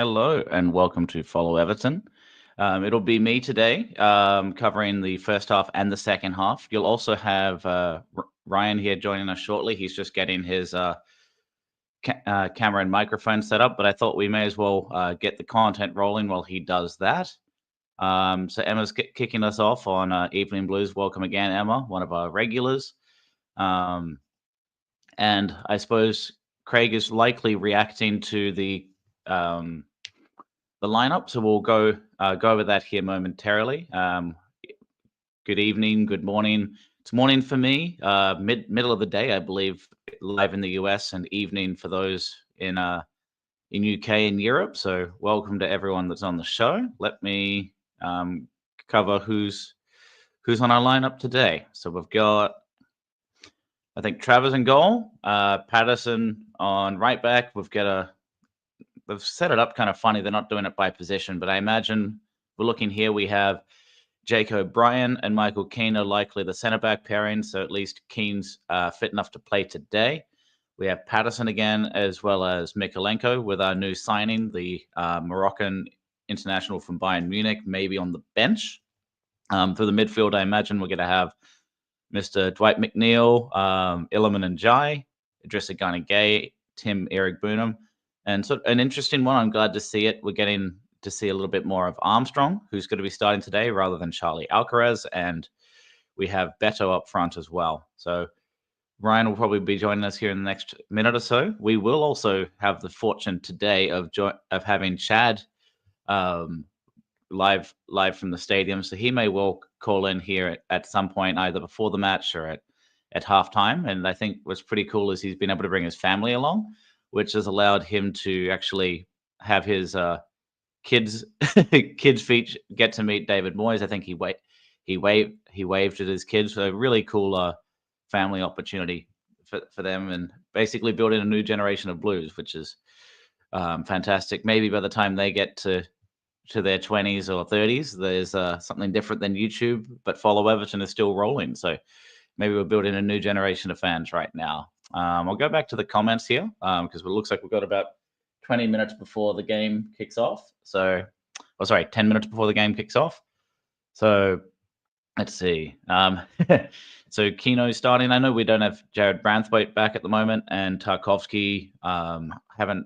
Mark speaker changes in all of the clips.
Speaker 1: Hello and welcome to Follow Everton. It'll be me today covering the first half and the second half. You'll also have Ryan here joining us shortly. He's just getting his camera and microphone set up, but I thought we may as well get the content rolling while he does that. So Emma's kicking us off on Evening Blues. Welcome again, Emma, one of our regulars. And I suppose Craig is likely reacting to the lineup, so we'll go over that here momentarily. Good evening, good morning. It's morning for me, middle of the day, I believe, live in the US, and evening for those in UK and Europe. So welcome to everyone that's on the show. Let me cover who's on our lineup today. So we've got, I think, Travers in goal, Patterson on right back. They've set it up kind of funny. They're not doing it by position, but I imagine we're looking here. We have Jake O'Brien and Michael Keane are likely the centre back pairing. So at least Keane's fit enough to play today. We have Patterson again, as well as Mikolenko with our new signing, the Moroccan international from Bayern Munich, maybe on the bench. For the midfield, I imagine we're going to have Mr. Dwight McNeil, Iliman Ndiaye, Idrissa Gana Gueye, Tim Eric Boonham. And so an interesting one. I'm glad to see it. We're getting to see a little bit more of Armstrong, who's going to be starting today rather than Charlie Alcaraz. And we have Beto up front as well. So Ryan will probably be joining us here in the next minute or so. We will also have the fortune today of having Chad live from the stadium. So he may well call in here at some point, either before the match or at halftime. And I think what's pretty cool is he's been able to bring his family along, which has allowed him to actually have his kids feet get to meet David Moyes. I think he waved at his kids. So really cool family opportunity for them, and basically building a new generation of Blues, which is fantastic. Maybe by the time they get to their 20s or 30s, there's something different than YouTube, but Follow Everton is still rolling. So maybe we're building a new generation of fans right now. I'll go back to the comments here because it looks like we've got about 20 minutes before the game kicks off. 10 minutes before the game kicks off. So let's see. So Keno's starting. I know we don't have Jared Branthwaite back at the moment, and Tarkovsky, haven't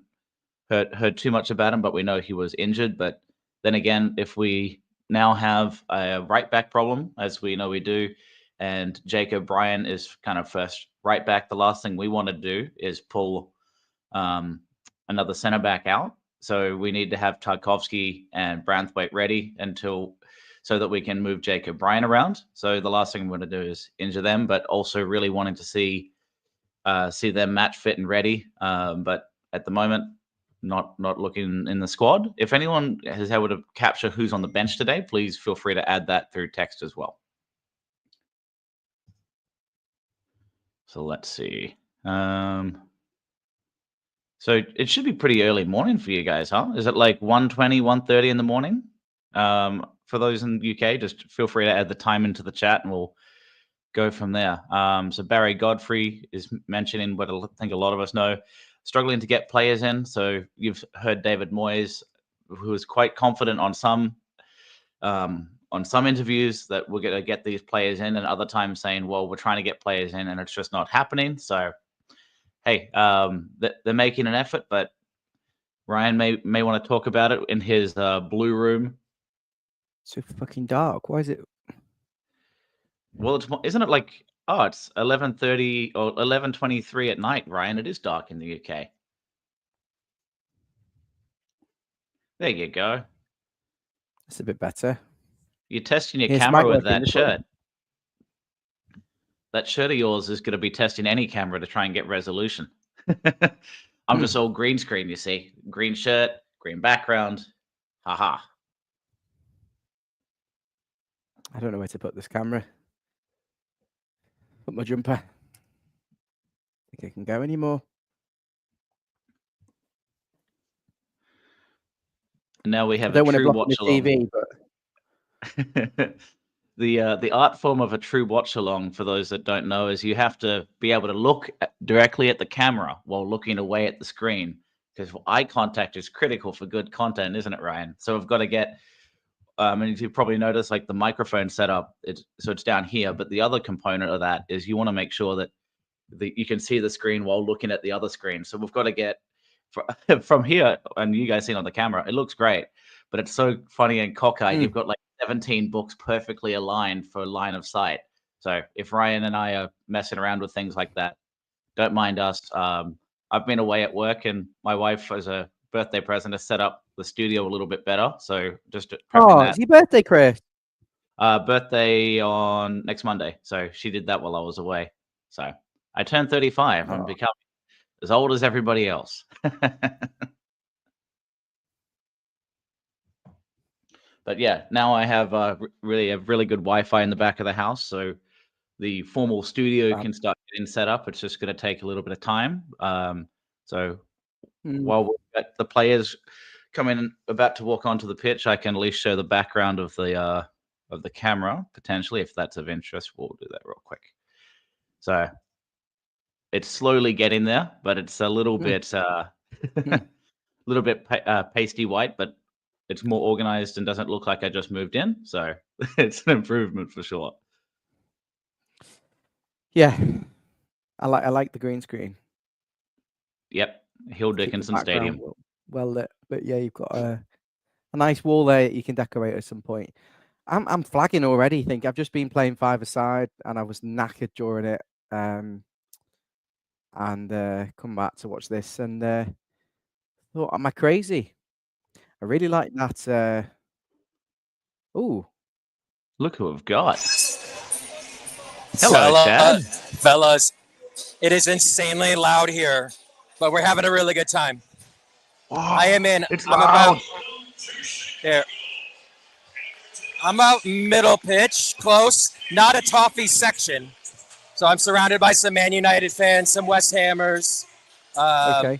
Speaker 1: heard too much about him, but we know he was injured. But then again, if we now have a right back problem, as we know we do, and Jake O'Brien is kind of first right back, the last thing we want to do is pull another centre back out. So we need to have Tarkovsky and Branthwaite ready so that we can move Jake O'Brien around. So the last thing we want to do is injure them, but also really wanting to see them match fit and ready. But at the moment, not looking in the squad. If anyone is able to capture who's on the bench today, please feel free to add that through text as well. So let's see. So it should be pretty early morning for you guys, huh? Is it like 1:20, 1:30 in the morning? For those in the UK, just feel free to add the time into the chat and we'll go from there. So Barry Godfrey is mentioning what I think a lot of us know, struggling to get players in. So you've heard David Moyes, who is quite confident on some interviews that we're going to get these players in, and other times saying, well, we're trying to get players in and it's just not happening. So, hey, they're making an effort, but Ryan may want to talk about it in his blue room.
Speaker 2: So fucking dark. Why is it?
Speaker 1: Well, isn't it like, it's 11:30 or 11:23 at night, Ryan? It is dark in the UK. There you go.
Speaker 2: That's a bit better.
Speaker 1: You're testing your camera with that shirt. That shirt of yours is going to be testing any camera to try and get resolution. I'm just all green screen, you see. Green shirt, green background. Haha.
Speaker 2: I don't know where to put this camera. Put my jumper. I think I can go anymore.
Speaker 1: And now we have a true watch-along.
Speaker 2: TV, but
Speaker 1: the art form of a true watch-along, for those that don't know, is you have to be able to look directly at the camera while looking away at the screen because eye contact is critical for good content, isn't it, Ryan? So we've got to get. And you probably notice like the microphone setup, so it's down here. But the other component of that is you want to make sure that you can see the screen while looking at the other screen. So we've got to get from here, and you guys see it on the camera, it looks great, but it's so funny and cockeyed. You've got like 17 books perfectly aligned for line of sight. So if Ryan and I are messing around with things like that, don't mind us. I've been away at work, and my wife, as a birthday present, has set up the studio a little bit better. So just prepping that.
Speaker 2: It's your birthday, Chris.
Speaker 1: Birthday on next Monday. So she did that while I was away. So I turned 35. I'm becoming as old as everybody else. But yeah, now I have really good Wi-Fi in the back of the house, so the formal studio can start getting set up. It's just going to take a little bit of time. So while we've got the players coming about to walk onto the pitch, I can at least show the background of the camera potentially, if that's of interest. We'll do that real quick. So it's slowly getting there, but it's a little bit pasty white, but it's more organized and doesn't look like I just moved in. So it's an improvement for sure.
Speaker 2: Yeah, I like the green screen.
Speaker 1: Yep, Hill Dickinson Stadium.
Speaker 2: Well lit, but yeah, you've got a nice wall there that you can decorate at some point. I'm flagging already. I think I've just been playing five-a-side and I was knackered during it. And come back to watch this and thought, am I crazy? I really like that. Ooh,
Speaker 1: look who we've got! Hello, Chad.
Speaker 3: Fellas, it is insanely loud here, but we're having a really good time.
Speaker 1: Wow,
Speaker 3: I am in.
Speaker 1: It's
Speaker 3: I'm
Speaker 1: loud.
Speaker 3: about there. I'm out middle pitch, close, not a toffee section. So I'm surrounded by some Man United fans, some West Hammers.
Speaker 2: okay.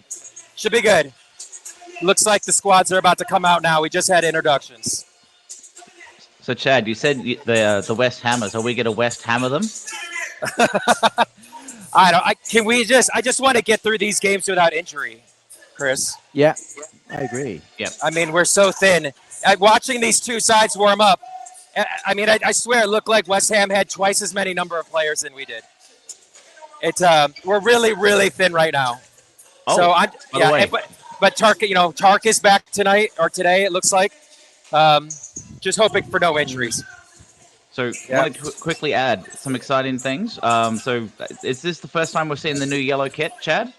Speaker 3: Should be good. Looks like the squads are about to come out now. We just had introductions.
Speaker 1: So Chad, you said the West Hammers. Are we going to West Hammer them?
Speaker 3: I just want to get through these games without injury, Chris.
Speaker 2: Yeah, I agree.
Speaker 1: Yep.
Speaker 3: I mean, we're so thin. Watching these two sides warm up, I mean, I swear it looked like West Ham had twice as many number of players than we did. It's we're really, really thin right now.
Speaker 1: Oh,
Speaker 3: so I'm
Speaker 1: by the way.
Speaker 3: But Tark is back tonight or today. It looks like. Just hoping for no injuries.
Speaker 1: So I wanted to quickly add some exciting things. So is this the first time we're seeing the new yellow kit, Chad,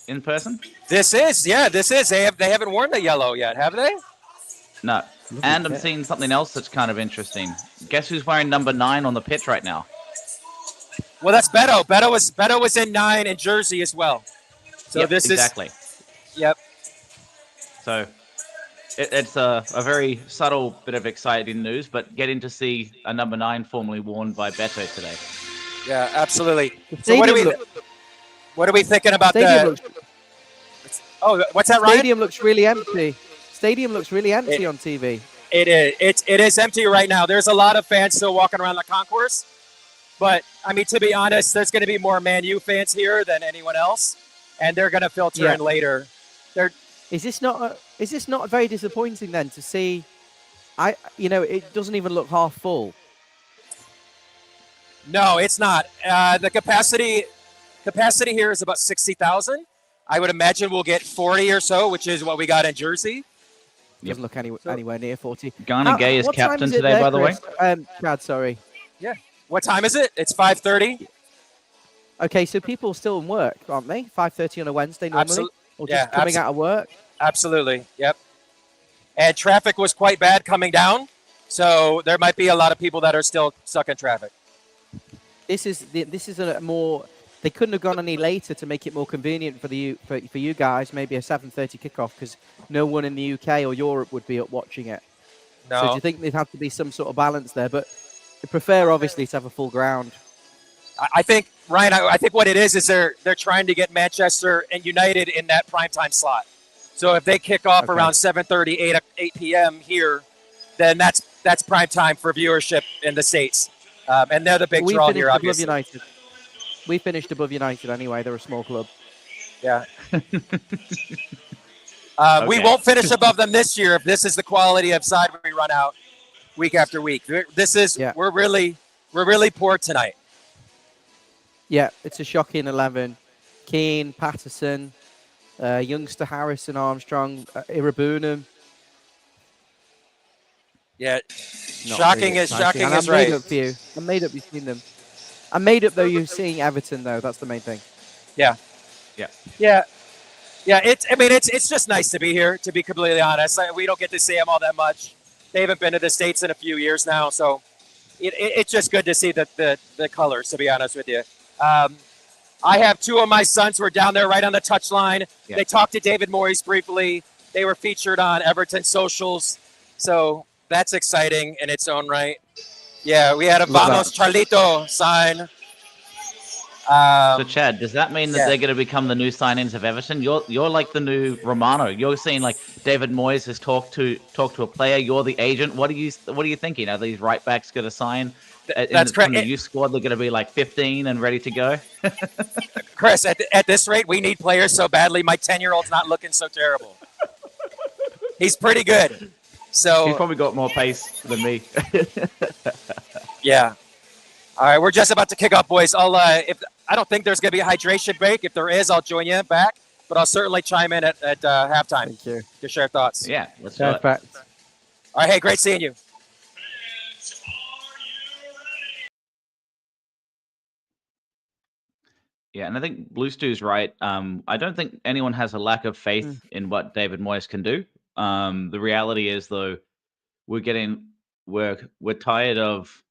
Speaker 1: in person?
Speaker 3: This is. They haven't worn the yellow yet, have they?
Speaker 1: No. And I'm seeing something else that's kind of interesting. Guess who's wearing number 9 on the pitch right now?
Speaker 3: Well, that's Beto. Beto was in 9 in jersey as well. So
Speaker 1: yep,
Speaker 3: this
Speaker 1: exactly.
Speaker 3: Yep.
Speaker 1: So it's a very subtle bit of exciting news, but getting to see a number 9 formally worn by Beto today.
Speaker 3: Yeah, absolutely. So what are we thinking about that? What's that, Ryan?
Speaker 2: Stadium looks really empty. Stadium looks really empty on TV.
Speaker 3: It is. It is empty right now. There's a lot of fans still walking around the concourse. But, I mean, to be honest, there's going to be more Man U fans here than anyone else. And they're going to filter in later.
Speaker 2: Is this not very disappointing then to see? It doesn't even look half full.
Speaker 3: No, it's not. The capacity here is about 60,000. I would imagine we'll get 40 or so, which is what we got in Jersey.
Speaker 2: Doesn't look anywhere near 40.
Speaker 1: Ghana Gay is captain today, by the way.
Speaker 2: Chad, sorry.
Speaker 3: Yeah. What time is it? It's 5:30.
Speaker 2: Okay, so people are still in work, aren't they? 5:30 on a Wednesday normally? Or just coming out of work?
Speaker 3: Absolutely. Yep. And traffic was quite bad coming down, so there might be a lot of people that are still stuck in traffic.
Speaker 2: This is a more. They couldn't have gone any later to make it more convenient for you guys. Maybe a 7:30 kickoff because no one in the UK or Europe would be up watching it.
Speaker 3: No.
Speaker 2: So do you think there'd have to be some sort of balance there? But I prefer obviously to have a full ground.
Speaker 3: I think, Ryan, I think what it is they're trying to get Manchester and United in that primetime slot. So if they kick off around 7:30, 8 p.m. here, then that's prime time for viewership in the States. And they're the big draw here, obviously.
Speaker 2: United. We finished above United anyway. They're a small club.
Speaker 3: Yeah. We won't finish above them this year if this is the quality of side we run out week after week. We're really poor tonight.
Speaker 2: Yeah, it's a shocking 11. Keane, Patterson, youngster Harrison, Armstrong, Irabunum.
Speaker 3: Yeah,
Speaker 2: Not
Speaker 3: shocking
Speaker 2: really
Speaker 3: is shocking
Speaker 2: and
Speaker 3: is
Speaker 2: I'm
Speaker 3: right.
Speaker 2: made up for you. I'm made up you've seen them. I'm made up though you're seeing Everton though. That's the main thing.
Speaker 3: Yeah. It's just nice to be here. To be completely honest, we don't get to see them all that much. They haven't been to the States in a few years now, so it's just good to see the colors. To be honest with you, I have two of my sons who are down there right on the touchline. Yeah. They talked to David Moyes briefly. They were featured on Everton socials, so that's exciting in its own right. Yeah, we had a Vamos Charlito sign.
Speaker 1: So Chad, does that mean that they're going to become the new signings of Everton? You're like the new Romano. You're seeing like David Moyes has talked to a player. You're the agent. What are you thinking? Are these right backs going to sign?
Speaker 3: That's correct.
Speaker 1: In the youth squad, they're going to be like 15 and ready to go.
Speaker 3: Chris, at this rate, we need players so badly. My 10-year-old's not looking so terrible. He's pretty good. So
Speaker 1: he's probably got more pace than me.
Speaker 3: Yeah. All right, we're just about to kick off, boys. I don't think there's going to be a hydration break. If there is, I'll join you back. But I'll certainly chime in at halftime.
Speaker 2: Thank you.
Speaker 3: To share thoughts.
Speaker 1: Yeah, let's do it.
Speaker 2: All
Speaker 3: right, hey, great seeing you.
Speaker 1: Yeah, and I think Blue Stew's right. I don't think anyone has a lack of faith in what David Moyes can do. The reality is, though, we're tired of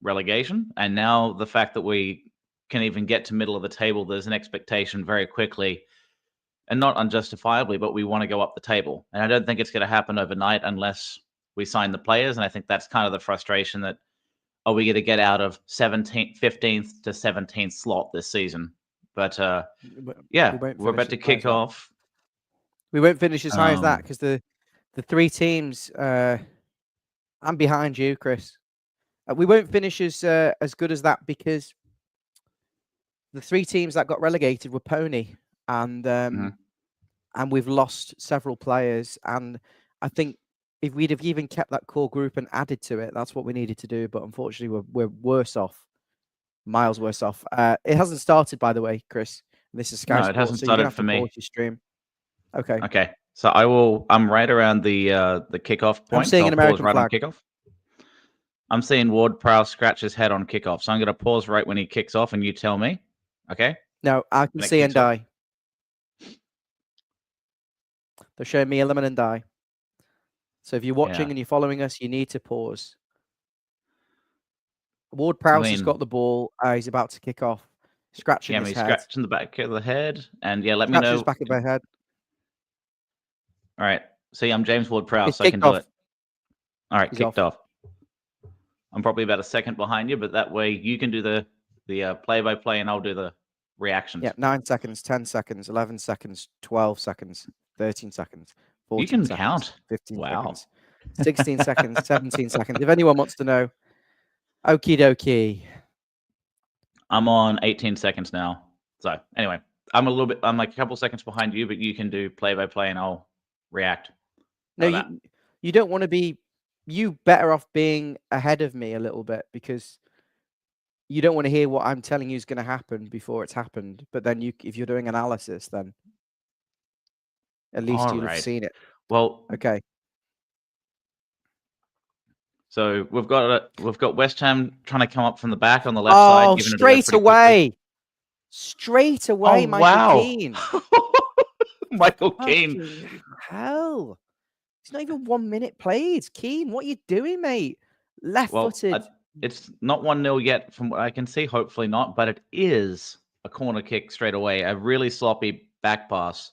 Speaker 1: relegation, and now the fact that we can even get to middle of the table, there's an expectation very quickly, and not unjustifiably, but we want to go up the table. And I don't think it's going to happen overnight unless we sign the players. And I think that's kind of the frustration that, are we going to get out of 15th to 17th slot this season? But we're about to kick off.
Speaker 2: We won't finish as high as that because the three teams. I'm behind you, Chris. We won't finish as good as that because the three teams that got relegated were pony, and we've lost several players. And I think if we'd have even kept that core group and added to it, that's what we needed to do. But unfortunately, we're worse off, miles worse off. It hasn't started, by the way, Chris. This is Sky Sports,
Speaker 1: it hasn't started for me.
Speaker 2: Stream. Okay.
Speaker 1: Okay. So I'm right around the kickoff point.
Speaker 2: I'm seeing an American flag.
Speaker 1: On kickoff. I'm seeing Ward Prowse scratch his head on kickoff. So I'm going to pause right when he kicks off, and you tell me. Okay?
Speaker 2: No, I can see and die. They're showing me eliminate and die. So if you're watching and you're following us, you need to pause. Ward Prowse has got the ball. He's about to kick off. Scratching his head.
Speaker 1: Scratching the back of the head. And let me know.
Speaker 2: His back of the head.
Speaker 1: All right. See, I'm James Ward Prowse. So I can do it. All right, kicked off. I'm probably about a second behind you, but that way you can do the play-by-play and I'll do the reactions.
Speaker 2: Yeah, 9 seconds, 10 seconds, 11 seconds, 12 seconds, 13 seconds, 14
Speaker 1: You can
Speaker 2: seconds,
Speaker 1: count.
Speaker 2: 15 seconds, 16 seconds, 17 seconds. If anyone wants to know, okie dokie.
Speaker 1: I'm on 18 seconds now. So anyway, I'm like a couple seconds behind you, but you can do play-by-play and I'll react.
Speaker 2: No, you don't want to be. You better off being ahead of me a little bit because you don't want to hear what I'm telling you is going to happen before it's happened. But then if you're doing analysis, then at least you'll have seen it.
Speaker 1: Well,
Speaker 2: okay.
Speaker 1: So we've got West Ham trying to come up from the back on the left side.
Speaker 2: Oh, straight away. Straight away, Michael Keane.
Speaker 1: Michael Keane.
Speaker 2: Hell. It's not even 1 minute played. Keane, what are you doing, mate? Left-footed.
Speaker 1: It's not 1-0 yet from what I can see. Hopefully not. But it is a corner kick straight away. A really sloppy back pass,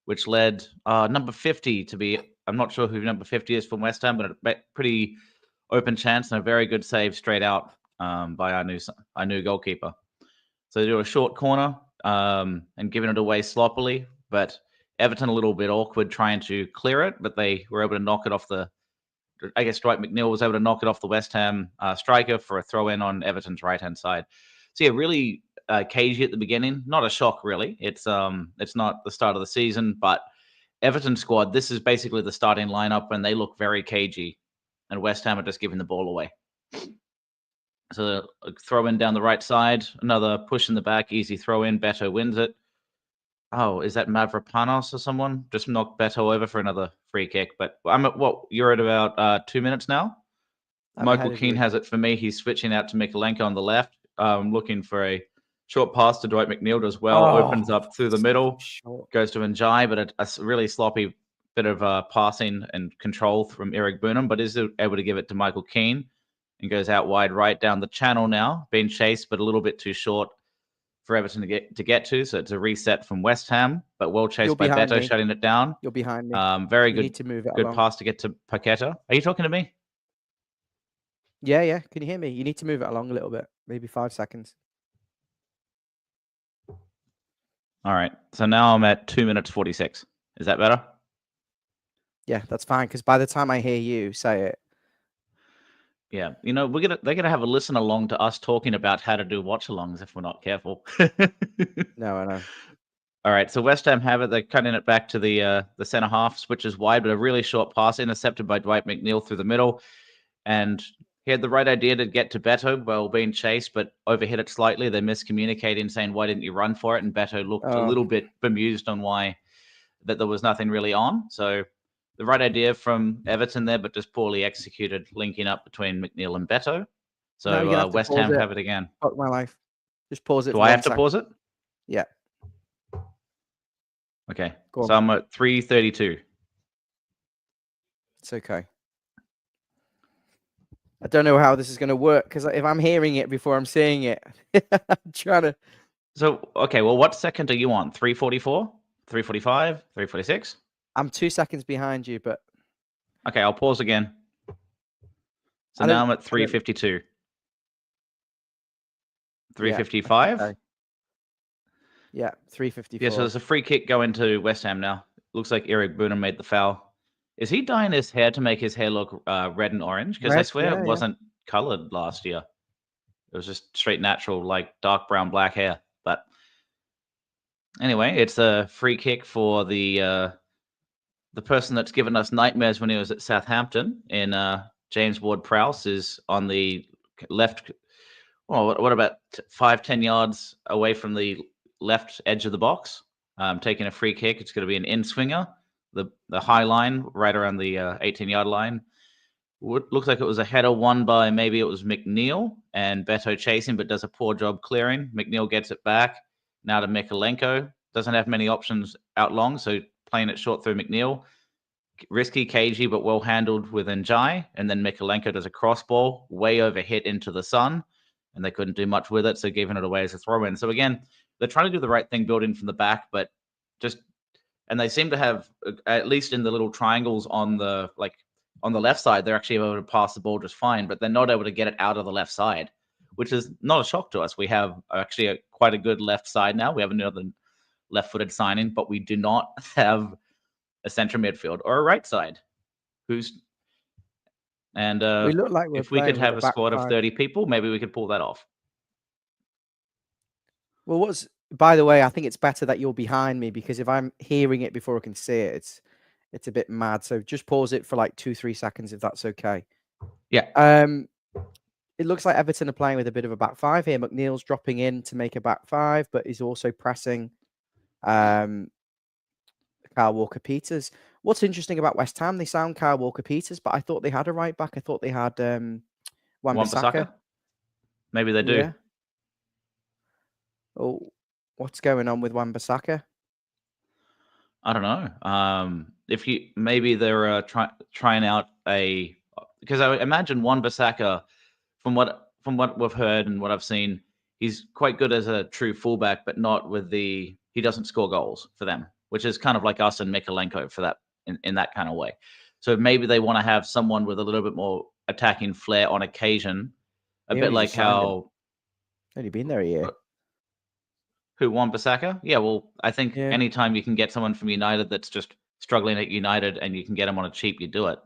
Speaker 1: which led number 50 to be, I'm not sure who number 50 is from West Ham, but a pretty open chance and a very good save straight out by our new goalkeeper. So they do a short corner and giving it away sloppily, but Everton a little bit awkward trying to clear it, but they were able to knock it off I guess Dwight McNeil was able to knock it off the West Ham striker for a throw-in on Everton's right-hand side. So yeah, really cagey at the beginning. Not a shock, really. It's not the start of the season, but Everton squad, this is basically the starting lineup, and they look very cagey, and West Ham are just giving the ball away. So throw in down the right side, another push in the back, easy throw in. Beto wins it. Oh, is that Mavropanos or someone? Just knocked Beto over for another free kick. But I'm at you're at about 2 minutes now. Michael Keane has it for me. He's switching out to Mikalenko on the left, looking for a short pass to Dwight McNeil as well. Opens up through the middle, goes to Njai, but a really sloppy bit of passing and control from Eric Burnham, but is able to give it to Michael Keane and goes out wide right down the channel now, being chased, but a little bit too short for Everton to get to. So it's a reset from West Ham, but well chased by Beto, shutting it down.
Speaker 2: You're behind me.
Speaker 1: Very
Speaker 2: You
Speaker 1: good.
Speaker 2: need to move it
Speaker 1: Good
Speaker 2: along.
Speaker 1: pass to get to Paqueta. Are you talking to me?
Speaker 2: Yeah. Can you hear me? You need to move it along a little bit, maybe 5 seconds.
Speaker 1: All right. So now I'm at 2 minutes 46. Is that better?
Speaker 2: Yeah, that's fine. Because by the time I hear you say it,
Speaker 1: yeah, they're gonna have a listen along to us talking about how to do watch-alongs if we're not careful.
Speaker 2: No, I know.
Speaker 1: All right, so West Ham have it. They're cutting it back to the centre half, switches wide, but a really short pass intercepted by Dwight McNeil through the middle, and he had the right idea to get to Beto while being chased, but overhit it slightly. They're miscommunicating, saying, "Why didn't you run for it?" And Beto looked a little bit bemused on why that there was nothing really on. So the right idea from Everton there, but just poorly executed, linking up between McNeil and Beto. So West Ham have it again.
Speaker 2: Fuck my life. Just pause it.
Speaker 1: Do I have to pause it?
Speaker 2: Yeah.
Speaker 1: Okay. So I'm at 3:32.
Speaker 2: It's okay. I don't know how this is going to work because if I'm hearing it before I'm seeing it, I'm trying to.
Speaker 1: So, okay. Well, what second are you on? 3:44? 3:45? 3:46?
Speaker 2: I'm 2 seconds behind you, but.
Speaker 1: Okay, I'll pause again. So now I'm at 3:52. 3:55?
Speaker 2: Yeah, 3:54.
Speaker 1: Yeah, so there's a free kick going to West Ham now. Looks like Eric Burnham made the foul. Is he dyeing his hair to make his hair look red and orange? Because I swear it wasn't colored last year. It was just straight natural, like dark brown, black hair. But anyway, it's a free kick for the person that's given us nightmares when he was at Southampton. In James Ward-Prowse is on the left. Well, what about 5-10 yards away from the left edge of the box? Taking a free kick. It's going to be an in-swinger. The high line right around the 18-yard line. Looks like it was a header won by maybe it was McNeil and Beto chasing, but does a poor job clearing. McNeil gets it back. Now to Mikalenko. Doesn't have many options out long, so playing it short through McNeil. Risky, cagey, but well handled with Njai. And then Mikalenko does a cross ball, way over hit into the sun, and they couldn't do much with it, so giving it away as a throw-in. So again, they're trying to do the right thing, building from the back, but and they seem to have, at least in the little triangles on the left side, they're actually able to pass the ball just fine, but they're not able to get it out of the left side, which is not a shock to us. We have actually quite a good left side now. We have another left-footed signing, but we do not have a central midfield or a right side. We look like if we could have a squad of 30 people, maybe we could pull that off.
Speaker 2: Well, by the way, I think it's better that you're behind me because if I'm hearing it before I can see it, it's a bit mad. So just pause it for like 2-3 seconds if that's okay.
Speaker 1: Yeah.
Speaker 2: It looks like Everton are playing with a bit of a back five here. McNeil's dropping in to make a back five, but he's also pressing Kyle Walker-Peters. What's interesting about West Ham, they sound Kyle Walker-Peters, but I thought they had a right back. I thought they had Wan-Bissaka.
Speaker 1: Maybe they do.
Speaker 2: Yeah. Oh, what's going on with Wan-Bissaka?
Speaker 1: I don't know. If you maybe they're trying out because I imagine Wan-Bissaka, from what we've heard and what I've seen, he's quite good as a true fullback, but not with he doesn't score goals for them, which is kind of like us and Mikalenko for that in that kind of way. So maybe they want to have someone with a little bit more attacking flair on occasion, a bit like how.
Speaker 2: Only been there a year.
Speaker 1: Who, Wan-Bissaka? Yeah, well, I think anytime you can get someone from United that's just struggling at United and you can get them on a cheap, you do it.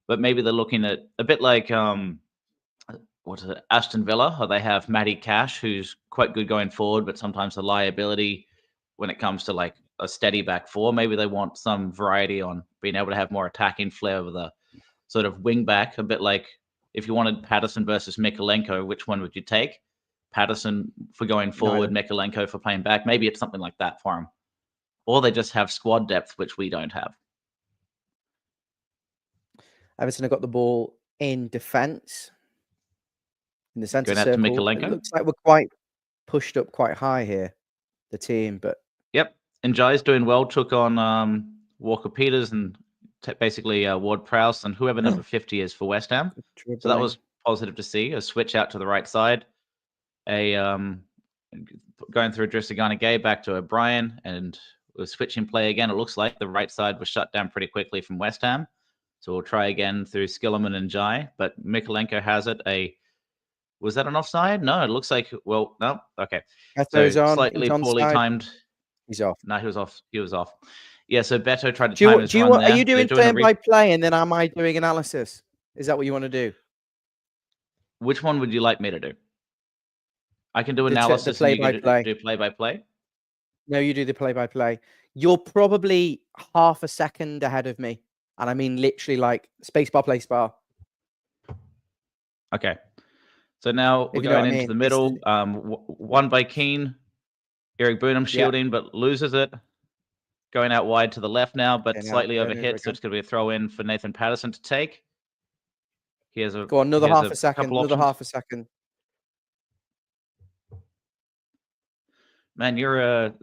Speaker 1: But maybe they're looking at a bit like Aston Villa, or they have Matty Cash, who's quite good going forward, but sometimes a liability when it comes to like a steady back four. Maybe they want some variety on being able to have more attacking flair with a sort of wing back, a bit like if you wanted Patterson versus Mikalenko, which one would you take? Patterson for going forward, Mikalenko for playing back. Maybe it's something like that for him. Or they just have squad depth, which we don't have.
Speaker 2: Everton have got the ball in defence. In the centre
Speaker 1: Going out to
Speaker 2: circle. It
Speaker 1: Mikalenko.
Speaker 2: looks like we're quite pushed up quite high here, the team. But
Speaker 1: yep. And Jai's doing well. Took on Walker Peters and basically Ward Prowse and whoever number 50 is for West Ham. So that was positive to see. A switch out to the right side. Going through Drissagana Gay back to O'Brien, and we're switching play again. It looks like the right side was shut down pretty quickly from West Ham. So we'll try again through Skillerman and Jai. But Mikalenko has it. Was that an offside? No, it looks like, well, no. Okay. So slightly poorly timed.
Speaker 2: He's off.
Speaker 1: No, he was off. He was off. Yeah, so Beto tried to time his run there.
Speaker 2: Are you doing play-by-play and then am I doing analysis? Is that what you want to do?
Speaker 1: Which one would you like me to do? I can do analysis and you can do play-by-play.
Speaker 2: No, you do the play-by-play. You're probably half a second ahead of me. And I mean literally like spacebar, placebar.
Speaker 1: Okay. So now we're going into the middle. One by Keane. Eric Burnham shielding, but loses it. Going out wide to the left now, but slightly overhit. So it's going to be a throw in for Nathan Patterson to take. He has a
Speaker 2: go on, another half a second. Another half a second.
Speaker 1: Man, you're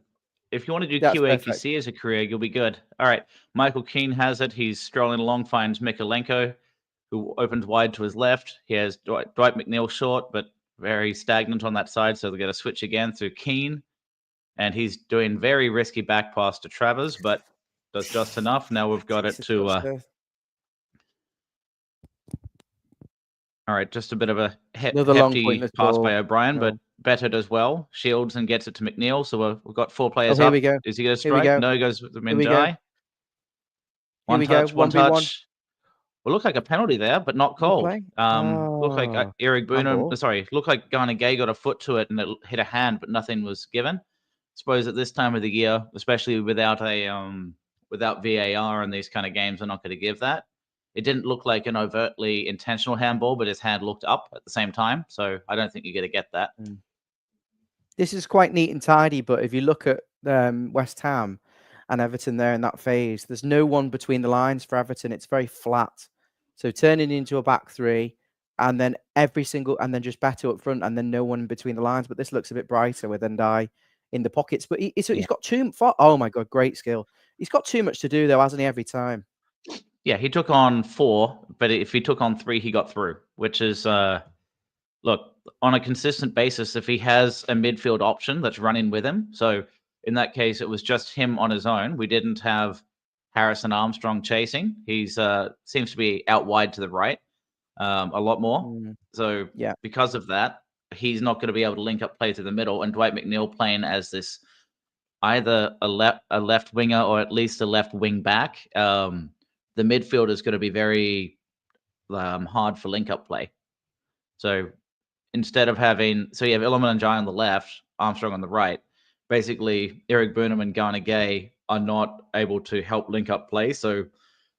Speaker 1: if you want to do QAQC as a career, you'll be good. All right. Michael Keane has it. He's strolling along, finds Mikalenko, who opens wide to his left. He has Dwight McNeil short, but very stagnant on that side. So they'll get a switch again through Keane. And he's doing very risky back pass to Travers, but does just enough. Now we've got it to... all right, just a bit of a hefty pass by O'Brien, but Beto does well. Shields and gets it to McNeil. So we've got four players up.
Speaker 2: Here we go.
Speaker 1: Is he going to strike? No, he goes with the Minjai. One touch. Well, looked like a penalty there, but not called. Looked like Eric Burnham. Sorry, looked like Ghana Gay got a foot to it and it hit a hand, but nothing was given. I suppose at this time of the year, especially without VAR and these kind of games, they're not going to give that. It didn't look like an overtly intentional handball, but his hand looked up at the same time. So I don't think you're going to get that.
Speaker 2: This is quite neat and tidy, but if you look at West Ham and Everton there in that phase, there's no one between the lines for Everton. It's very flat. So turning into a back three and then and then just Beto up front and then no one in between the lines. But this looks a bit brighter with Ndai in the pockets. But he's got too far. Oh my God, great skill. He's got too much to do though, hasn't he, every time?
Speaker 1: Yeah, he took on 4, but if he took on 3, he got through, which is, look, on a consistent basis, if he has a midfield option that's running with him. So in that case, it was just him on his own. We didn't have Harrison Armstrong chasing. He's seems to be out wide to the right a lot more. So because of that, he's not going to be able to link up play to the middle. And Dwight McNeil playing as this either a left winger or at least a left wing back. The midfield is going to be very hard for link-up play. So instead of having... So you have Illiman and Jai on the left, Armstrong on the right. Basically, Eric Burnham and Ghana Gay are not able to help link-up play. So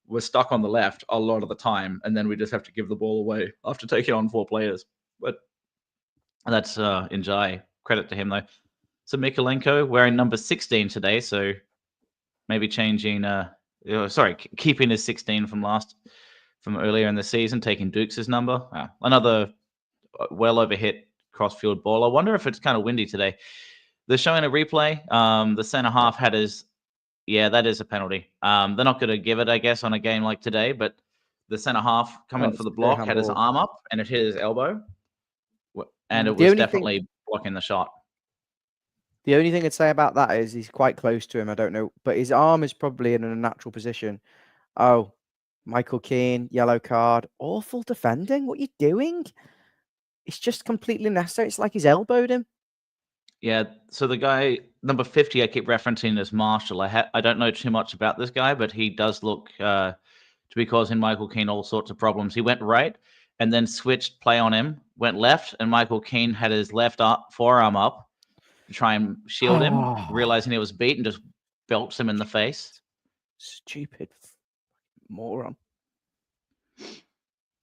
Speaker 1: we're stuck on the left a lot of the time, and then we just have to give the ball away after taking on 4 players. But that's in Jai. Credit to him, though. So Mikalenko wearing number 16 today, so maybe changing... keeping his 16 from earlier in the season, taking Dukes' number. Another well overhit cross-field ball. I wonder if it's kind of windy today. They're showing a replay. The centre half had his... Yeah, that is a penalty. They're not going to give it, I guess, on a game like today, but the centre half coming for the block had his arm up and it hit his elbow. And it was definitely blocking the shot.
Speaker 2: The only thing I'd say about that is he's quite close to him. I don't know. But his arm is probably in a natural position. Oh, Michael Keane, yellow card. Awful defending. What are you doing? It's just completely necessary. It's like he's elbowed him.
Speaker 1: Yeah. So the guy, number 50, I keep referencing as Marshall. I don't know too much about this guy, but he does look to be causing Michael Keane all sorts of problems. He went right and then switched play on him, went left, and Michael Keane had his left forearm up to try and shield him, realizing he was beaten, just belts him in the face.
Speaker 2: Stupid moron.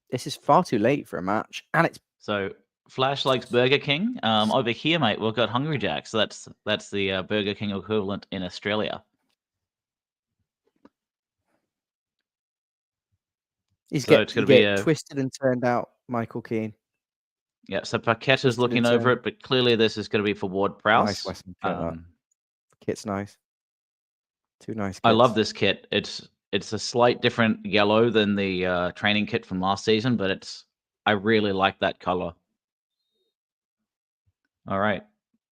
Speaker 2: This is far too late for a match, and it's
Speaker 1: So Flash likes Burger King. Over here, mate, we've got Hungry Jack's. So that's the Burger King equivalent in Australia.
Speaker 2: he's
Speaker 1: So it's
Speaker 2: get,
Speaker 1: gonna
Speaker 2: you
Speaker 1: be
Speaker 2: get
Speaker 1: a
Speaker 2: twisted and turned out, Michael Keane.
Speaker 1: yeah. So Paqueta's
Speaker 2: Twisted
Speaker 1: looking
Speaker 2: and
Speaker 1: over
Speaker 2: turned.
Speaker 1: it, but clearly this is going to be for Ward Prowse.
Speaker 2: Nice Western kit. That kit's nice. Two nice kits.
Speaker 1: I love this kit. It's a slight different yellow than the training kit from last season, but I really like that color. All right,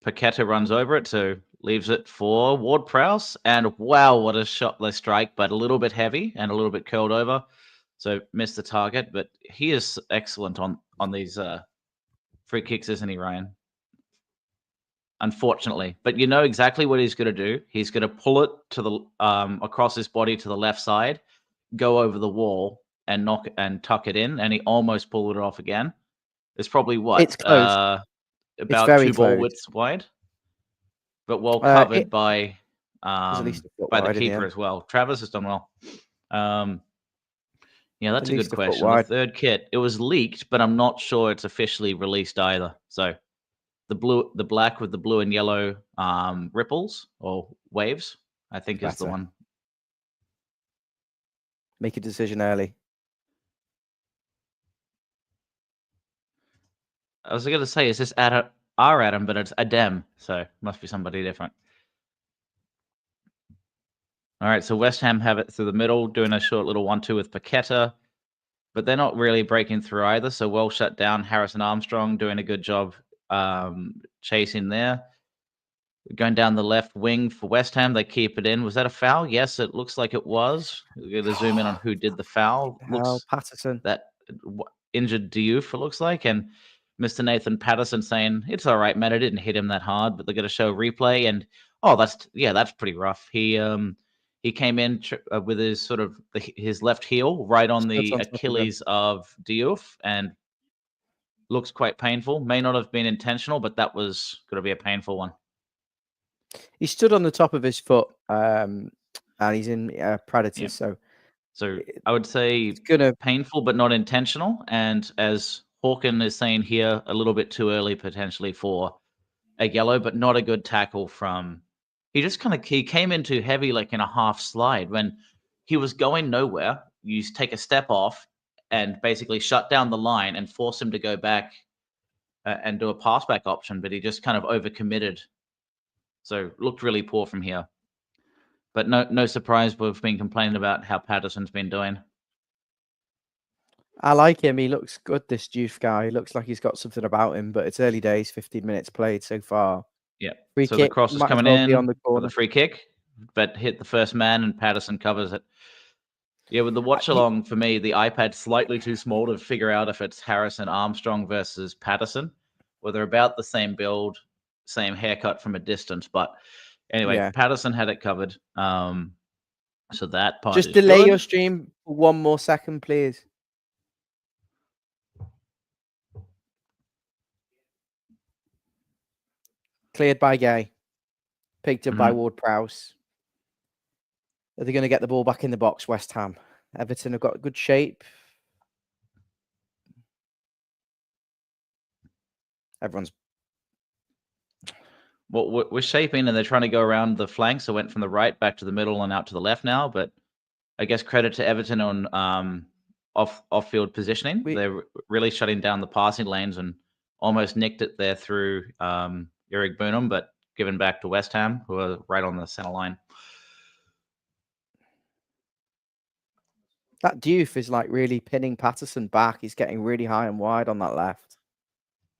Speaker 1: Paqueta runs over it, so leaves it for Ward Prowse, and wow, what a shotless strike, but a little bit heavy and a little bit curled over, so missed the target. But he is excellent on these free kicks, isn't he, Ryan? Unfortunately, but you know exactly what he's going to do. He's going to pull it to the across his body to the left side, go over the wall, and tuck it in, and he almost pulled it off again. It's probably what
Speaker 2: it's close.
Speaker 1: About
Speaker 2: very
Speaker 1: two ball
Speaker 2: close.
Speaker 1: widths wide, but well covered by
Speaker 2: at least a foot
Speaker 1: the
Speaker 2: wide in the
Speaker 1: keeper
Speaker 2: end.
Speaker 1: as well. Travis has done well. Yeah, that's
Speaker 2: At
Speaker 1: a
Speaker 2: least
Speaker 1: good
Speaker 2: a foot
Speaker 1: question. The
Speaker 2: wide.
Speaker 1: third kit, it was leaked, but I'm not sure it's officially released either. So the black with the blue and yellow ripples or waves, I think is the
Speaker 2: Better.
Speaker 1: one.
Speaker 2: Make a decision early.
Speaker 1: I was going to say, is this our Adam, but it's Adem, so must be somebody different. All right, so West Ham have it through the middle, doing a short little 1-2 with Paqueta, but they're not really breaking through either, so well shut down. Harrison Armstrong doing a good job chasing there. Going down the left wing for West Ham, they keep it in. Was that a foul? Yes, it looks like it was. We're going to zoom in on who did the foul. Looks
Speaker 2: Patterson.
Speaker 1: That injured Diouf, it looks like, and Mr. Nathan Patterson saying, it's all right, man, I didn't hit him that hard, but they're going to show a replay, and that's pretty rough. He came in with his sort of his left heel right on the Achilles of Diouf, and looks quite painful. May not have been intentional, but that was going to be a painful one.
Speaker 2: He stood on the top of his foot, and he's in Predators,
Speaker 1: yeah. So I would say painful, but not intentional. And as Hawken is saying here, a little bit too early potentially for a yellow, but not a good tackle from. He just he came in too heavy, like in a half slide when he was going nowhere. You take a step off and basically shut down the line and force him to go back and do a pass back option, but he just kind of overcommitted. So looked really poor from here. But no surprise, we've been complaining about how Patterson's been doing.
Speaker 2: I like him. He looks good, this Diouf guy. He looks like he's got something about him, but it's early days, 15 minutes played so far.
Speaker 1: Yeah.
Speaker 2: Free
Speaker 1: so
Speaker 2: kick,
Speaker 1: the cross is coming in on the for the free kick, but hit the first man and Patterson covers it. Yeah, with the Watchalong, for me, the iPad's slightly too small to figure out if it's Harrison Armstrong versus Patterson. Well, they're about the same build, same haircut from a distance, but anyway, Patterson had it covered. So that part
Speaker 2: just
Speaker 1: is
Speaker 2: delay
Speaker 1: good.
Speaker 2: your stream for 1 more second, please. Cleared by Gay. Picked up by Ward Prowse. Are they going to get the ball back in the box, West Ham? Everton have got good shape. Everyone's.
Speaker 1: Well, we're shaping and they're trying to go around the flank. So went from the right back to the middle and out to the left now. But I guess credit to Everton on off-field positioning. They're really shutting down the passing lanes and almost nicked it there through Eric Burnham, but given back to West Ham, who are right on the center line.
Speaker 2: That Diouf is like really pinning Patterson back. He's getting really high and wide on that left.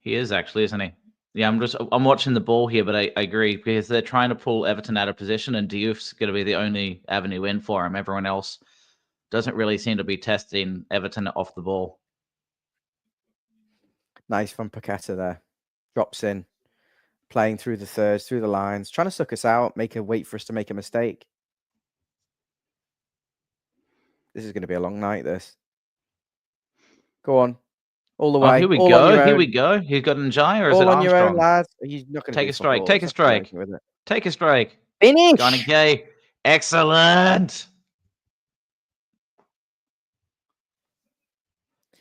Speaker 1: He is actually, isn't he? Yeah, I'm watching the ball here, but I agree because they're trying to pull Everton out of position, and Diouf's going to be the only avenue in for him. Everyone else doesn't really seem to be testing Everton off the ball.
Speaker 2: Nice from Paqueta there. Drops in, playing through the thirds, through the lines, trying to suck us out, wait for us to make a mistake. This is going to be a long night, this. Go on. All the way.
Speaker 1: Here we go. Here we go. He's got Njai, or is it Armstrong?
Speaker 2: All on your own, lads. He's not going to
Speaker 1: take a strike. Take a strike. Take a strike.
Speaker 2: Finish.
Speaker 1: Gonna Gay. Excellent.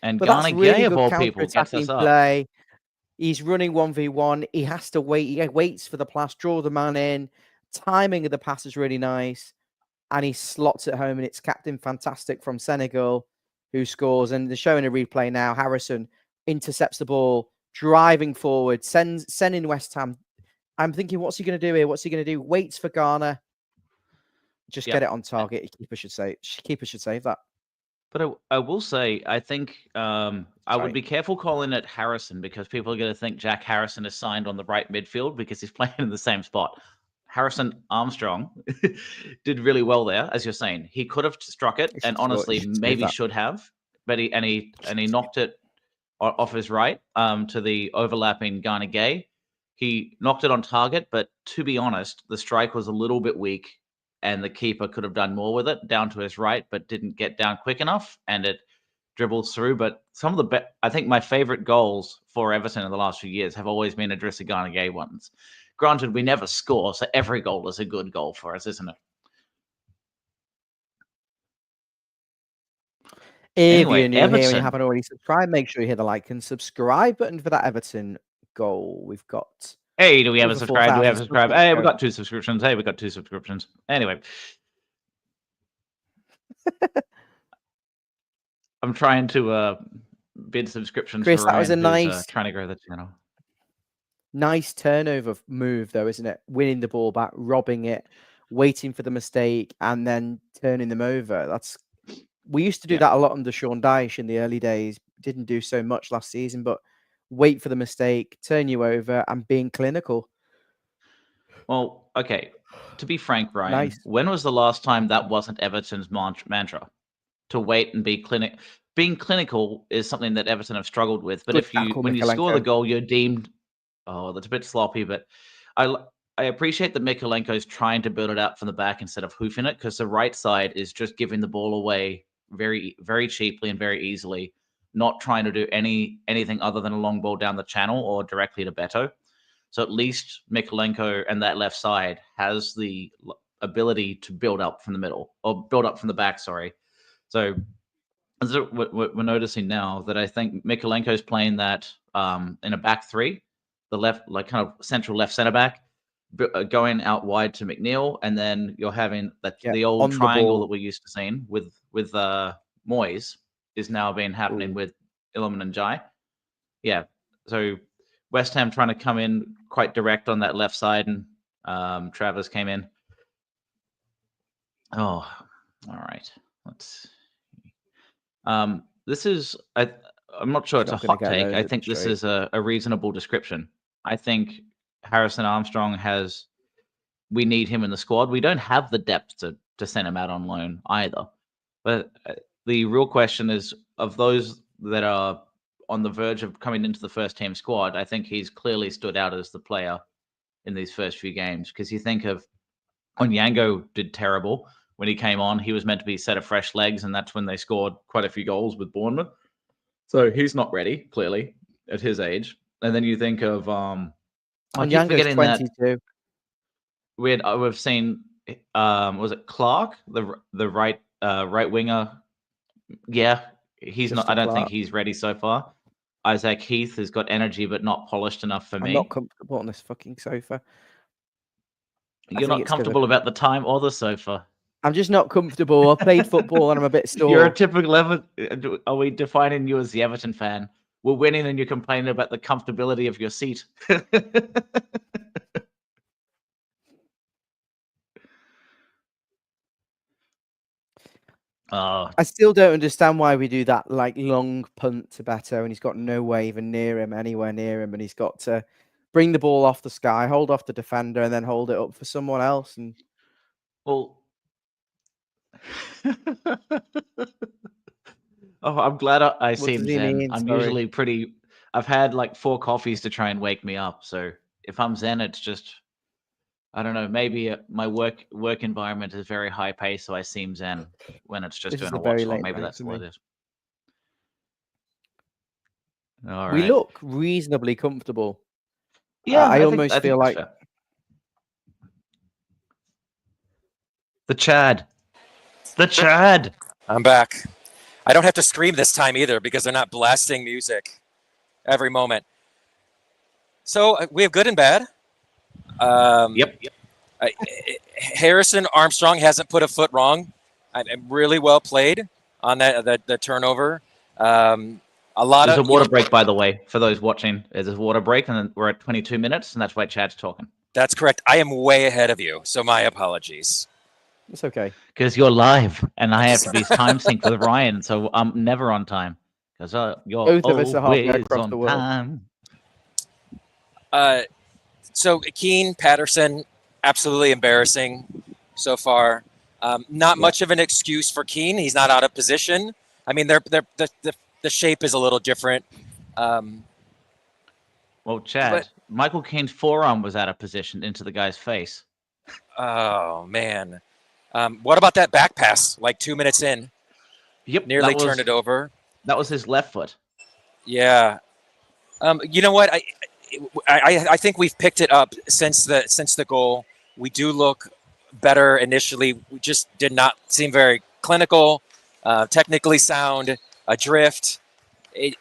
Speaker 1: And
Speaker 2: But that's
Speaker 1: Ghana
Speaker 2: really
Speaker 1: Gay, of
Speaker 2: good
Speaker 1: all people, gets us
Speaker 2: counter-attacking
Speaker 1: up.
Speaker 2: play. He's running 1v1. He has to wait. He waits for the pass, draw the man in. Timing of the pass is really nice. And he slots it home, and it's Captain Fantastic from Senegal who scores. And they're showing a replay now. Harrison intercepts the ball, driving forward, sending West Ham. I'm thinking, what's he going to do here? What's he going to do? Waits for Ghana. Just get it on target. Keeper should save that.
Speaker 1: But I will say, I think I would be careful calling it Harrison, because people are going to think Jack Harrison is signed on the right midfield because he's playing in the same spot. Harrison Armstrong did really well there, as you're saying. He could have struck it, and honestly, maybe should have, but he knocked it off his right to the overlapping Ghana Gay. He knocked it on target, but to be honest, the strike was a little bit weak, and the keeper could have done more with it down to his right, but didn't get down quick enough, and it dribbles through. But some of the I think my favorite goals for Everton in the last few years have always been Idrissa Gana Gueye ones. Granted, we never score, so every goal is a good goal for us, isn't it?
Speaker 2: If you're new here and you haven't already subscribed, make sure you hit the like and subscribe button for that Everton goal. We've got...
Speaker 1: Hey, do we have a subscribe? Do we have a subscribe? Hey, we got 2 subscriptions. Hey, we got 2 subscriptions. Anyway. I'm trying to bid subscriptions
Speaker 2: Chris,
Speaker 1: for
Speaker 2: Ryan, that was a
Speaker 1: nice trying to grow the channel.
Speaker 2: Nice turnover move, though, isn't it? Winning the ball back, robbing it, waiting for the mistake, and then turning them over. We used to do that a lot under Sean Dyche in the early days. Didn't do so much last season, but wait for the mistake, turn you over, and being clinical.
Speaker 1: Well, okay. To be frank, Ryan, when was the last time that wasn't Everton's mantra? To wait and be clinical. Being clinical is something that Everton have struggled with. But when you score the goal, you're deemed, that's a bit sloppy. But I appreciate that Mikalenko's trying to build it out from the back instead of hoofing it, because the right side is just giving the ball away very, very cheaply and very easily, not trying to do anything other than a long ball down the channel or directly to Beto. So at least Mikalenko and that left side has the ability to build up from the middle, or build up from the back, sorry. So we're noticing now that I think Mikalenko's playing that in a back 3, the left, like kind of central left centre back, going out wide to McNeil, and then you're having the old triangle that we're used to seeing with Moyes is now being happening with Iliman and Jai. Yeah, so West Ham trying to come in quite direct on that left side, and Travers came in. Oh, all right. Let's. This is I'm not sure it's a hot take. I think this is a reasonable description. I think Harrison Armstrong we need him in the squad. We don't have the depth to send him out on loan either. But the real question is, of those that are on the verge of coming into the first team squad, I think he's clearly stood out as the player in these first few games. Because you think of when Yango did terrible when he came on, he was meant to be a set of fresh legs, and that's when they scored quite a few goals with Bournemouth. So he's not ready, clearly, at his age. And then you think of
Speaker 2: and Yango's 22.
Speaker 1: We've seen was it Clark, the right winger? Yeah, he's not. I don't think he's ready so far. Isaac Heath has got energy, but not polished enough for me.
Speaker 2: I'm not comfortable on this fucking sofa.
Speaker 1: You're not comfortable about the time or the sofa.
Speaker 2: I'm just not comfortable. I've played football and I'm a bit sore.
Speaker 1: You're a typical Everton. Are we defining you as the Everton fan? We're winning and you're complaining about the comfortability of your seat.
Speaker 2: I still don't understand why we do that long punt to Beto, and he's got no way even anywhere near him, and he's got to bring the ball off the sky, hold off the defender, and then hold it up for someone else. And
Speaker 1: I'm glad I seem zen. I'm usually pretty. I've had 4 coffees to try and wake me up. So if I'm zen, it's just, I don't know. Maybe my work environment is very high paced, so I seem zen when it's just doing a Watchalong. Maybe that's what it is. All right.
Speaker 2: We look reasonably comfortable.
Speaker 1: Yeah,
Speaker 2: I almost feel like.
Speaker 1: The Chad. The Chad.
Speaker 3: I'm back. I don't have to scream this time either because they're not blasting music every moment. So we have good and bad.
Speaker 1: Yep.
Speaker 3: Harrison Armstrong hasn't put a foot wrong. Really well played on the turnover.
Speaker 1: There's a water break, by the way, for those watching. There's a water break, and then we're at 22 minutes, and that's why Chad's talking.
Speaker 3: That's correct. I am way ahead of you, so my apologies.
Speaker 2: It's okay.
Speaker 1: Because you're live, and I have to be time synced with Ryan, so I'm never on time. Because you're
Speaker 2: Both of us are halfway
Speaker 1: always
Speaker 2: across
Speaker 1: on
Speaker 2: the world.
Speaker 1: time.
Speaker 3: So Keane, Patterson, absolutely embarrassing so far. Not much of an excuse for Keane. He's not out of position. I mean, the shape is a little different.
Speaker 1: Well, Chad, Michael Keane's forearm was out of position into the guy's face.
Speaker 3: Oh, man. What about that back pass, like 2 minutes in?
Speaker 1: Yep.
Speaker 3: Nearly turned it over.
Speaker 1: That was his left foot.
Speaker 3: Yeah. You know what? I think we've picked it up since the goal. We do look better initially. We just did not seem very clinical, technically sound, adrift. It's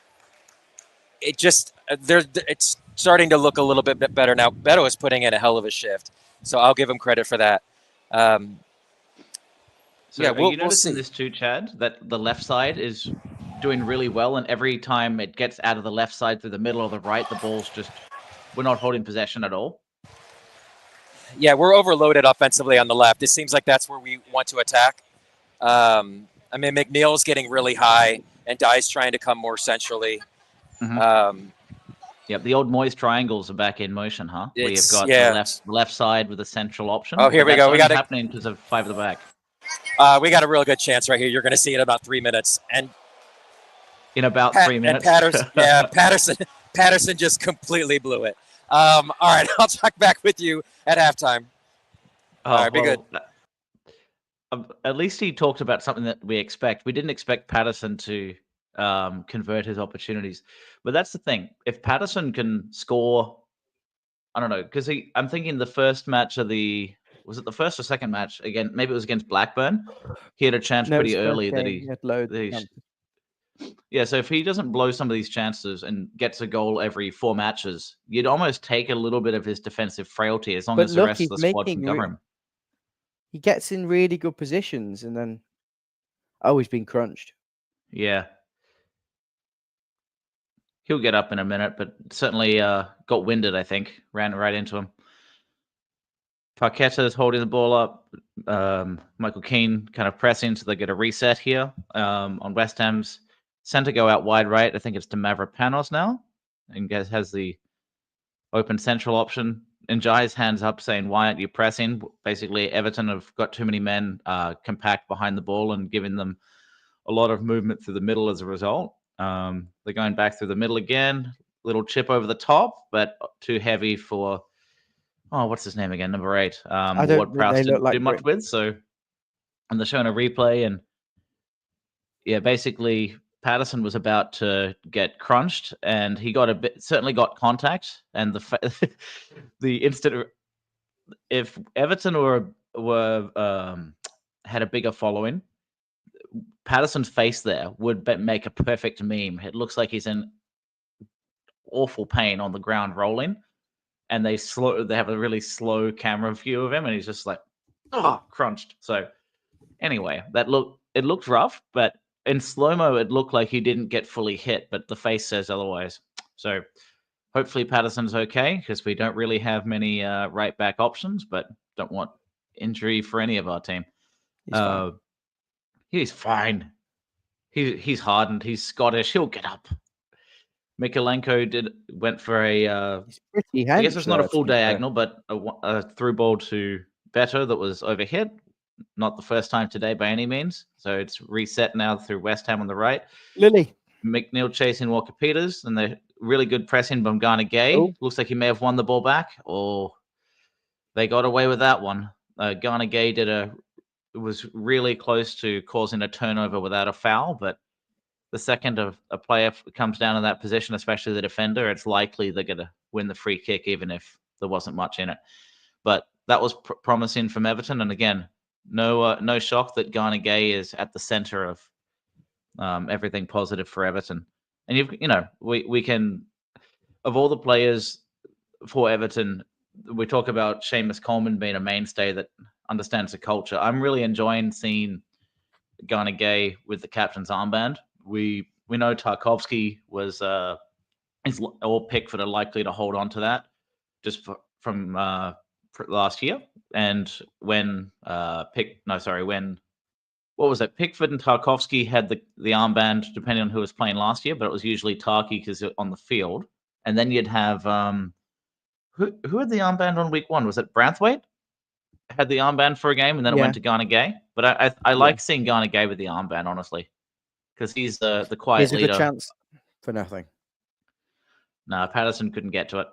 Speaker 3: starting to look a little bit better now. Beto is putting in a hell of a shift, so I'll give him credit for that.
Speaker 1: We'll noticing this too, Chad, that the left side is doing really well, and every time it gets out of the left side through the middle or the right, the ball's just, we're not holding possession at all.
Speaker 3: Yeah, we're overloaded offensively on the left. It seems like that's where we want to attack. I mean, McNeil's getting really high, and Dye's trying to come more centrally.
Speaker 1: Mm-hmm. Yep, the old Moyes triangles are back in motion, huh? Where you've got the left side with a central option.
Speaker 3: Oh, here we go. We got
Speaker 1: happening because of 5 at the back.
Speaker 3: We got a real good chance right here. You're going to see it in about 3 minutes. And
Speaker 1: in about 3 minutes.
Speaker 3: And Patterson just completely blew it. All right, I'll talk back with you at halftime. All right, be good.
Speaker 1: At least he talked about something that we expect. We didn't expect Patterson to convert his opportunities. But that's the thing. If Patterson can score, I don't know, because I'm thinking the first match of was it the first or second match? Again, maybe it was against Blackburn. He had a chance pretty early that he
Speaker 2: had loads.
Speaker 1: Yeah, so if he doesn't blow some of these chances and gets a goal every 4 matches, you'd almost take a little bit of his defensive frailty as long as the rest of the squad can cover him.
Speaker 2: He gets in really good positions and then he's been crunched.
Speaker 1: Yeah. He'll get up in a minute, but certainly got winded, I think. Ran right into him. Paqueta is holding the ball up. Michael Keane kind of pressing, so they get a reset here on West Ham's centre go out wide right. I think it's to Mavropanos now. And has the open central option. And Jai's hands up saying, why aren't you pressing? Basically, Everton have got too many men compact behind the ball and giving them a lot of movement through the middle as a result. They're going back through the middle again. Little chip over the top, but too heavy for, what's his name again? Number 8. Ward Prowse didn't do much with. So, and they're showing a replay. And yeah, basically, Patterson was about to get crunched, and he certainly got contact. And the instant, if Everton had a bigger following, Patterson's face there would make a perfect meme. It looks like he's in awful pain on the ground rolling, and they have a really slow camera view of him, and he's just like, crunched. So anyway, it looked rough, but in slow-mo, it looked like he didn't get fully hit, but the face says otherwise. So hopefully Patterson's okay, because we don't really have many right-back options, but don't want injury for any of our team. He's fine. He's hardened. He's Scottish. He'll get up. Mikolenko went for I guess it's not a full diagonal, but a through ball to Beto that was overhit. Not the first time today by any means. So it's reset now through West Ham on the right.
Speaker 2: Lily.
Speaker 1: McNeil chasing Walker Peters, and they're really good pressing by Ghana Gay.
Speaker 2: Oh.
Speaker 1: Looks like he may have won the ball back, or they got away with that one. Ghana Gay was really close to causing a turnover without a foul, but the second a player comes down in that position, especially the defender, it's likely they're going to win the free kick, even if there wasn't much in it. But that was promising from Everton. And again, no shock that Garner Gay is at the center of everything positive for Everton. And we can, of all the players for Everton, we talk about Seamus Coleman being a mainstay that understands the culture. I'm really enjoying seeing Garner Gay with the captain's armband. We know Tarkovsky was or Pickford are likely to hold on to that just from last year. And when what was it? Pickford and Tarkovsky had the armband, depending on who was playing last year, but it was usually Tarky because on the field. And then you'd have who had the armband on week 1? Was it Branthwaite? Had the armband for a game, and then it went to Garner Gay. But I like seeing Garner Gay with the armband, honestly, because he's the quiet leader.
Speaker 2: Here's a good chance for nothing.
Speaker 1: No, Patterson couldn't get to it.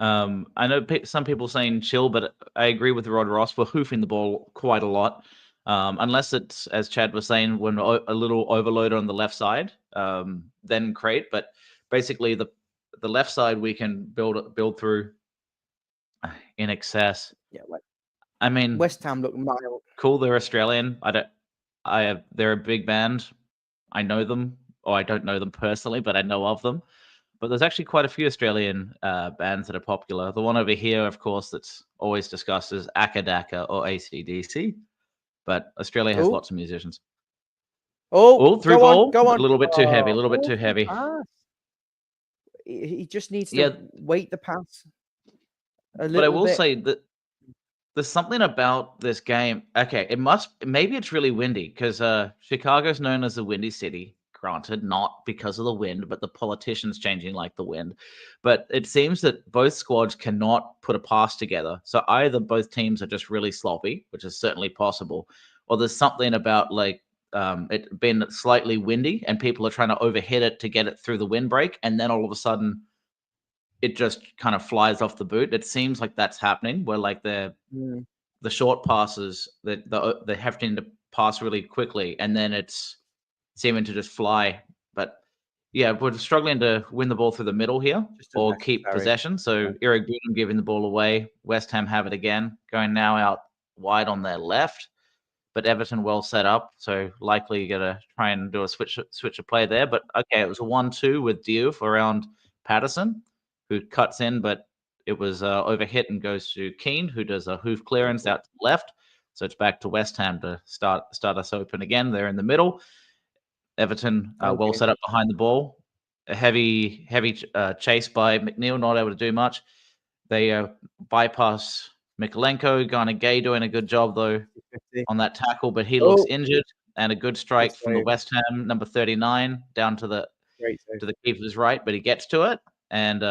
Speaker 1: I know some people saying chill, but I agree with Rod Ross. We're hoofing the ball quite a lot. Unless it's, as Chad was saying, when we're a little overloaded on the left side, then great. But basically, the left side we can build through in excess.
Speaker 2: Yeah,
Speaker 1: I mean,
Speaker 2: West Ham look mild.
Speaker 1: Cool, they're Australian. They're a big band. I know them, or I don't know them personally, but I know of them. But there's actually quite a few Australian bands that are popular. The one over here, of course, that's always discussed is Akadaka or AC/DC. But Australia has lots of musicians. Through ball.
Speaker 2: Go on.
Speaker 1: A little bit too heavy. A little bit too heavy.
Speaker 2: He just needs to wait the pass a little bit.
Speaker 1: But I will say that there's something about this game. Okay, maybe it's really windy because Chicago's known as the windy city. Granted, not because of the wind, but the politicians changing like the wind. But it seems that both squads cannot put a pass together. So either both teams are just really sloppy, which is certainly possible, or there's something about it being slightly windy and people are trying to overhit it to get it through the windbreak, and then all of a sudden it just kind of flies off the boot. It seems like that's happening where the short passes that they're having to pass really quickly, and then it's seeming to just fly. But yeah, we're struggling to win the ball through the middle here or keep possession. So Eric Boone giving the ball away. West Ham have it again, going now out wide on their left. But Everton well set up, so likely you're going to try and do a switch of play there. But okay, it was a 1-2 with Diouf around Patterson, who cuts in, but it was overhit and goes to Keane, who does a hoof clearance out to the left. So it's back to West Ham to start us open again. They're in the middle. Everton well set up behind the ball. A heavy chase by McNeil, not able to do much. They bypass Mikolenko. Garner Gay doing a good job, though, on that tackle, but he looks injured. And a good strike from the West Ham, number 39, down to the keeper's right, but he gets to it. And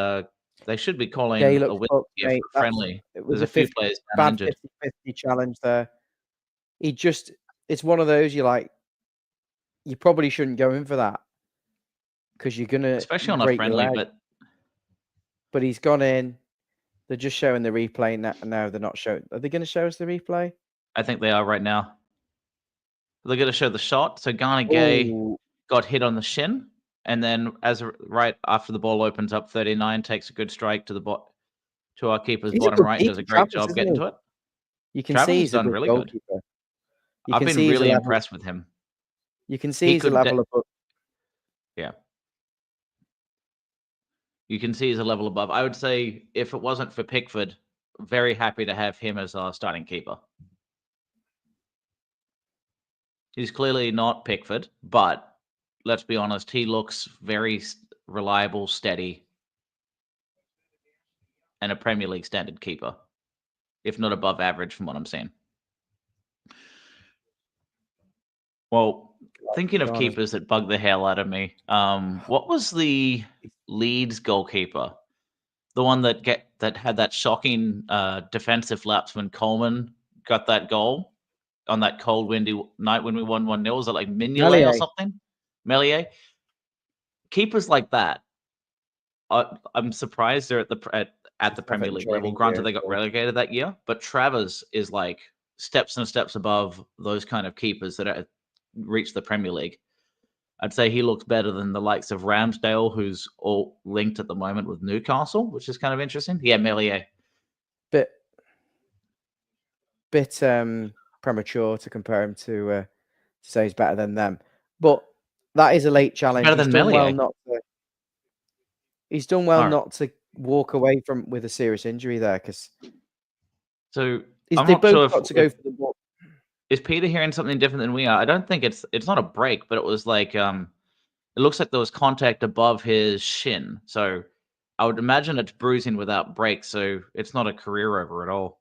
Speaker 1: they should be calling a win here for friendly. There's a few players injured.
Speaker 2: 50-50 challenge there. It's one of those you probably shouldn't go in for that because you're gonna,
Speaker 1: especially on a friendly.
Speaker 2: But he's gone in. They're just showing the replay now. They're not showing. Are they going to show us the replay?
Speaker 1: I think they are right now. They're going to show the shot. So Garner Gay got hit on the shin, and then right after the ball opens up, 39 takes a good strike to our keeper's bottom right and does a great job getting to it.
Speaker 2: You can see he's
Speaker 1: done really good. I've been really impressed with him.
Speaker 2: You can see he's a level above.
Speaker 1: Yeah. You can see he's a level above. I would say if it wasn't for Pickford, very happy to have him as our starting keeper. He's clearly not Pickford, but let's be honest, he looks very reliable, steady, and a Premier League standard keeper, if not above average from what I'm seeing. Well, thinking of keepers that bug the hell out of me, what was the Leeds goalkeeper? The one that had that shocking defensive lapse when Coleman got that goal on that cold, windy night when we won 1-0. Was it like Mignolet or something? Melier? Keepers like that, I'm surprised they're at the Premier League level. Granted, they got relegated that year, but Travers is like steps and steps above those kind of keepers that reach the Premier League. I'd say he looks better than the likes of Ramsdale, who's all linked at the moment with Newcastle, which is kind of interesting. Yeah, Meslier.
Speaker 2: Bit premature to compare him to say he's better than them, but that is a late challenge.
Speaker 1: Better than Meslier.
Speaker 2: He's done well not to walk away from with a serious injury there, because
Speaker 1: so
Speaker 2: they both got to go for the ball.
Speaker 1: Is Peter hearing something different than we are? I don't think it's not a break, but it was like it looks like there was contact above his shin. So I would imagine it's bruising without break, so it's not a career over at all.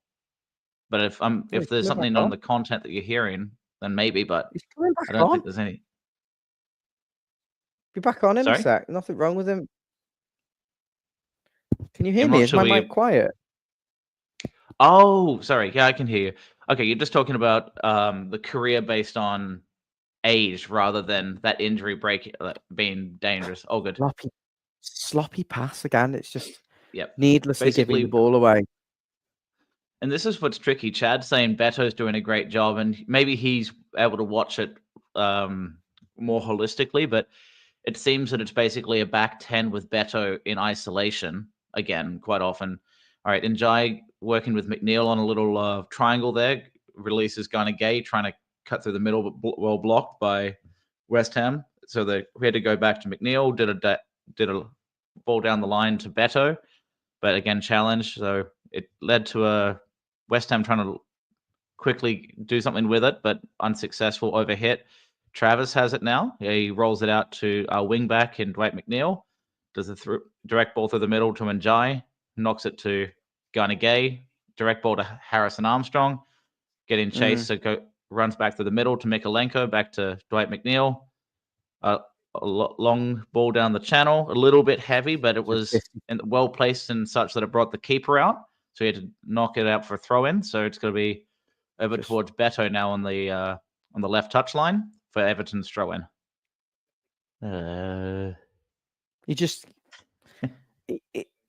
Speaker 1: But if there's something on the content that you're hearing, then maybe. But I don't think there's any.
Speaker 2: Be back on in a sec. Nothing wrong with him. Can you hear me? Is my mic quiet?
Speaker 1: Oh, sorry. Yeah, I can hear you. Okay, you're just talking about the career based on age rather than that injury break being dangerous. Oh, good.
Speaker 2: Sloppy pass again. It's just needlessly giving the ball away.
Speaker 1: And this is what's tricky. Chad's saying Beto's doing a great job, and maybe he's able to watch it more holistically, but it seems that it's basically a back 10 with Beto in isolation, again, quite often. All right, Njai working with McNeil on a little triangle there, releases Gay, trying to cut through the middle, but well blocked by West Ham. So we had to go back to McNeil, did a ball down the line to Beto, but again, challenged. So it led to a West Ham trying to quickly do something with it, but unsuccessful, overhit. Travis has it now. He rolls it out to our wing back in Dwight McNeil. Does a direct ball through the middle to Njai. Knocks it to Gay. Direct ball to Harrison Armstrong. Getting chased, so runs back through the middle to Mikalenko, back to Dwight McNeil. A long ball down the channel, a little bit heavy, but it was well placed and such that it brought the keeper out. So he had to knock it out for a throw in. So it's going to be over towards Beto now on the left touchline for Everton's throw in.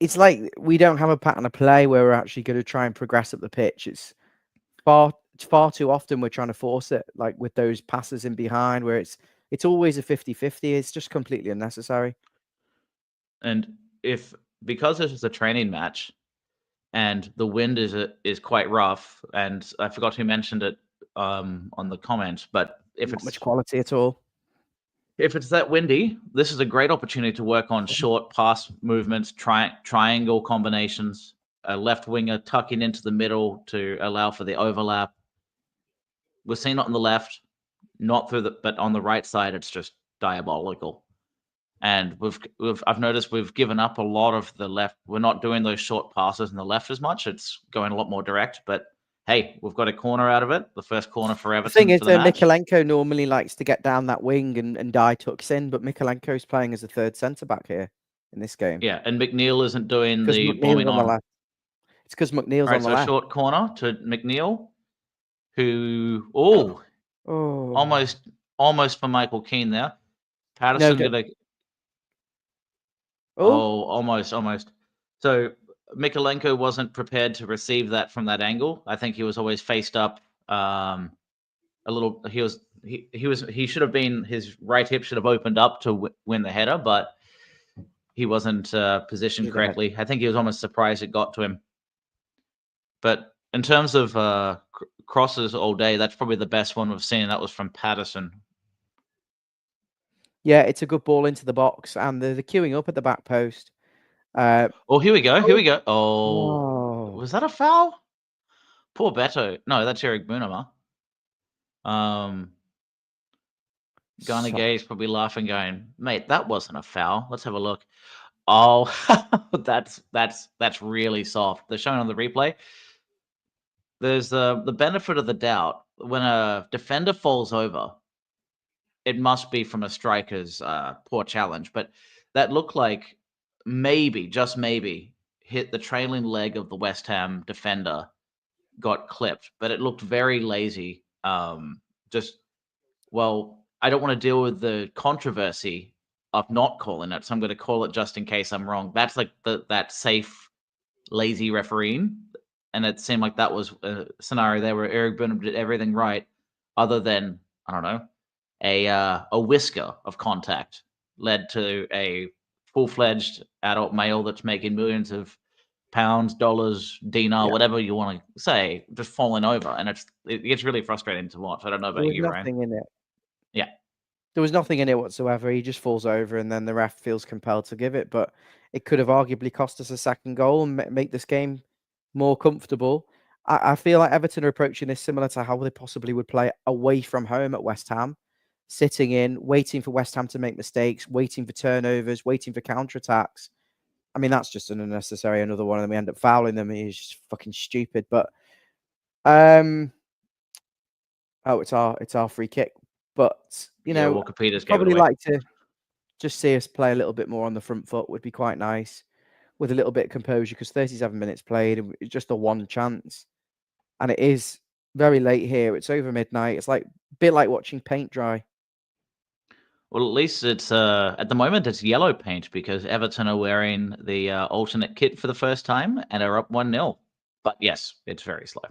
Speaker 2: It's like we don't have a pattern of play where we're actually going to try and progress up the pitch. It's far too often we're trying to force it, like with those passes in behind, where it's always a 50-50. It's just completely unnecessary.
Speaker 1: And because this is a training match and the wind is quite rough, and I forgot who mentioned it on the comments, but if
Speaker 2: not much quality at all.
Speaker 1: If it's that windy, this is a great opportunity to work on short pass movements, triangle combinations, a left winger tucking into the middle to allow for the overlap. We're seeing it on the left, not through but on the right side, it's just diabolical. And I've noticed we've given up a lot of the left. We're not doing those short passes in the left as much. It's going a lot more direct, but hey, we've got a corner out of it. The first corner for Everton.
Speaker 2: The thing is, Mikalenko normally likes to get down that wing and Dye tucks in, but Mikalenko's playing as a third centre back here in this game.
Speaker 1: Yeah, and McNeil isn't doing the bombing on the left.
Speaker 2: It's because McNeil's on the left.
Speaker 1: Short corner to McNeil, who almost for Michael Keane there. Patterson almost. So Mikalenko wasn't prepared to receive that from that angle. I think he was always faced up a little. He should have been, his right hip should have opened up to win the header, but he wasn't positioned correctly. I think he was almost surprised it got to him. But in terms of crosses all day, that's probably the best one we've seen. That was from Patterson.
Speaker 2: Yeah, it's a good ball into the box, and they're queuing up at the back post.
Speaker 1: Here we go. Oh, was that a foul? Poor Beto. No, that's Eric Bunama. Ghana Gay is probably laughing, going, "Mate, that wasn't a foul. Let's have a look." Oh, that's really soft. They're showing on the replay. There's the benefit of the doubt. When a defender falls over, it must be from a striker's poor challenge. But that looked like maybe, just maybe, hit the trailing leg of the West Ham defender, got clipped. But it looked very lazy. I don't want to deal with the controversy of not calling it, so I'm going to call it just in case I'm wrong. That's like that safe, lazy refereeing. And it seemed like that was a scenario there where Eric Burnham did everything right, other than, I don't know, a whisker of contact led to a full-fledged adult male that's making millions of pounds, dollars, dinar,
Speaker 2: Yeah.
Speaker 1: whatever you want to say, just falling over, and it gets really frustrating to watch. I don't know
Speaker 2: There
Speaker 1: about
Speaker 2: was
Speaker 1: you, Ryan.
Speaker 2: nothing in it.
Speaker 1: Yeah.
Speaker 2: There was nothing in it whatsoever. He just falls over, and then the ref feels compelled to give it. But it could have arguably cost us a second goal and make this game more comfortable. I feel like Everton are approaching this similar to how they possibly would play away from home at West Ham, sitting in, waiting for West Ham to make mistakes, waiting for turnovers, waiting for counterattacks. I mean, that's just an unnecessary another one, and we end up fouling them. He's just fucking stupid. But oh, it's our free kick. But you know,
Speaker 1: Walker Peters
Speaker 2: I'd
Speaker 1: gave it
Speaker 2: probably
Speaker 1: away.
Speaker 2: like to just see us play a little bit more on the front foot would be quite nice, with a little bit of composure, because 37 minutes played, and it's just a one chance, and it is very late here. It's over midnight. It's like a bit like watching paint dry.
Speaker 1: Well, at least it's at the moment it's yellow paint because Everton are wearing the alternate kit for the first time and are up 1-0. But yes, it's very slow.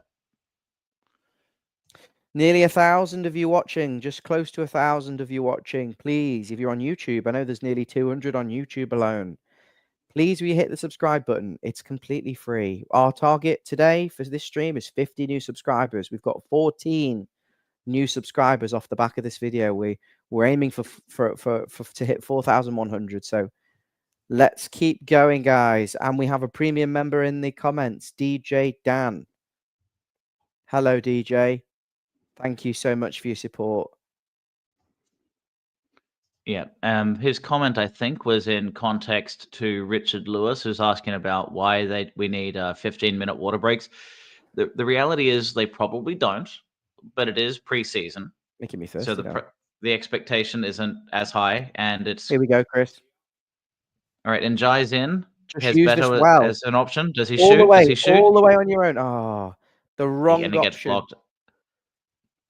Speaker 2: Nearly 1,000 of you watching, just close to 1,000 of you watching. Please, if you're on YouTube, I know there's nearly 200 on YouTube alone. Please, will you hit the subscribe button? It's completely free. Our target today for this stream is 50 new subscribers. We've got 14 new subscribers off the back of this video. We're aiming for to hit 4,100. So let's keep going, guys. And we have a premium member in the comments, DJ Dan. Hello, DJ. Thank you so much for your support.
Speaker 1: Yeah. His comment, I think, was in context to Richard Lewis, who's asking about why we need 15-minute water breaks. The reality is they probably don't, but it is preseason.
Speaker 2: Making me thirsty
Speaker 1: So
Speaker 2: now.
Speaker 1: the expectation isn't as high, and it's...
Speaker 2: Here we go, Chris.
Speaker 1: All right, and Jai's in.
Speaker 2: Just
Speaker 1: Has
Speaker 2: use this
Speaker 1: Beto
Speaker 2: well.
Speaker 1: as an option. Does he
Speaker 2: All
Speaker 1: shoot?
Speaker 2: the way,
Speaker 1: Does he shoot?
Speaker 2: all the way on your own. Oh, the wrong
Speaker 1: And he gets
Speaker 2: option.
Speaker 1: blocked.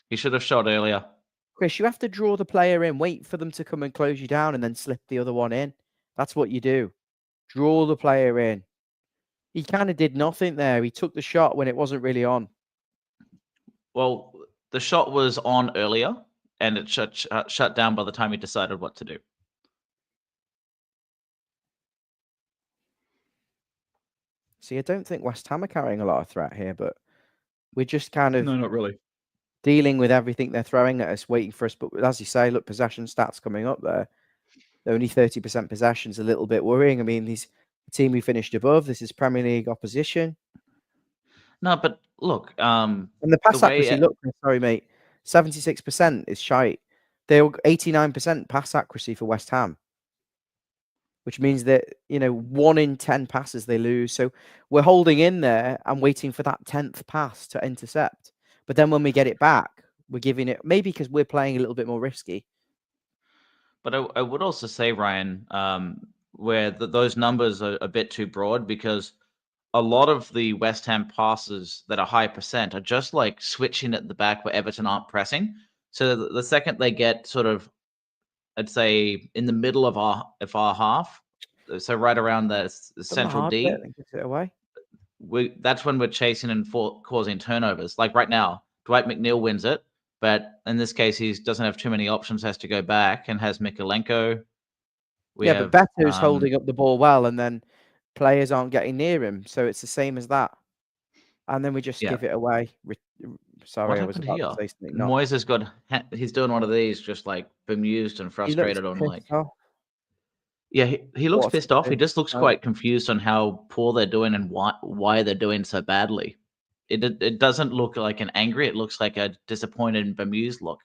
Speaker 1: He should have shot earlier.
Speaker 2: Chris, you have to draw the player in, wait for them to come and close you down, and then slip the other one in. That's what you do. Draw the player in. He kind of did nothing there. He took the shot when it wasn't really on.
Speaker 1: Well, the shot was on earlier, and it shut down by the time he decided what to do.
Speaker 2: See, I don't think West Ham are carrying a lot of threat here, but we're just kind of...
Speaker 1: No, not really.
Speaker 2: Dealing with everything they're throwing at us, waiting for us. But as you say, look, possession stats coming up there. Only 30% possession's a little bit worrying. I mean, the team we finished above, this is Premier League opposition.
Speaker 1: No, but look,
Speaker 2: and the pass accuracy, look, sorry, mate, 76% is shite. They're 89% pass accuracy for West Ham, which means that, 1 in 10 passes they lose. So we're holding in there and waiting for that 10th pass to intercept. But then when we get it back, we're giving it, maybe because we're playing a little bit more risky.
Speaker 1: But I would also say, Ryan, where those numbers are a bit too broad, because a lot of the West Ham passes that are high percent are just like switching at the back where Everton aren't pressing. So the second they get sort of, I'd say, in the middle of our half, so right around the central D,
Speaker 2: gets it away.
Speaker 1: That's when we're chasing and causing turnovers. Like right now, Dwight McNeil wins it, but in this case, he doesn't have too many options, has to go back and has Mikolenko.
Speaker 2: But Beto's holding up the ball well, and then players aren't getting near him. So it's the same as that. And then we just give it away. Sorry, I was about to say something.
Speaker 1: Moyes has got, he's doing one of these, just like bemused and frustrated on like... Yeah, he looks pissed off. He just looks quite confused on how poor they're doing and why they're doing so badly. It doesn't look like an angry. It looks like a disappointed and bemused look.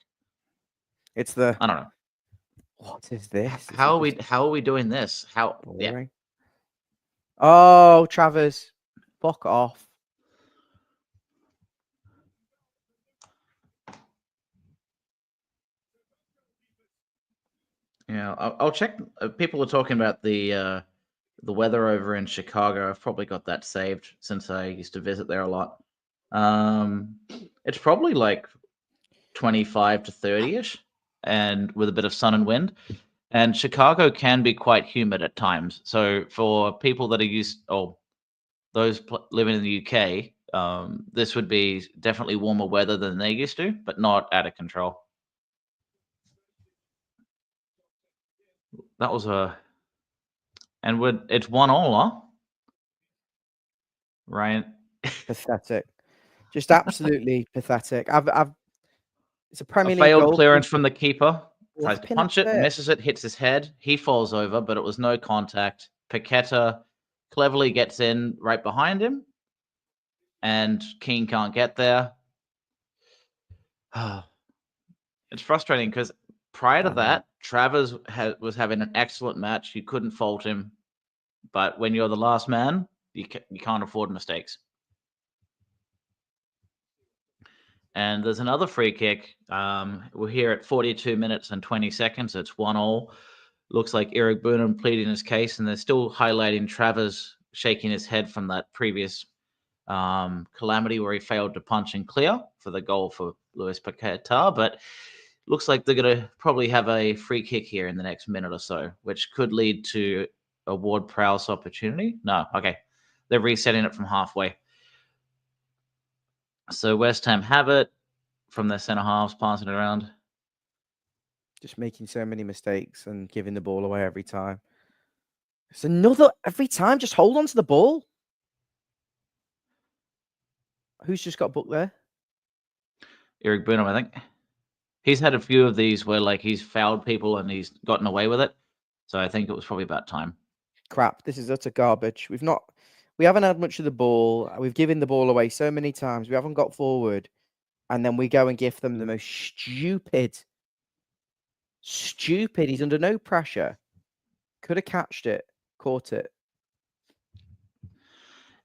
Speaker 2: It's the...
Speaker 1: I don't know.
Speaker 2: What is this?
Speaker 1: How are we doing this? How?
Speaker 2: Boring. Yeah. Oh, Travers, fuck off.
Speaker 1: Yeah, I'll check. People are talking about the weather over in Chicago. I've probably got that saved since I used to visit there a lot. It's probably like 25 to 30-ish, and with a bit of sun and wind. And Chicago can be quite humid at times. So for people that are those living in the UK, this would be definitely warmer weather than they used to, but not out of control. that was and it's 1-1, huh? Ryan.
Speaker 2: Pathetic. Just absolutely pathetic. It's a
Speaker 1: A
Speaker 2: Premier League
Speaker 1: failed
Speaker 2: goal.
Speaker 1: clearance from the keeper. Tries to
Speaker 2: Lapping
Speaker 1: punch
Speaker 2: at
Speaker 1: it,
Speaker 2: it.
Speaker 1: misses it, hits his head. He falls over, but it was no contact. Paqueta cleverly gets in right behind him, and Keane can't get there. It's frustrating because prior to that, Travers was having an excellent match. You couldn't fault him, but when you're the last man, you can't afford mistakes. And there's another free kick. We're here at 42 minutes and 20 seconds. It's 1-1. Looks like Eric Burnham pleading his case, and they're still highlighting Travers shaking his head from that previous calamity where he failed to punch and clear for the goal for Luis Paqueta. But looks like they're going to probably have a free kick here in the next minute or so, which could lead to a Ward-Prowse opportunity. No, okay. They're resetting it from halfway. So West Ham have it from their centre halves, passing it around.
Speaker 2: Just making so many mistakes and giving the ball away every time. It's another every time. Just hold on to the ball. Who's just got booked there?
Speaker 1: Eric Burnham, I think. He's had a few of these where like he's fouled people and he's gotten away with it. So I think it was probably about time.
Speaker 2: Crap. This is utter garbage. We haven't had much of the ball. We've given the ball away so many times. We haven't got forward. And then we go and give them the most stupid. He's under no pressure. Could have catched it, caught it.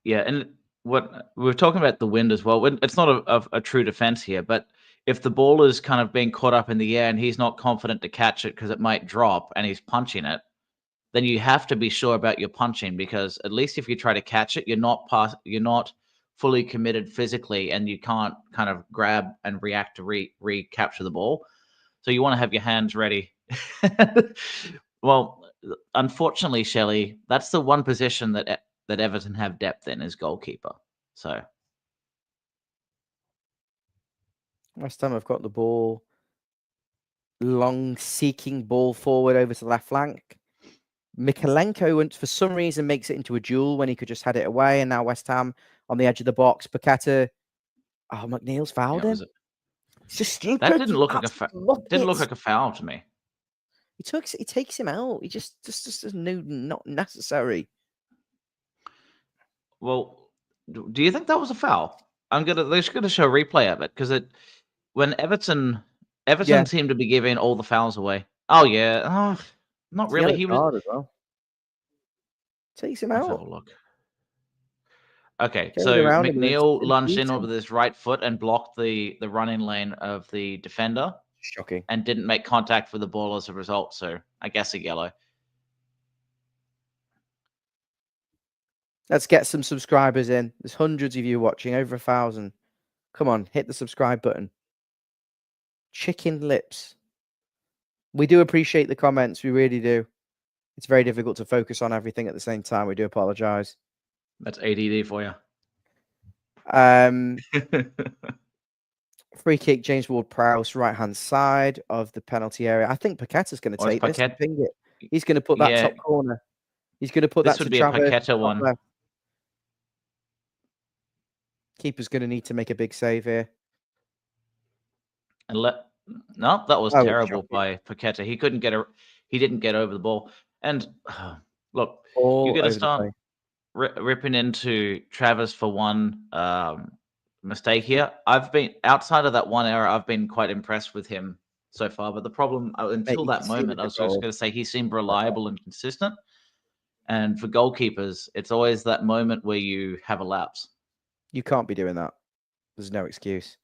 Speaker 1: Yeah, and what we were talking about the wind as well. It's not a true defense here, but if the ball is kind of being caught up in the air and he's not confident to catch it because it might drop and he's punching it, then you have to be sure about your punching, because at least if you try to catch it, you're not fully committed physically, and you can't kind of grab and react to recapture the ball. So you want to have your hands ready. Well, unfortunately, Shelley, that's the one position that Everton have depth in, is goalkeeper. So
Speaker 2: Last time I've got the ball, long seeking ball forward over to the left flank. Mikalenko, for some reason, makes it into a duel when he could just head it away. And now West Ham on the edge of the box. Paqueta. Oh, McNeil's fouled him. It's just stupid.
Speaker 1: That didn't look like a foul to me.
Speaker 2: He takes him out. He just not necessary.
Speaker 1: Well, do you think that was a foul? They're just gonna show a replay of it, because when Everton seemed to be giving all the fouls away. Oh yeah, not
Speaker 2: It's
Speaker 1: really. He was
Speaker 2: hard as well. Takes him
Speaker 1: Let's have
Speaker 2: out.
Speaker 1: a look. Okay,
Speaker 2: Goes
Speaker 1: so
Speaker 2: around him and then
Speaker 1: McNeil
Speaker 2: just
Speaker 1: lunged in
Speaker 2: beats him.
Speaker 1: with his right foot and blocked the running lane of the defender,
Speaker 2: Shocking.
Speaker 1: and didn't make contact with the ball as a result. So I guess a yellow.
Speaker 2: Let's get some subscribers in. There's hundreds of you watching, over 1,000. Come on, hit the subscribe button. Chicken lips. We do appreciate the comments. We really do. It's very difficult to focus on everything at the same time. We do apologize.
Speaker 1: That's ADD for you.
Speaker 2: Free kick, James Ward-Prowse, right-hand side of the penalty area. I think Paqueta's going to take this and ping it. He's going to put that top corner. He's going to put that to Travers.
Speaker 1: This would be a Paqueta one.
Speaker 2: Left. Keeper's going to need to make a big save here.
Speaker 1: And no, that was terrible by Paqueta. He didn't get over the ball. And look, you got to start ripping into Travers for one mistake here. I've been, outside of that one error, I've been quite impressed with him so far. But the problem until that moment, I was just going to say he seemed reliable and consistent. And for goalkeepers, it's always that moment where you have a lapse.
Speaker 2: You can't be doing that. There's no excuse.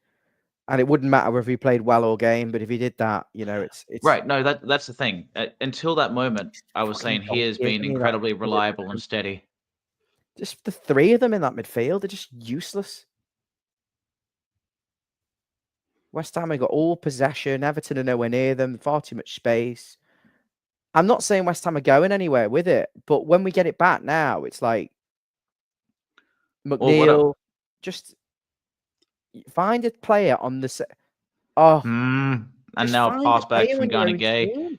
Speaker 2: And it wouldn't matter if he played well all game, but if he did that, it's
Speaker 1: right. No, that's the thing. Until that moment, I was saying he has been incredibly reliable and steady.
Speaker 2: Just the three of them in that midfield, they're just useless. West Ham have got all possession. Everton are nowhere near them. Far too much space. I'm not saying West Ham are going anywhere with it, but when we get it back now, it's like McNeil, just find a player on the
Speaker 1: and now pass back from Ghana Gay.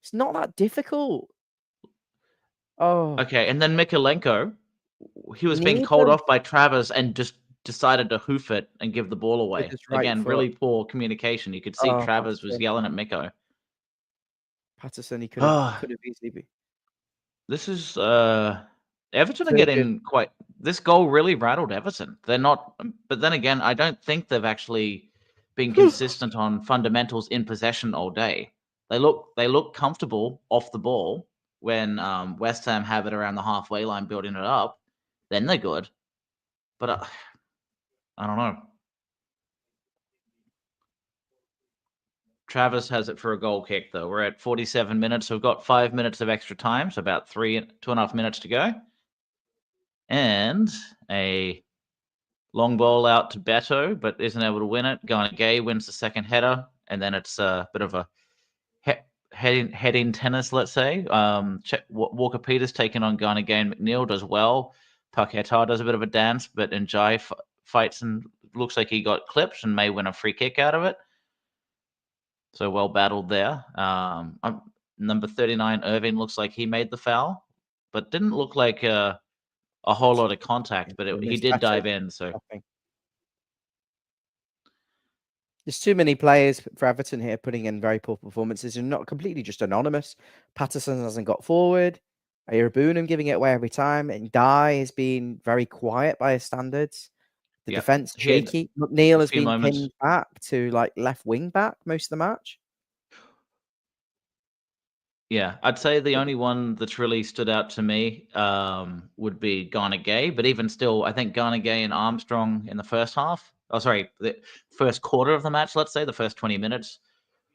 Speaker 2: It's not that difficult. Oh,
Speaker 1: Okay, and then Mikolenko, he was being
Speaker 2: neither
Speaker 1: called off by Travers and just decided to hoof it and give the ball
Speaker 2: with
Speaker 1: away.
Speaker 2: his right
Speaker 1: Again,
Speaker 2: foot.
Speaker 1: really poor communication. You could see
Speaker 2: Oh,
Speaker 1: Travers was
Speaker 2: Patterson.
Speaker 1: yelling at Miko.
Speaker 2: Patterson, he could have easily been.
Speaker 1: This is Everton are
Speaker 2: Turgid.
Speaker 1: getting quite. This goal really rattled Everton. They're not, but then again, I don't think they've actually been consistent on fundamentals in possession all day. They look comfortable off the ball when West Ham have it around the halfway line, building it up. Then they're good, but I don't know. Travis has it for a goal kick, though. We're at 47 minutes. So we've got 5 minutes of extra time, so about 2.5 minutes to go. And a long ball out to Beto, but isn't able to win it. Garner Gay wins the second header, and then it's a bit of a head-in tennis, let's say. Walker Peters taking on Garner Gay and McNeil does well. Paquetá does a bit of a dance, but Njai fights and looks like he got clipped and may win a free kick out of it. So well battled there. Number 39, Irving, looks like he made the foul, but didn't look like a whole lot of contact, but he did dive in. So
Speaker 2: there's too many players for Everton here putting in very poor performances and not completely just anonymous. Patterson hasn't got forward. Ayerabunam giving it away every time. And Dye has been very quiet by his standards. The defense shaky. McNeil has been pinned back to like left wing back most of the match.
Speaker 1: Yeah, I'd say the only one that's really stood out to me would be Garner Gay. But even still, I think Garner Gay and Armstrong in the first half, the first quarter of the match, let's say, the first 20 minutes,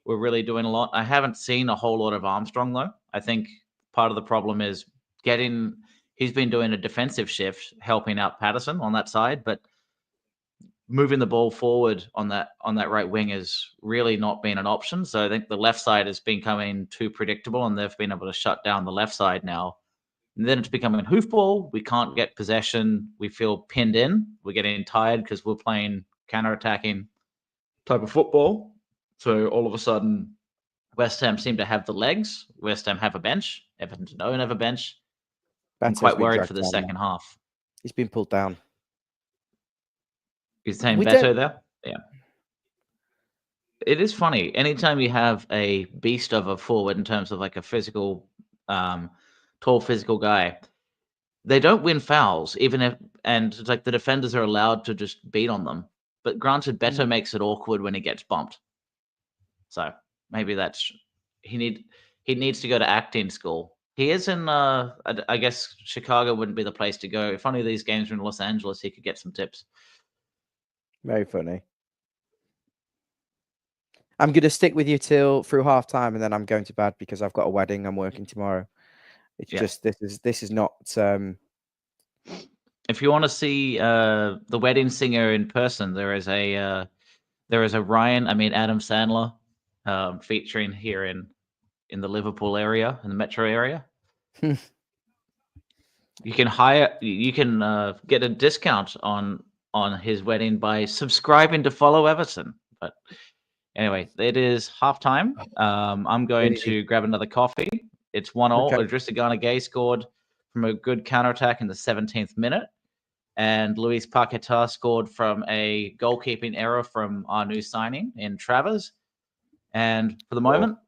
Speaker 1: were really doing a lot. I haven't seen a whole lot of Armstrong, though. I think part of the problem is he's been doing a defensive shift, helping out Patterson on that side, but moving the ball forward on that right wing has really not been an option. So I think the left side has been becoming too predictable, and they've been able to shut down the left side now. And then it's becoming hoofball. We can't get possession. We feel pinned in. We're getting tired because we're playing counter-attacking type of football. So all of a sudden, West Ham seem to have the legs. West Ham have a bench. Everton don't have a bench. I'm quite worried for the second half.
Speaker 2: He's been pulled down.
Speaker 1: He's saying Beto there? Yeah. It is funny. Anytime you have a beast of a forward in terms of like a physical, tall physical guy, they don't win fouls, and it's like the defenders are allowed to just beat on them. But granted, Beto makes it awkward when he gets bumped. So maybe he needs to go to acting school. He is in, I guess Chicago wouldn't be the place to go. If only these games were in Los Angeles, he could get some tips.
Speaker 2: Very funny. I'm going to stick with you through half time, and then I'm going to bed because I've got a wedding. I'm working tomorrow. It's just this is not.
Speaker 1: If you want to see the wedding singer in person, there is a Adam Sandler featuring here in the Liverpool area, in the metro area. You can get a discount on his wedding by subscribing to Follow Everton. But anyway, it is halftime. I'm going to grab another coffee. It's 1-1. Idrissa Gana Gay scored from a good counterattack in the 17th minute. And Luis Paquetá scored from a goalkeeping error from our new signing in Travers. And for the moment,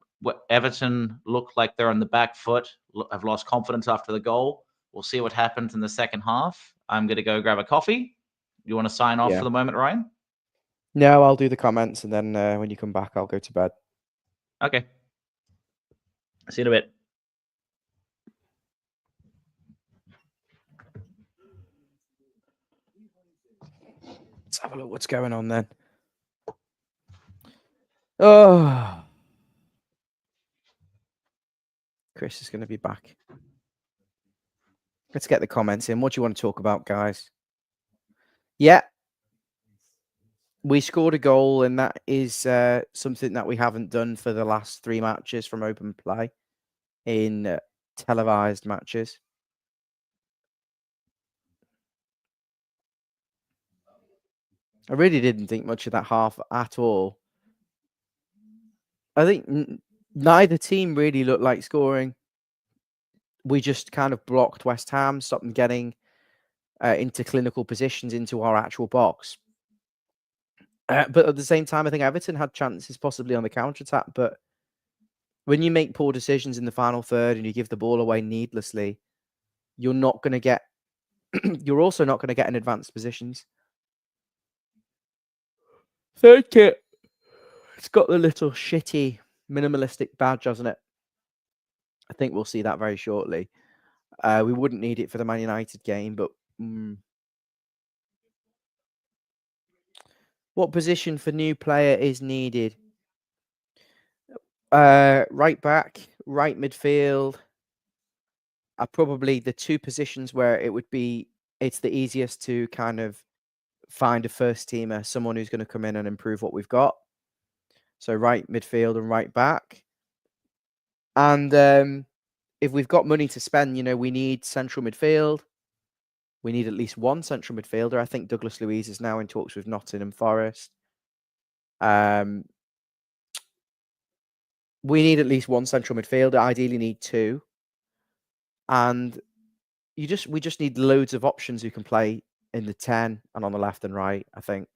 Speaker 1: Everton look like they're on the back foot, have lost confidence after the goal. We'll see what happens in the second half. I'm going to go grab a coffee. You want to sign off for the moment, Ryan?
Speaker 2: No, I'll do the comments, and then when you come back, I'll go to bed.
Speaker 1: Okay. See you in a bit.
Speaker 2: Let's have a look what's going on then. Oh, Chris is going to be back. Let's get the comments in. What do you want to talk about, guys? Yeah. We scored a goal, and that is something that we haven't done for the last 3 matches from open play in televised matches. I really didn't think much of that half at all. I think neither team really looked like scoring. we just kind of blocked West Ham, stopped them getting into clinical positions into our actual box. But at the same time, I think Everton had chances possibly on the counter-attack. But when you make poor decisions in the final third and you give the ball away needlessly, you're not going to get. You're also not going to get in advanced positions. Third kit, it's got the little shitty minimalistic badge, hasn't it? I think we'll see that very shortly. We wouldn't need it for the Man United game, but what position for new player is needed? Right back, right midfield are probably the two positions where it's the easiest to kind of find a first teamer, someone who's going to come in and improve what we've got. So right midfield and right back. And if we've got money to spend, we need central midfield. We need at least one central midfielder. I think Douglas Luiz is now in talks with Nottingham Forest. We need at least one central midfielder. Ideally, need two. And we just need loads of options who can play in the 10 and on the left and right, I think.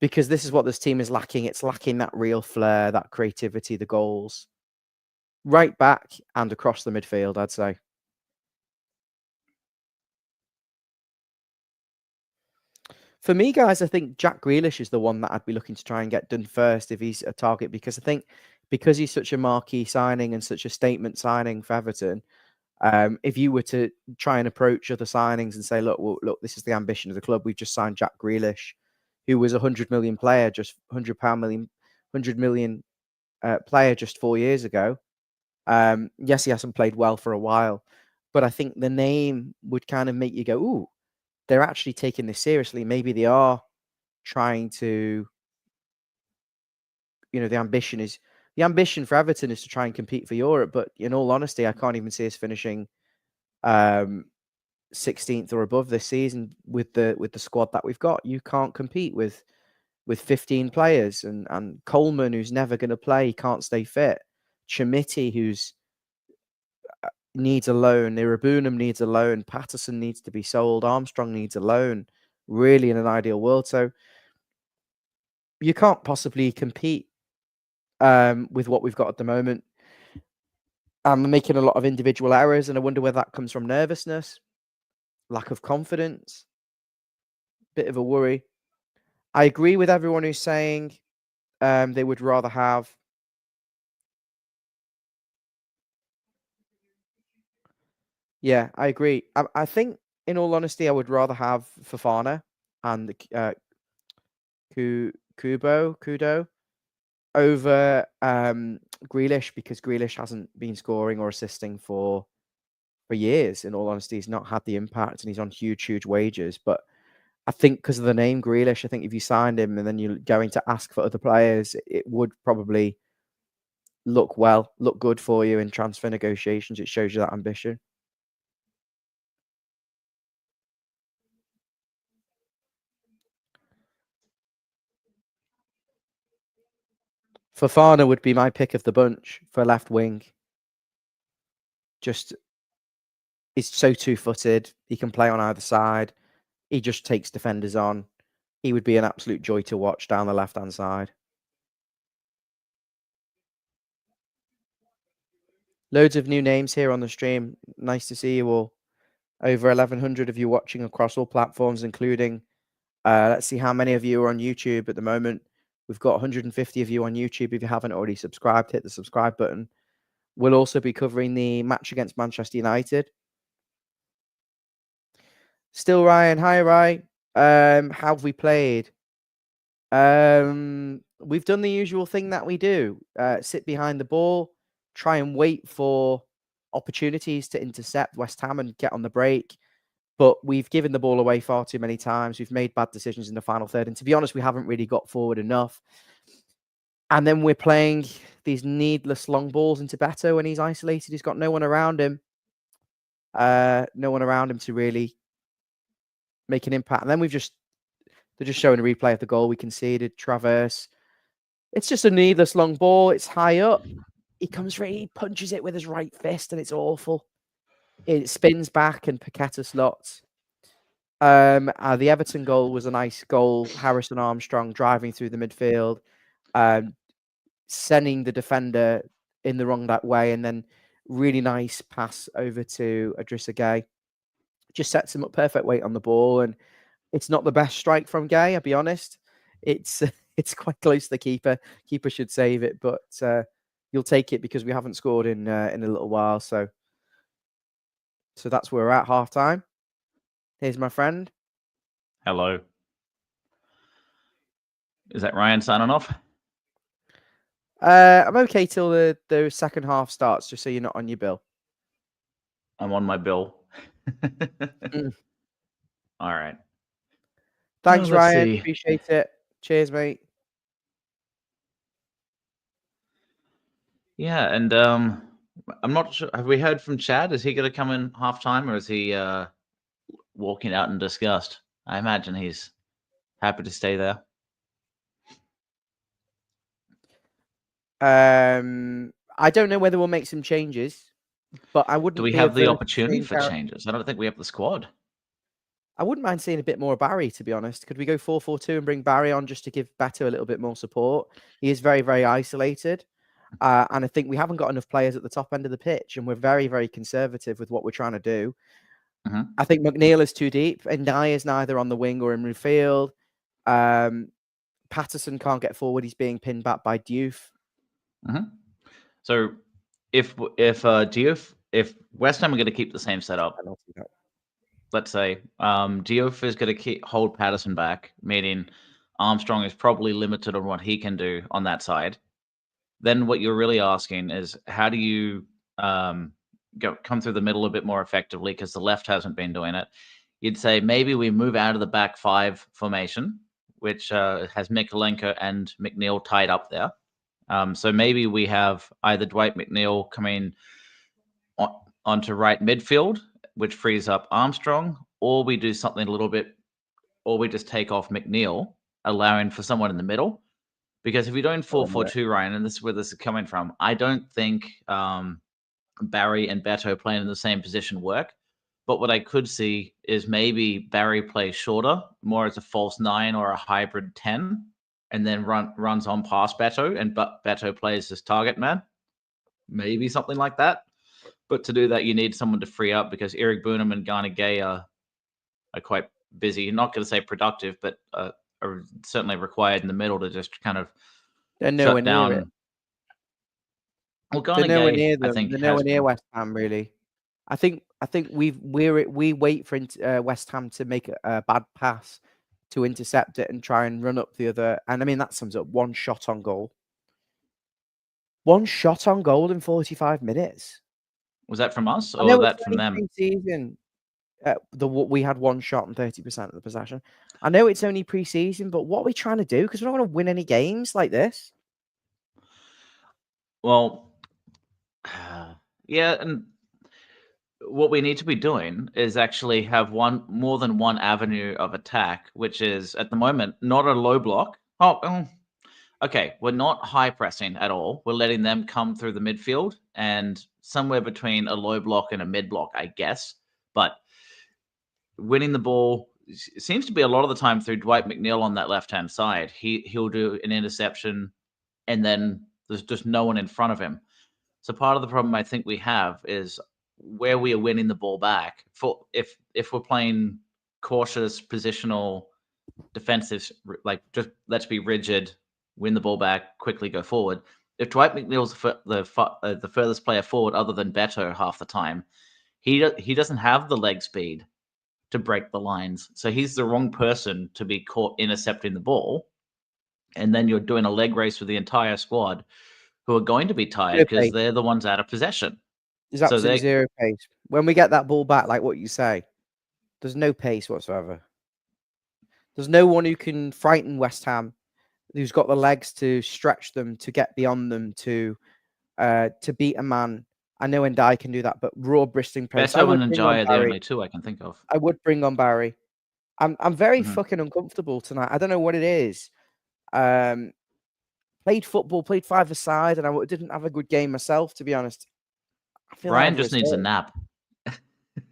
Speaker 2: Because this is what this team is lacking. It's lacking that real flair, that creativity, the goals. Right back and across the midfield, I'd say. For me, guys, I think Jack Grealish is the one that I'd be looking to try and get done first if he's a target, because I think because he's such a marquee signing and such a statement signing for Everton, if you were to try and approach other signings and say, look, this is the ambition of the club. We've just signed Jack Grealish, who was a 100 million player, just £100 million player just 4 years ago. Yes, he hasn't played well for a while, but I think the name would kind of make you go, ooh, they're actually taking this seriously. Maybe they are trying to, the ambition for Everton is to try and compete for Europe. But in all honesty, I can't even see us finishing 16th or above this season with the squad that we've got. You can't compete with 15 players and Coleman, who's never going to play, can't stay fit. Chamiti, who's needs a loan. Irabunum needs a loan. Patterson needs to be sold. Armstrong needs a loan. Really, in an ideal world, so you can't possibly compete with what we've got at the moment. I'm making a lot of individual errors, and I wonder whether that comes from nervousness, lack of confidence, bit of a worry. I agree with everyone who's saying they would rather have. Yeah, I agree. I think, in all honesty, I would rather have Fofana and Kudo over Grealish, because Grealish hasn't been scoring or assisting for years. In all honesty, he's not had the impact, and he's on huge wages. But I think because of the name Grealish, I think if you signed him and then you're going to ask for other players, it would probably look good for you in transfer negotiations. It shows you that ambition. Fofana would be my pick of the bunch for left wing. Just, he's so two-footed. He can play on either side. He just takes defenders on. He would be an absolute joy to watch down the left-hand side. Loads of new names here on the stream. Nice to see you all. Over 1,100 of you watching across all platforms, including, let's see how many of you are on YouTube at the moment. We've got 150 of you on YouTube. If you haven't already subscribed, hit the subscribe button. We'll also be covering the match against Manchester United. Still Ryan. Hi, Ryan. How have we played? We've done the usual thing that we do. Sit behind the ball, try and wait for opportunities to intercept West Ham and get on the break. But we've given the ball away far too many times. We've made bad decisions in the final third. And to be honest, we haven't really got forward enough. And then we're playing these needless long balls into Beto when he's isolated. He's got no one around him. No one around him to really make an impact. And then they're just showing a replay of the goal we conceded. Traverse. It's just a needless long ball. It's high up. He comes for it. He punches it with his right fist, and it's awful. it spins back and Paqueta slots. The Everton goal was a nice goal. Harrison Armstrong driving through the midfield, sending the defender in the wrong that way, and then really nice pass over to Idrissa Gueye. Just sets him up perfect weight on the ball, and it's not the best strike from Gueye, I'll be honest. It's quite close to the keeper. Keeper should save it, but you'll take it because we haven't scored in a little while. So that's where we're at half time. Here's my friend.
Speaker 1: Hello. Is that Ryan signing off?
Speaker 2: I'm okay till the second half starts, just so you're not on your bill.
Speaker 1: I'm on my bill.
Speaker 2: Mm.
Speaker 1: All right.
Speaker 2: Thanks,
Speaker 1: Well, let's
Speaker 2: Ryan.
Speaker 1: see.
Speaker 2: Appreciate it. Cheers, mate.
Speaker 1: Yeah, and I'm not sure. Have we heard from Chad? Is he going to come in halftime, or is he walking out in disgust? I imagine he's happy to stay there.
Speaker 2: I don't know whether we'll make some changes, but I wouldn't.
Speaker 1: Do we
Speaker 2: be
Speaker 1: have the
Speaker 2: averse to
Speaker 1: opportunity
Speaker 2: seeing
Speaker 1: for changes? I don't think we have the squad.
Speaker 2: I wouldn't mind seeing a bit more of Barry, to be honest. Could we go 4-4-2 and bring Barry on just to give Beto a little bit more support? He is very, very isolated. And I think we haven't got enough players at the top end of the pitch, and we're very, very conservative with what we're trying to do.
Speaker 1: Mm-hmm.
Speaker 2: I think McNeil is too deep, and Nye is neither on the wing or in midfield. Patterson can't get forward; he's being pinned back by Diouf.
Speaker 1: Mm-hmm. So, if Diouf, if West Ham are going to keep the same setup, let's say Diouf is going to hold Patterson back, meaning Armstrong is probably limited on what he can do on that side. Then what you're really asking is how do you come through the middle a bit more effectively, because the left hasn't been doing it. You'd say maybe we move out of the back five formation, which has Mikalenko and McNeil tied up there. So maybe we have either Dwight McNeil coming onto right midfield, which frees up Armstrong, or we do something a little bit, or we just take off McNeil, allowing for someone in the middle. Because if you're doing 4-4-2, Ryan, and this is where this is coming from, I don't think Barry and Beto playing in the same position work. But what I could see is maybe Barry plays shorter, more as a false 9 or a hybrid 10, and then runs on past Beto, and Beto plays as target man. Maybe something like that. But to do that, you need someone to free up, because Eric Boonham and Ghana Gay are quite busy. Not going to say productive, but are certainly required in the middle to just kind of shut down. Well, Ghana Gay, I think,
Speaker 2: they're nowhere near West Ham, really. I think we wait for West Ham to make a bad pass to intercept it and try and run up the other. And I mean, that sums up one shot on goal. One shot on goal in 45 minutes.
Speaker 1: Was that from us or that from them?
Speaker 2: Pre-season. We had one shot and 30% of the possession. I know it's only pre-season, but what are we trying to do? Because we're not going to win any games like this.
Speaker 1: Well, yeah, and what we need to be doing is actually have more than one avenue of attack, which is at the moment not a low block. Okay, we're not high pressing at all. We're letting them come through the midfield and somewhere between a low block and a mid block, I guess. But winning the ball seems to be a lot of the time through Dwight McNeil on that left-hand side. He'll do an interception, and then there's just no one in front of him. So part of the problem I think we have is where we are winning the ball back. For if we're playing cautious, positional, defensive, like just let's be rigid, win the ball back, quickly go forward. If Dwight McNeil's the furthest player forward other than Beto half the time, he doesn't have the leg speed to break the lines. So he's the wrong person to be caught intercepting the ball. And then you're doing a leg race with the entire squad who are going to be tired because they're the ones out of possession.
Speaker 2: There's absolutely zero pace. When we get that ball back, like what you say, there's no pace whatsoever. There's no one who can frighten West Ham, who's got the legs to stretch them, to get beyond them, to beat a man. I know Ndiaye can do that, but raw bristling pace.
Speaker 1: Beto and Ndiaye are the only two I can think of.
Speaker 2: I would bring on Barry. I'm very fucking uncomfortable tonight. I don't know what it is. Played football, played five-a-side, and I didn't have a good game myself, to be honest.
Speaker 1: Brian just needs a nap.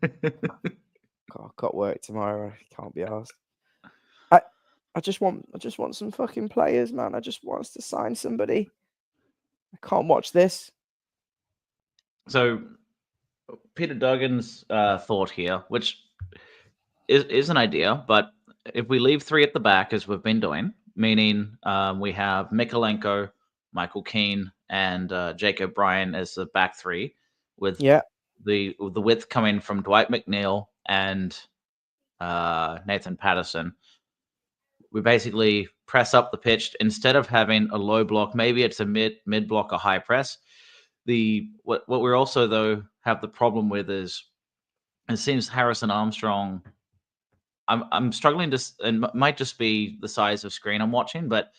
Speaker 2: God, I've got work tomorrow. I can't be asked. I just want some fucking players, man. I just want us to sign somebody. I can't watch this.
Speaker 1: So, Peter Duggan's thought here, which is an idea, but if we leave 3 at the back as we've been doing, meaning we have Mikolenko, Michael Keane, and Jake O'Brien as the back 3, with the width coming from Dwight McNeil and Nathan Patterson. We basically press up the pitch instead of having a low block. Maybe it's a mid block or high press. What we're also though have the problem with is it seems Harrison Armstrong. I'm struggling to, and it might just be the size of screen I'm watching, but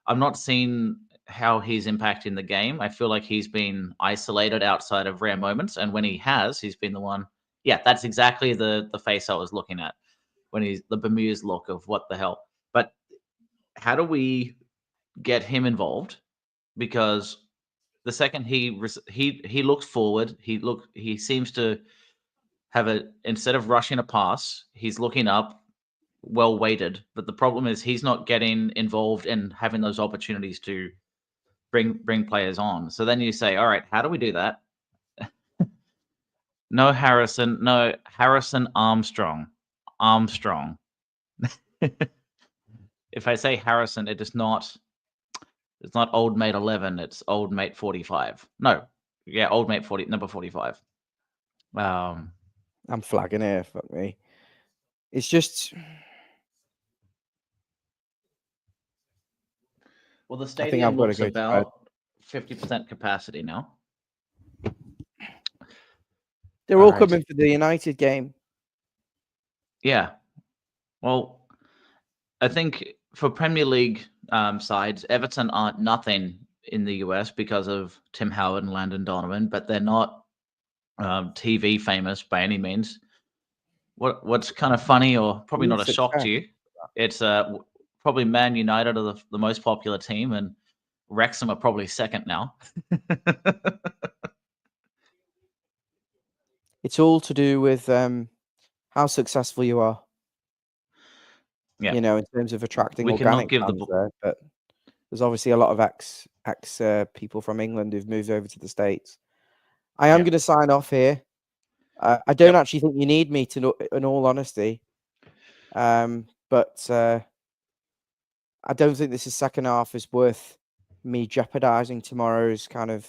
Speaker 1: I'm not seeing how he's impacting the game. I feel like he's been isolated outside of rare moments, and when he has, he's been the one. Yeah, that's exactly the face I was looking at when he's the bemused look of what the hell. But how do we get him involved? Because the second he looks forward, he seems to have instead of rushing a pass, he's looking up, well weighted. But the problem is he's not getting involved in having those opportunities to bring players on. So then you say, all right, how do we do that? No Harrison Armstrong. If I say Harrison, it's not old mate 11, it's old mate 45. No. Yeah, old mate 40, number 45.
Speaker 2: I'm flagging here, fuck me. It's just
Speaker 1: well, the stadium looks about 50% capacity now.
Speaker 2: They're all coming for the United game.
Speaker 1: Yeah. Well, I think for Premier League sides, Everton aren't nothing in the US because of Tim Howard and Landon Donovan, but they're not TV famous by any means. What's kind of funny, or probably not a shock to you, it's probably Man United are the most popular team, and Wrexham are probably second now.
Speaker 2: It's all to do with how successful you are.
Speaker 1: Yeah.
Speaker 2: You know, in terms of attracting
Speaker 1: we
Speaker 2: organic
Speaker 1: give
Speaker 2: fans there, but there's obviously a lot of ex people from England who've moved over to the States. I am going to sign off here. I don't actually think you need me to, in all honesty. But I don't think this second half is worth me jeopardizing tomorrow's kind of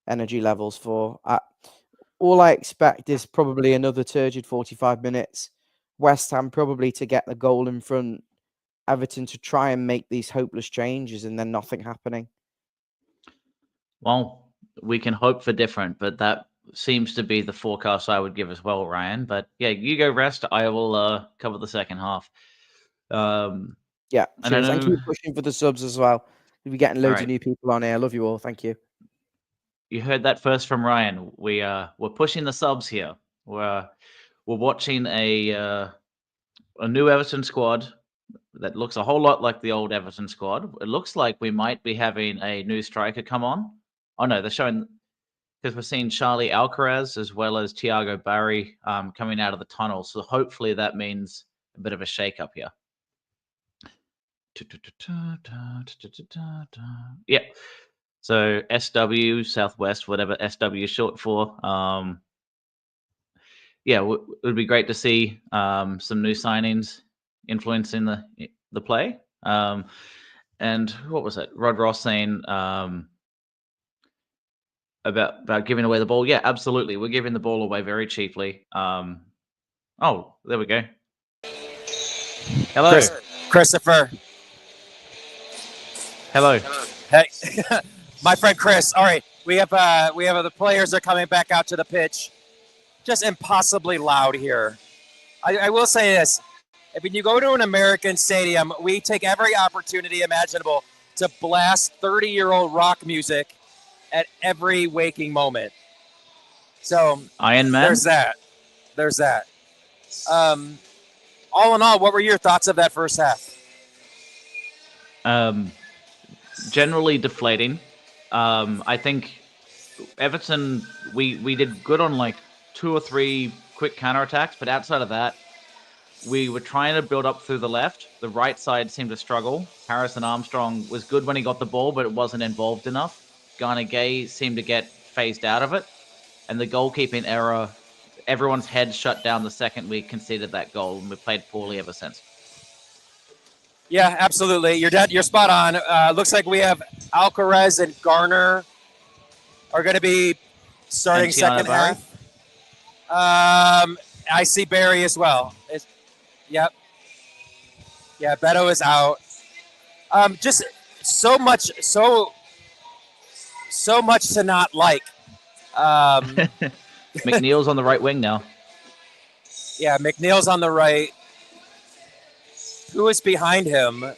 Speaker 2: energy levels for. All I expect is probably another turgid 45 minutes. West Ham probably to get the goal in front. Everton to try and make these hopeless changes and then nothing happening.
Speaker 1: Well, we can hope for different, but that seems to be the forecast I would give as well, Ryan. But yeah, you go rest. I will cover the second half.
Speaker 2: Yeah, cheers. And keep pushing for the subs as well. We'll be getting loads of new people on here. I love you all. Thank you.
Speaker 1: You heard that first from Ryan. We're pushing the subs here. We're watching a new Everton squad that looks a whole lot like the old Everton squad. It looks like we might be having a new striker come on. Oh no, they're showing, because we're seeing Charlie Alcaraz as well as Thiago Barry coming out of the tunnel. So hopefully that means a bit of a shake-up here. Yeah. So SW, Southwest, whatever SW is short for. Yeah, it would be great to see some new signings influencing the play. And what was it? Rod Ross saying about giving away the ball. Yeah, absolutely. We're giving the ball away very cheaply. Oh, there we go. Hello,
Speaker 3: Christopher.
Speaker 1: Hello.
Speaker 3: Hey, my friend Chris. All right, we have the players are coming back out to the pitch. Just impossibly loud here. I will say this: if you go to an American stadium, we take every opportunity imaginable to blast 30-year-old rock music at every waking moment. So
Speaker 1: Iron Man.
Speaker 3: There's that. All in all, what were your thoughts of that first half?
Speaker 1: Generally deflating. I think Everton, we did good on like 2 or 3 quick counterattacks, but outside of that, we were trying to build up through the left. The right side seemed to struggle. Harrison Armstrong was good when he got the ball, but it wasn't involved enough. Garner Gay seemed to get phased out of it. And the goalkeeping error, everyone's head shut down the second we conceded that goal, and we played poorly ever since.
Speaker 3: Yeah, absolutely. You're spot on. Looks like we have Alcaraz and Garner are going to be starting
Speaker 1: And Tiana
Speaker 3: second
Speaker 1: Barry?
Speaker 3: half. I see Barry as well. Yep. Yeah, Beto is out. Just so much to not like.
Speaker 1: McNeil's on the right wing now.
Speaker 3: Yeah, McNeil's on the right. Who is behind him? All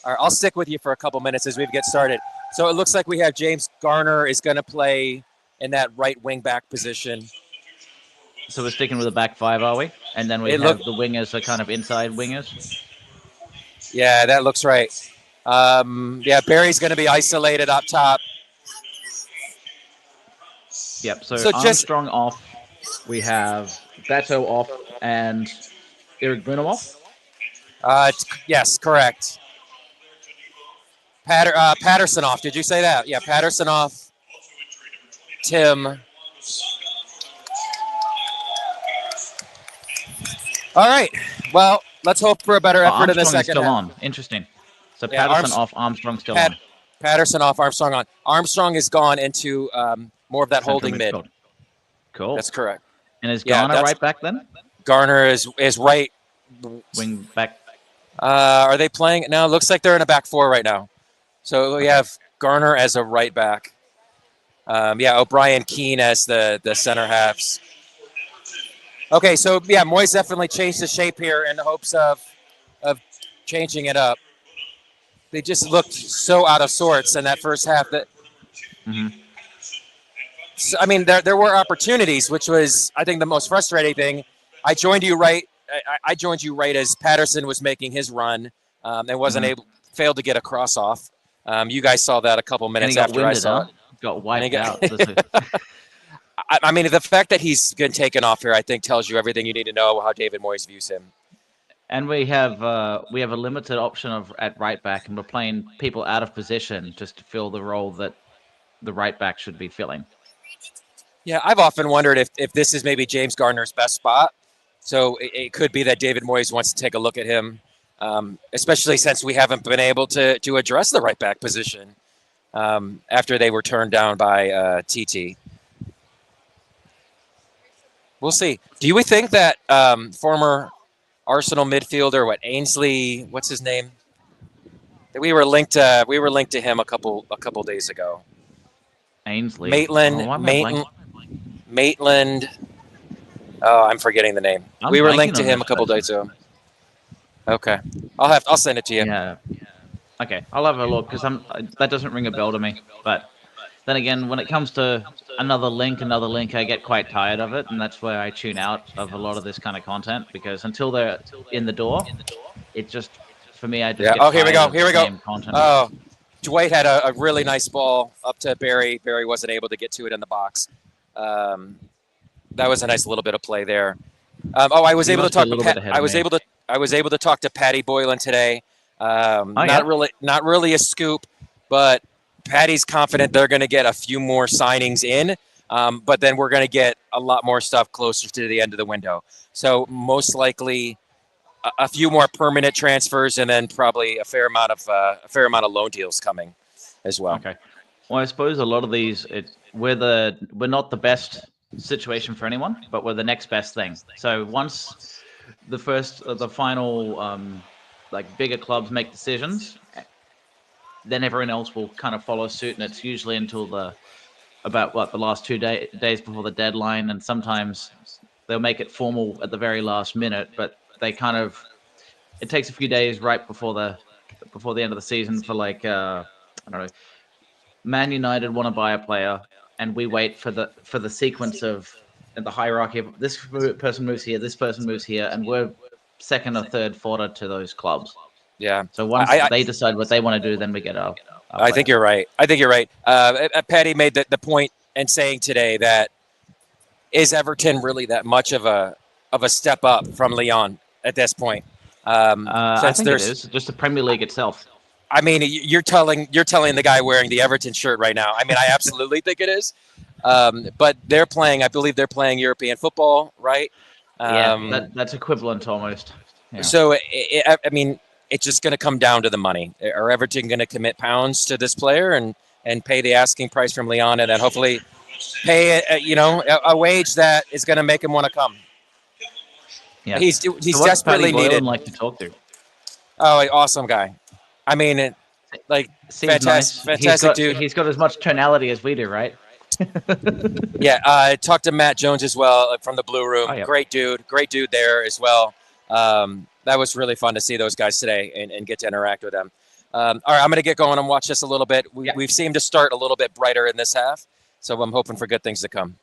Speaker 3: right, I'll stick with you for a couple minutes as we get started. So it looks like we have James Garner is going to play in that right wing back position.
Speaker 1: So we're sticking with the back five, are we? And then we have the wingers are kind of inside wingers.
Speaker 3: Yeah, that looks right. Yeah, Barry's going to be isolated up top.
Speaker 1: Yep. So Armstrong off. We have Beto off and Eric Bruno off.
Speaker 3: Yes, correct. Patterson off. Did you say that? Yeah, Patterson off. Tim. All right. Well, let's hope for a better effort in the second
Speaker 1: still
Speaker 3: half.
Speaker 1: on. Interesting. So Patterson off, Armstrong still on.
Speaker 3: Patterson off, Armstrong on. Armstrong has gone into more of that holding mid.
Speaker 1: Cool.
Speaker 3: That's correct.
Speaker 1: And is Garner right back then?
Speaker 3: Garner is right.
Speaker 1: Wing back.
Speaker 3: Are they playing? No, it looks like they're in a back four right now. So we have Garner as a right back. O'Brien, Keane as the center halves. Okay, so Moyes definitely changed the shape here in the hopes of changing it up. They just looked so out of sorts in that first half that.
Speaker 1: Mm-hmm.
Speaker 3: So, I mean, there were opportunities, which was, I think, the most frustrating thing. I joined you right as Patterson was making his run and wasn't failed to get a cross off. You guys saw that a couple minutes after I saw it.
Speaker 1: Got wiped out.
Speaker 3: I mean, the fact that he's been taken off here, I think, tells you everything you need to know how David Moyes views him.
Speaker 1: And we have a limited option at right back, and we're playing people out of position just to fill the role that the right back should be filling.
Speaker 3: Yeah, I've often wondered if this is maybe James Garner's best spot. So it could be that David Moyes wants to take a look at him, especially since we haven't been able to address the right back position after they were turned down by TT. We'll see. Do you think that former Arsenal midfielder, Ainsley, what's his name? That we were linked to him a couple days ago.
Speaker 1: Ainsley.
Speaker 3: Maitland. Oh, I'm forgetting the name. We were linked to him a couple days ago. Okay, I'll send it to you.
Speaker 1: Yeah. Okay, I'll have a look because that doesn't ring a bell to me. But then again, when it comes to another link, I get quite tired of it, and that's where I tune out of a lot of this kind of content because until they're in the door, it just for me I just get
Speaker 3: here we go.
Speaker 1: Content.
Speaker 3: Oh, Dwight had a really nice ball up to Barry. Barry wasn't able to get to it in the box. That was a nice little bit of play there. I was able to talk to I was able to talk to Patty Boylan today. Not really a scoop, but Patty's confident they're going to get a few more signings in, but then we're going to get a lot more stuff closer to the end of the window. So most likely a few more permanent transfers, and then probably a fair amount of loan deals coming as well.
Speaker 1: Okay. Well, I suppose a lot of these, we're not the best situation for anyone, but we're the next best thing. So once the final, bigger clubs make decisions, then everyone else will kind of follow suit, and it's usually until the last 2 days before the deadline, and sometimes they'll make it formal at the very last minute, but it takes a few days right before the end of the season for I don't know, Man United want to buy a player, and we wait for the sequence of the hierarchy of this person moves here, this person moves here, and we're second or third fodder to those clubs.
Speaker 3: Yeah.
Speaker 1: So once they decide what they want to do, then we get our
Speaker 3: I think you're right. Patty made the point and saying today that is Everton really that much of a step up from Lyon at this point?
Speaker 1: I think it is just the Premier League itself.
Speaker 3: I mean, you're telling the guy wearing the Everton shirt right now. I mean, I absolutely think it is. But they're playing. I believe they're playing European football, right?
Speaker 1: That's equivalent almost. Yeah.
Speaker 3: So I mean, it's just going to come down to the money. Are Everton going to commit pounds to this player and pay the asking price from Lyon, and then hopefully pay a wage that is going to make him want to come?
Speaker 1: Yeah,
Speaker 3: he's
Speaker 1: so
Speaker 3: desperately needed.
Speaker 1: Like to talk to.
Speaker 3: Oh, awesome guy. I mean, fantastic dude.
Speaker 1: He's got as much tonality as we do, right?
Speaker 3: Yeah, I talked to Matt Jones as well from the Blue Room.
Speaker 1: Oh, yeah.
Speaker 3: Great dude there as well. That was really fun to see those guys today and get to interact with them. All right, I'm going to get going and watch this a little bit. We've seemed to start a little bit brighter in this half, so I'm hoping for good things to come.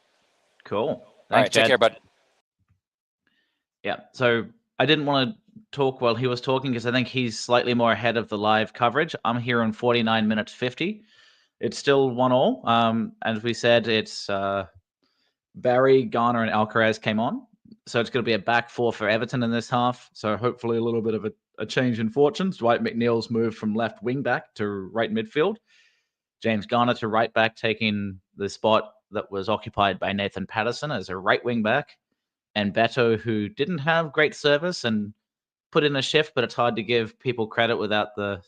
Speaker 1: Cool.
Speaker 3: All right, take care, bud.
Speaker 1: Yeah, so I didn't want to talk while he was talking because I think he's slightly more ahead of the live coverage. I'm here on 49 minutes 50. It's still 1-1. As we said, it's Barry, Garner, and Alcaraz came on. So it's going to be a back four for Everton in this half. So hopefully a little bit of a change in fortunes. Dwight McNeil's moved from left wing back to right midfield. James Garner to right back, taking the spot that was occupied by Nathan Patterson as a right wing back. And Beto, who didn't have great service and put in a shift, but it's hard to give people credit without the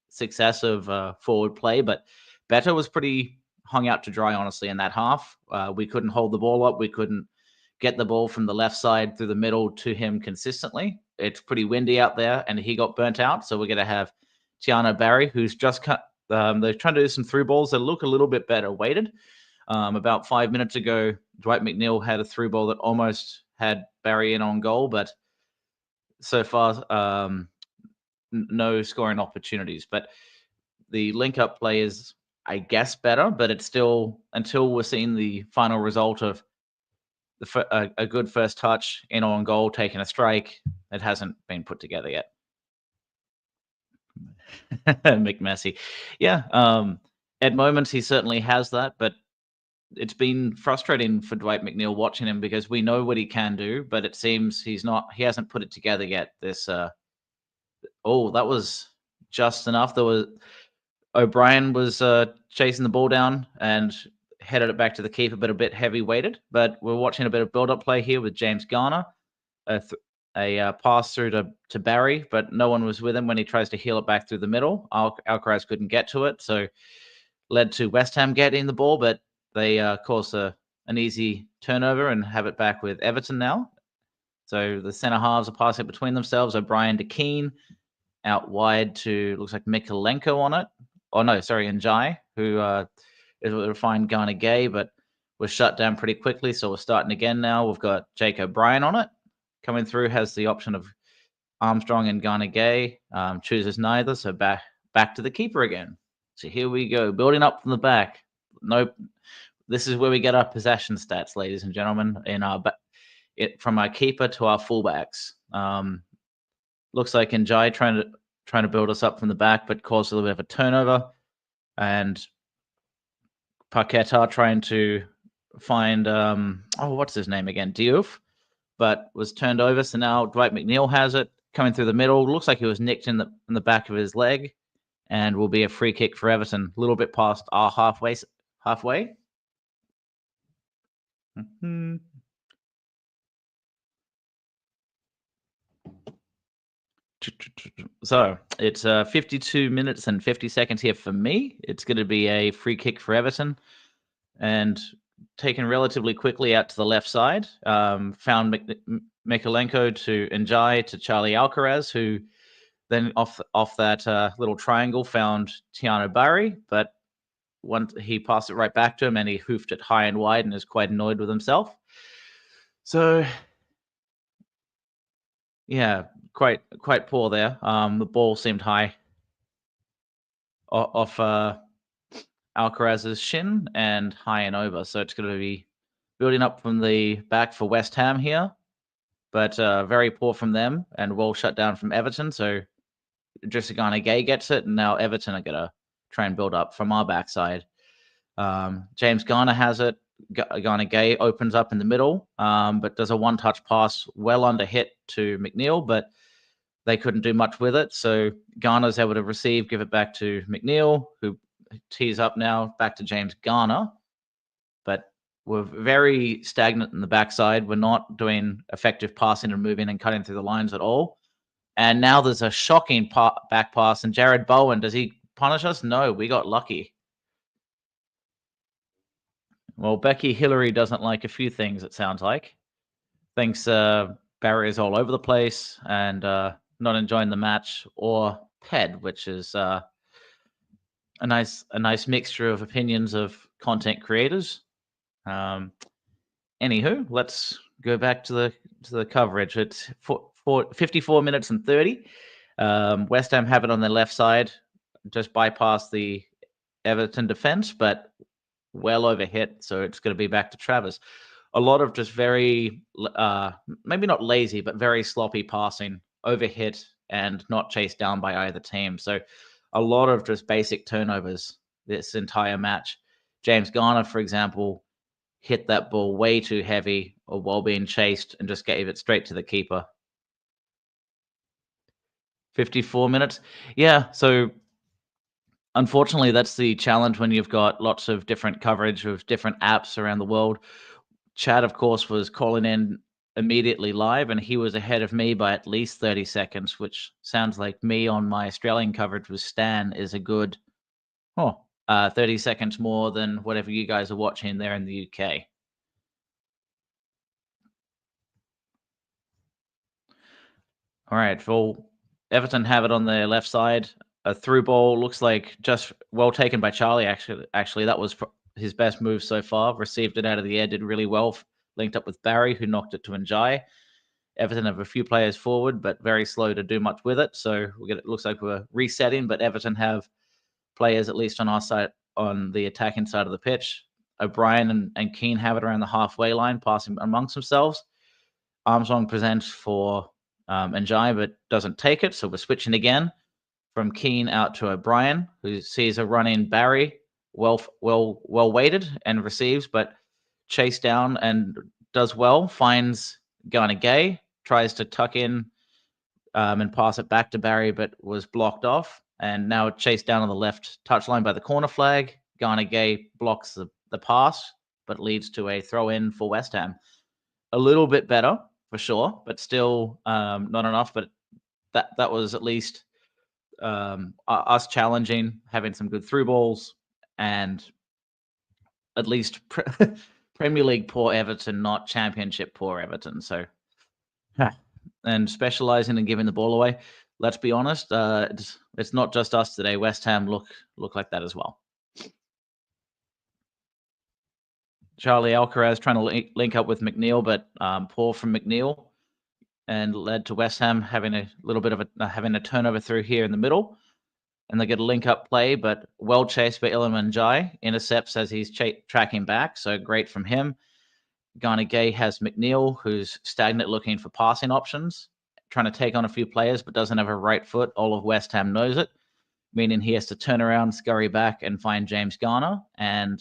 Speaker 1: success of forward play. But Beto was pretty hung out to dry, honestly, in that half. We couldn't hold the ball up. We couldn't get the ball from the left side through the middle to him consistently. It's pretty windy out there, and he got burnt out. So we're going to have Tiano Barry, who's just cut. They're trying to do some through balls that look a little bit better weighted. About 5 minutes ago, Dwight McNeil had a through ball that almost had Barry in on goal, but so far, no scoring opportunities. But the link-up play is, I guess, better, but it's still, until we're seeing the final result of a good first touch, in on goal, taking a strike, it hasn't been put together yet. McMessy. Yeah, at moments he certainly has that, but it's been frustrating for Dwight McNeil watching him because we know what he can do, but it seems he hasn't put it together yet. This that was just enough. There was O'Brien was chasing the ball down and headed it back to the keeper, but a bit heavy weighted. But we're watching a bit of build-up play here with James Garner, a pass through to Barry, but no one was with him when he tries to heel it back through the middle. Alcaraz couldn't get to it, so led to West Ham getting the ball, but they caused an easy turnover and have it back with Everton now. So the centre halves are passing between themselves. O'Brien to Keane, out wide to, looks like Mikalenko on it. Oh, no, sorry, Njai, who is a refined Garner Gay, but was shut down pretty quickly. So we're starting again now. We've got Jake O'Brien on it. Coming through has the option of Armstrong and Garner Gay. Chooses neither, so back to the keeper again. So here we go, building up from the back. This is where we get our possession stats, ladies and gentlemen, in our from our keeper to our fullbacks. Looks like Njai trying to build us up from the back, but caused a little bit of a turnover. And Paqueta trying to find what's his name again? Diouf, but was turned over. So now Dwight McNeil has it coming through the middle. Looks like he was nicked in the back of his leg, and will be a free kick for Everton. A little bit past our halfway. Mm-hmm. So it's 52 minutes and 50 seconds here for me. It's going to be a free kick for Everton, and taken relatively quickly out to the left side. Found Mikalenko to Njai to Charlie Alcaraz, who then off that little triangle found Tiano Barry, but once he passed it right back to him, and he hoofed it high and wide and is quite annoyed with himself. So yeah, quite poor there. The ball seemed high off Alcaraz's shin and high and over. So it's going to be building up from the back for West Ham here, but very poor from them and well shut down from Everton. So Garner Gay gets it, and now Everton are going to try and build up from our backside. James Garner has it. Garner Gay opens up in the middle, but does a one-touch pass well under hit to McNeil, but they couldn't do much with it. So Garner's able to receive, give it back to McNeil, who tees up now back to James Garner. But we're very stagnant in the backside. We're not doing effective passing and moving and cutting through the lines at all. And now there's a shocking back pass. And Jared Bowen, does he punish us? No, we got lucky. Well, Becky Hillary doesn't like a few things, it sounds like. Thinks barriers all over the place and not enjoying the match, or PED, which is a nice mixture of opinions of content creators. Anywho, let's go back to the coverage. It's 54 minutes and 30. West Ham have it on their left side, just bypass the Everton defense, but well over hit, so it's going to be back to Travis. A lot of just very, maybe not lazy, but very sloppy passing, over hit, and not chased down by either team. So a lot of just basic turnovers this entire match. James Garner, for example, hit that ball way too heavy or while being chased and just gave it straight to the keeper. 54 minutes. Yeah, so unfortunately, that's the challenge when you've got lots of different coverage of different apps around the world. Chad, of course, was calling in immediately live, and he was ahead of me by at least 30 seconds, which sounds like me on my Australian coverage with Stan is a good 30 seconds more than whatever you guys are watching there in the UK. All right, well, Everton have it on their left side. A through ball looks like just well taken by Charlie. Actually, that was his best move so far. Received it out of the air, did really well. Linked up with Barry, who knocked it to Njai. Everton have a few players forward, but very slow to do much with it. So it looks like we're resetting, but Everton have players at least on our side, on the attacking side of the pitch. O'Brien and Keane have it around the halfway line, passing amongst themselves. Armstrong presents for Njai, but doesn't take it. So we're switching again from Keane out to O'Brien, who sees a run in Barry, well weighted and receives, but chased down and does well. Finds Garner Gay, tries to tuck in and pass it back to Barry, but was blocked off. And now chased down on the left touchline by the corner flag. Garner Gay blocks the pass, but leads to a throw in for West Ham. A little bit better for sure, but still not enough. But that was at least us challenging, having some good through balls, and at least Premier League poor Everton, not Championship poor Everton. So, and specializing and giving the ball away. Let's be honest, it's not just us today. West Ham look like that as well. Charlie Alcaraz trying to link up with McNeil, but poor from McNeil, and led to West Ham having a little bit of having a turnover through here in the middle. And they get a link-up play, but well chased by Iliman Njai. Intercepts as he's tracking back, so great from him. Garner Gay has McNeil, who's stagnant looking for passing options, trying to take on a few players, but doesn't have a right foot. All of West Ham knows it, meaning he has to turn around, scurry back, and find James Garner. And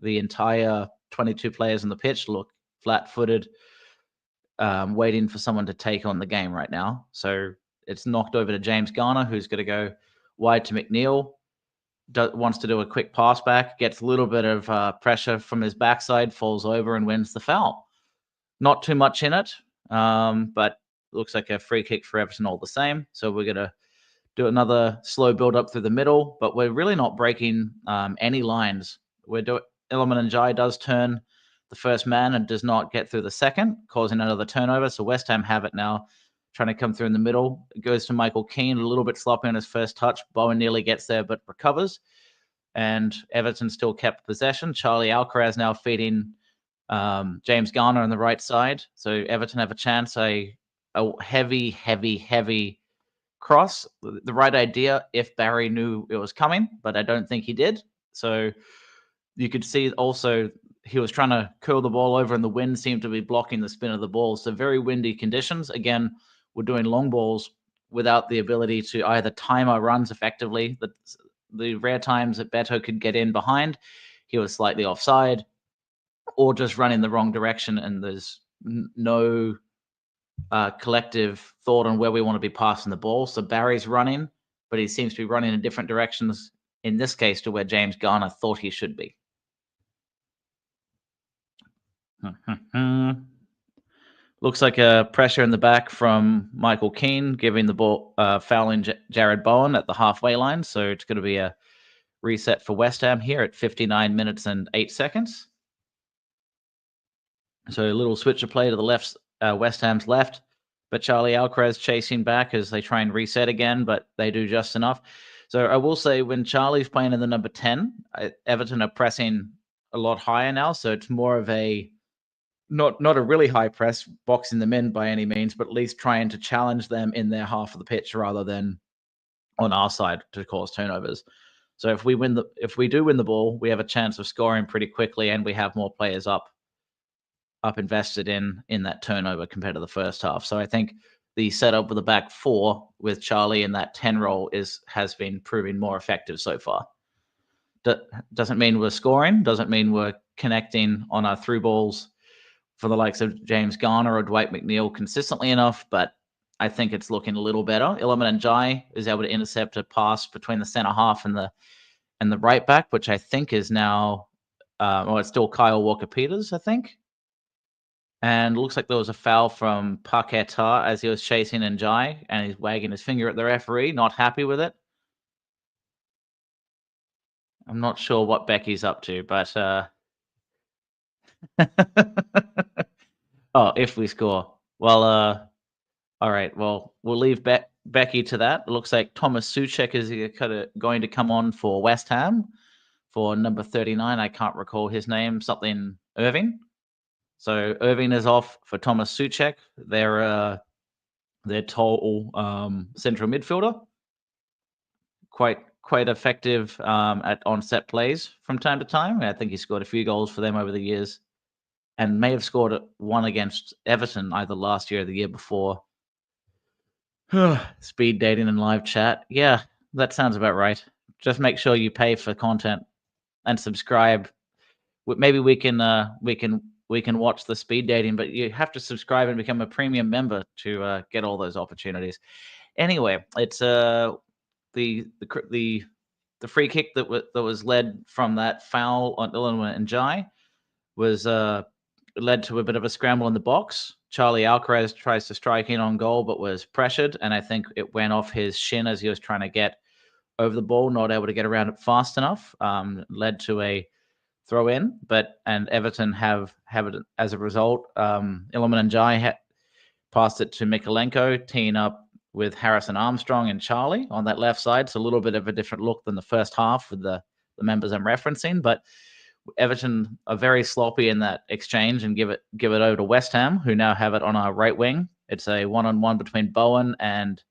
Speaker 1: the entire 22 players on the pitch look flat-footed, waiting for someone to take on the game right now. So it's knocked over to James Garner, who's going to go wide to McNeil, wants to do a quick pass back, gets a little bit of pressure from his backside, falls over and wins the foul. Not too much in it, but looks like a free kick for Everton all the same. So we're going to do another slow build up through the middle, but we're really not breaking any lines. Iliman Njai does turn the first man and does not get through the second, causing another turnover. So West Ham have it now, trying to come through in the middle. It goes to Michael Keane, a little bit sloppy on his first touch. Bowen nearly gets there, but recovers. And Everton still kept possession. Charlie Alcaraz now feeding James Garner on the right side. So Everton have a chance, a heavy cross. The right idea if Barry knew it was coming, but I don't think he did. So you could see also he was trying to curl the ball over and the wind seemed to be blocking the spin of the ball. So very windy conditions. Again, we're doing long balls without the ability to either time our runs effectively. The rare times that Beto could get in behind, he was slightly offside, or just run in the wrong direction, and there's no collective thought on where we want to be passing the ball. So Barry's running, but he seems to be running in different directions, in this case, to where James Garner thought he should be. Looks like a pressure in the back from Michael Keane, giving the ball, fouling Jared Bowen at the halfway line. So it's going to be a reset for West Ham here at 59 minutes and 8 seconds. So a little switch of play to the left, West Ham's left, but Charlie Alcaraz chasing back as they try and reset again, but they do just enough. So I will say, when Charlie's playing in the number 10, Everton are pressing a lot higher now. So it's more of a not a really high press, boxing them in by any means, but at least trying to challenge them in their half of the pitch rather than on our side to cause turnovers. So if we do win the ball, we have a chance of scoring pretty quickly, and we have more players up invested in that turnover compared to the first half. So I think the setup with the back four with Charlie in that 10 role has been proving more effective so far. Doesn't mean we're scoring, doesn't mean we're connecting on our through balls for the likes of James Garner or Dwight McNeil consistently enough, but I think it's looking a little better. Iliman Ndiaye is able to intercept a pass between the center half and the right back, which I think is now, it's still Kyle Walker-Peters, I think. And it looks like there was a foul from Paquetá as he was chasing Ndiaye, and he's wagging his finger at the referee, not happy with it. I'm not sure what Becky's up to, but oh, if we score. Well, all right. Well, we'll leave Becky to that. It looks like Thomas Souček is going to come on for West Ham for number 39. I can't recall his name. Something Irving. So Irving is off for Thomas Souček. Their total central midfielder. Quite effective on set plays from time to time. I think he scored a few goals for them over the years, and may have scored one against Everton either last year or the year before. Speed dating and live chat. Yeah, that sounds about right. Just make sure you pay for content and subscribe. Maybe we can watch the speed dating, but you have to subscribe and become a premium member to get all those opportunities. Anyway, it's the free kick that was led from that foul on Iliman Ndiaye was led to a bit of a scramble in the box. Charlie Alcaraz tries to strike in on goal, but was pressured, and I think it went off his shin as he was trying to get over the ball, not able to get around it fast enough. Led to a throw in, and Everton have it as a result. Iliman Ndiaye passed it to Mikalenko, teeing up with Harrison Armstrong and Charlie on that left side. It's a little bit of a different look than the first half with the members I'm referencing, but Everton are very sloppy in that exchange and give it over to West Ham, who now have it on our right wing. It's a one-on-one between Bowen and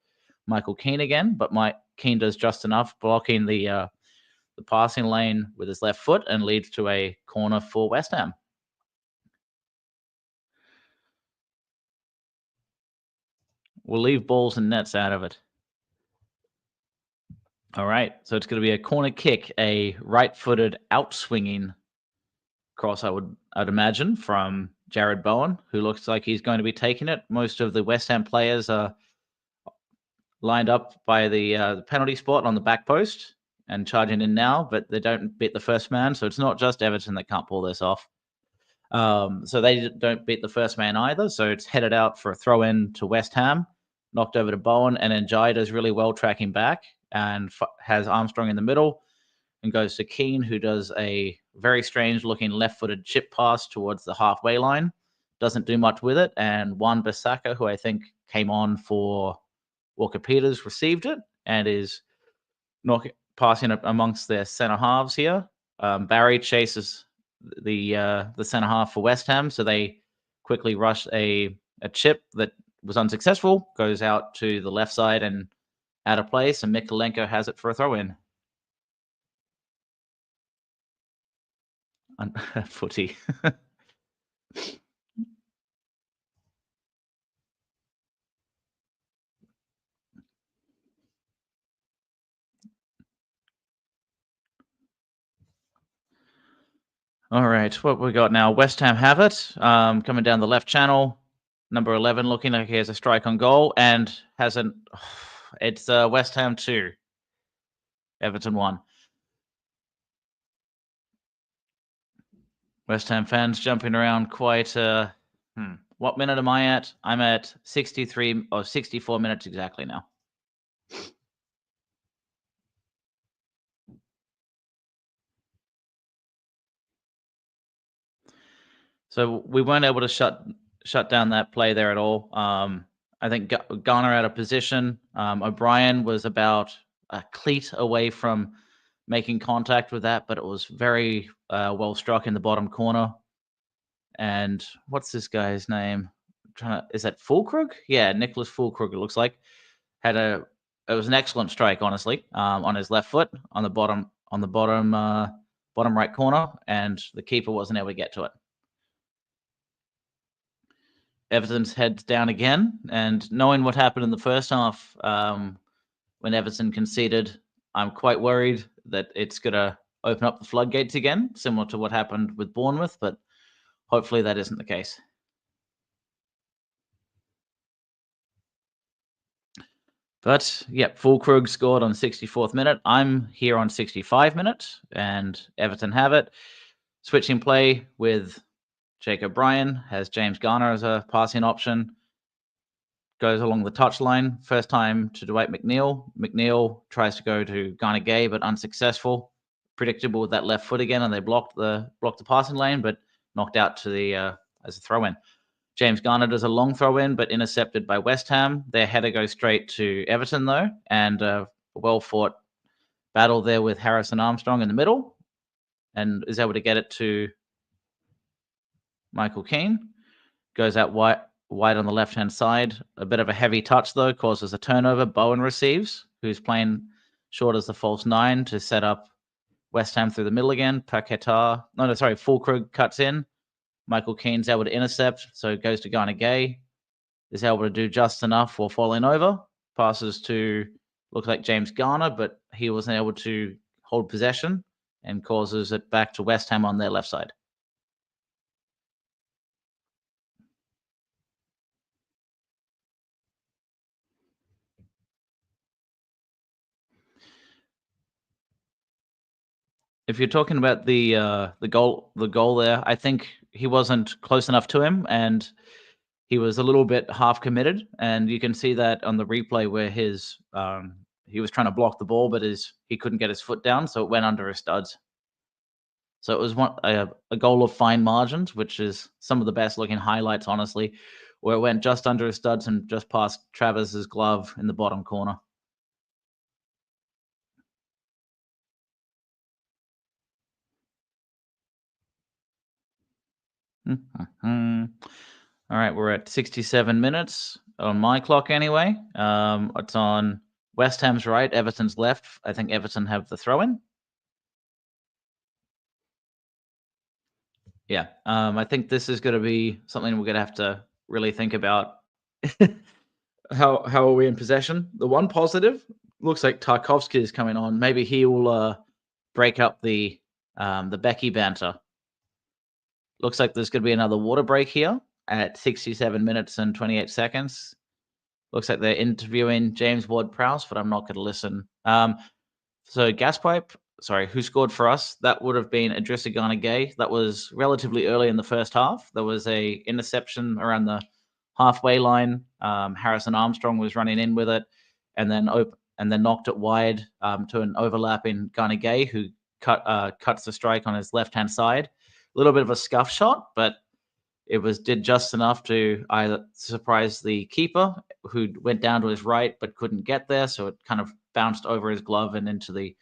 Speaker 1: Michael Keane again, but Keane does just enough, blocking the passing lane with his left foot, and leads to a corner for West Ham. We'll leave balls and nets out of it. All right, so it's going to be a corner kick, a right-footed out-swinging cross, I'd imagine, from Jared Bowen, who looks like he's going to be taking it. Most of the West Ham players are lined up by the penalty spot on the back post and charging in now, but they don't beat the first man, so it's not just Everton that can't pull this off. So they don't beat the first man either, so it's headed out for a throw-in to West Ham, knocked over to Bowen, and then Ndiaye does really well tracking back and has Armstrong in the middle, and goes to Keane, who does a very strange-looking left-footed chip pass towards the halfway line. Doesn't do much with it, and Juan Bissaka, who I think came on for Walker-Peters, received it and is passing it amongst their centre halves here. Barry chases the centre half for West Ham, so they quickly rush a chip that was unsuccessful, goes out to the left side and out of place, and Mikalenko has it for a throw-in. Footy. All right, what we got now? West Ham have it. Coming down the left channel. Number 11 looking like he has a strike on goal and hasn't. It's West Ham 2. Everton 1. West Ham fans jumping around quite. What minute am I at? I'm at 63 or 64 minutes exactly now. So we weren't able to shut down that play there at all. I think Garner out of position. O'Brien was about a cleat away from making contact with that, but it was very well struck in the bottom corner. And what's this guy's name? Is that Fulkrug? Yeah, Nicholas Fulkrug. It looks like it was an excellent strike, honestly, on his left foot on the bottom right corner, and the keeper wasn't able to get to it. Everton's heads down again, and knowing what happened in the first half when Everton conceded, I'm quite worried that it's going to open up the floodgates again, similar to what happened with Bournemouth, but hopefully that isn't the case. But, yep, Fulkrug scored on 64th minute. I'm here on 65 minutes, and Everton have it. Switching play with Jake O'Brien, has James Garner as a passing option. Goes along the touchline. First time to Dwight McNeil. McNeil tries to go to Garner Gay, but unsuccessful. Predictable with that left foot again, and they blocked the passing lane, but knocked out to the as a throw-in. James Garner does a long throw-in, but intercepted by West Ham. Their header goes straight to Everton, though, and a well-fought battle there with Harrison Armstrong in the middle, and is able to get it to Michael Keane. Goes out wide on the left-hand side. A bit of a heavy touch, though, causes a turnover. Bowen receives, who's playing short as the false 9 to set up West Ham through the middle again. Fulkrug cuts in. Michael Keane's able to intercept, so it goes to Garner Gay. Is able to do just enough while falling over. Passes to, looks like James Garner, but he wasn't able to hold possession and causes it back to West Ham on their left side. If you're talking about the goal there, I think he wasn't close enough to him, and he was a little bit half committed, and you can see that on the replay where he was trying to block the ball, but he couldn't get his foot down, so it went under his studs. So it was a goal of fine margins, which is some of the best looking highlights, honestly, where it went just under his studs and just past Travis's glove in the bottom corner. All right, we're at 67 minutes on my clock anyway. It's on West Ham's right, Everton's left. I think Everton have the throw-in. Yeah, I think this is going to be something we're going to have to really think about. How are we in possession? The one positive looks like Tarkovsky is coming on. Maybe he will break up the Becky banter. Looks like there's going to be another water break here at 67 minutes and 28 seconds. Looks like they're interviewing James Ward-Prowse, but I'm not going to listen. So Gaspipe, who scored for us? That would have been Idrissa Gana Gay. That was relatively early in the first half. There was a interception around the halfway line. Harrison Armstrong was running in with it, and then knocked it wide to an overlapping Gana Gay, who cuts the strike on his left-hand side. A little bit of a scuff shot, but it did just enough to either surprise the keeper, who went down to his right but couldn't get there, so it kind of bounced over his glove and into the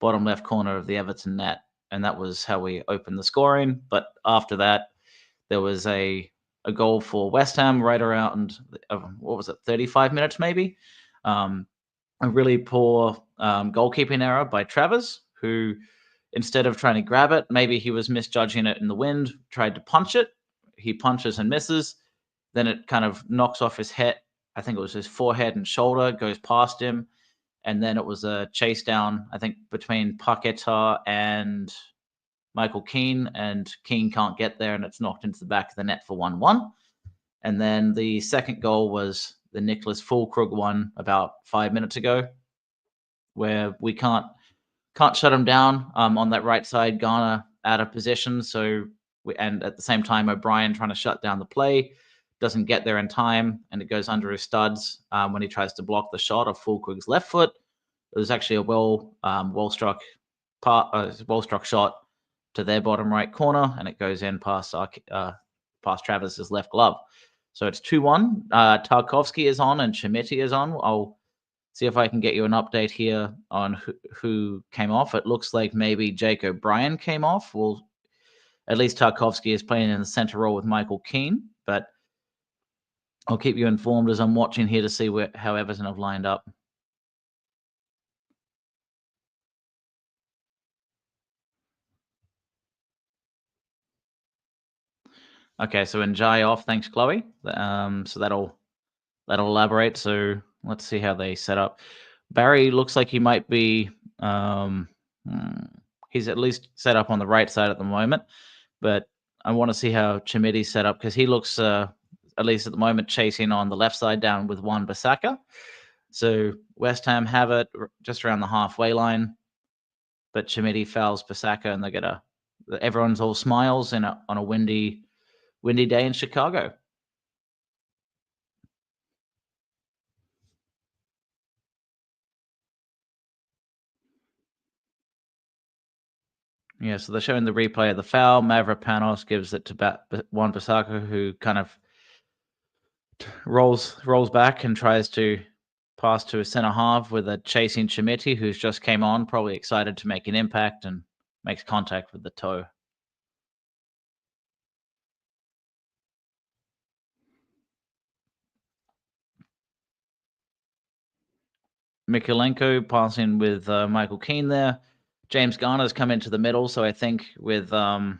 Speaker 1: bottom left corner of the Everton net, and that was how we opened the scoring. But after that, there was a goal for West Ham right around 35 minutes maybe. A really poor goalkeeping error by Travers, who instead of trying to grab it, maybe he was misjudging it in the wind, tried to punch it. He punches and misses. Then it kind of knocks off his head. I think it was his forehead and shoulder, goes past him. And then it was a chase down, I think, between Paquetá and Michael Keane, and Keane can't get there, and it's knocked into the back of the net for 1-1. And then the second goal was the Nicholas Fulkrug one about 5 minutes ago, where we can't shut him down on that right side. Ghana out of position, and at the same time O'Brien trying to shut down the play, doesn't get there in time, and it goes under his studs when he tries to block the shot of Fulkrug's left foot. It was actually a well struck shot to their bottom right corner, and it goes in past Travis's left glove. So it's 2-1. Tarkovsky is on and Chimiti is on. I'll see if I can get you an update here on who came off. It looks like maybe Jake O'Brien came off. Well, at least Tarkovsky is playing in the center role with Michael Keane, but I'll keep you informed as I'm watching here to see how Everton have lined up. Okay, so Njai off. Thanks, Chloe. So that'll elaborate. So let's see how they set up. Barry looks like he might be. He's at least set up on the right side at the moment, but I want to see how Chimiti's set up because he looks, at least at the moment, chasing on the left side down with Wan-Bissaka. So West Ham have it just around the halfway line, but Chimiti fouls Bissaka, and everyone's all smiles on a windy day in Chicago. Yeah, so they're showing the replay of the foul. Mavropanos gives it to Wan-Bissaka, who kind of rolls back and tries to pass to a centre half with a chasing Chimiti, who's just came on, probably excited to make an impact, and makes contact with the toe. Mikulenko passing with Michael Keane there. James Garner's come into the middle, so I think with so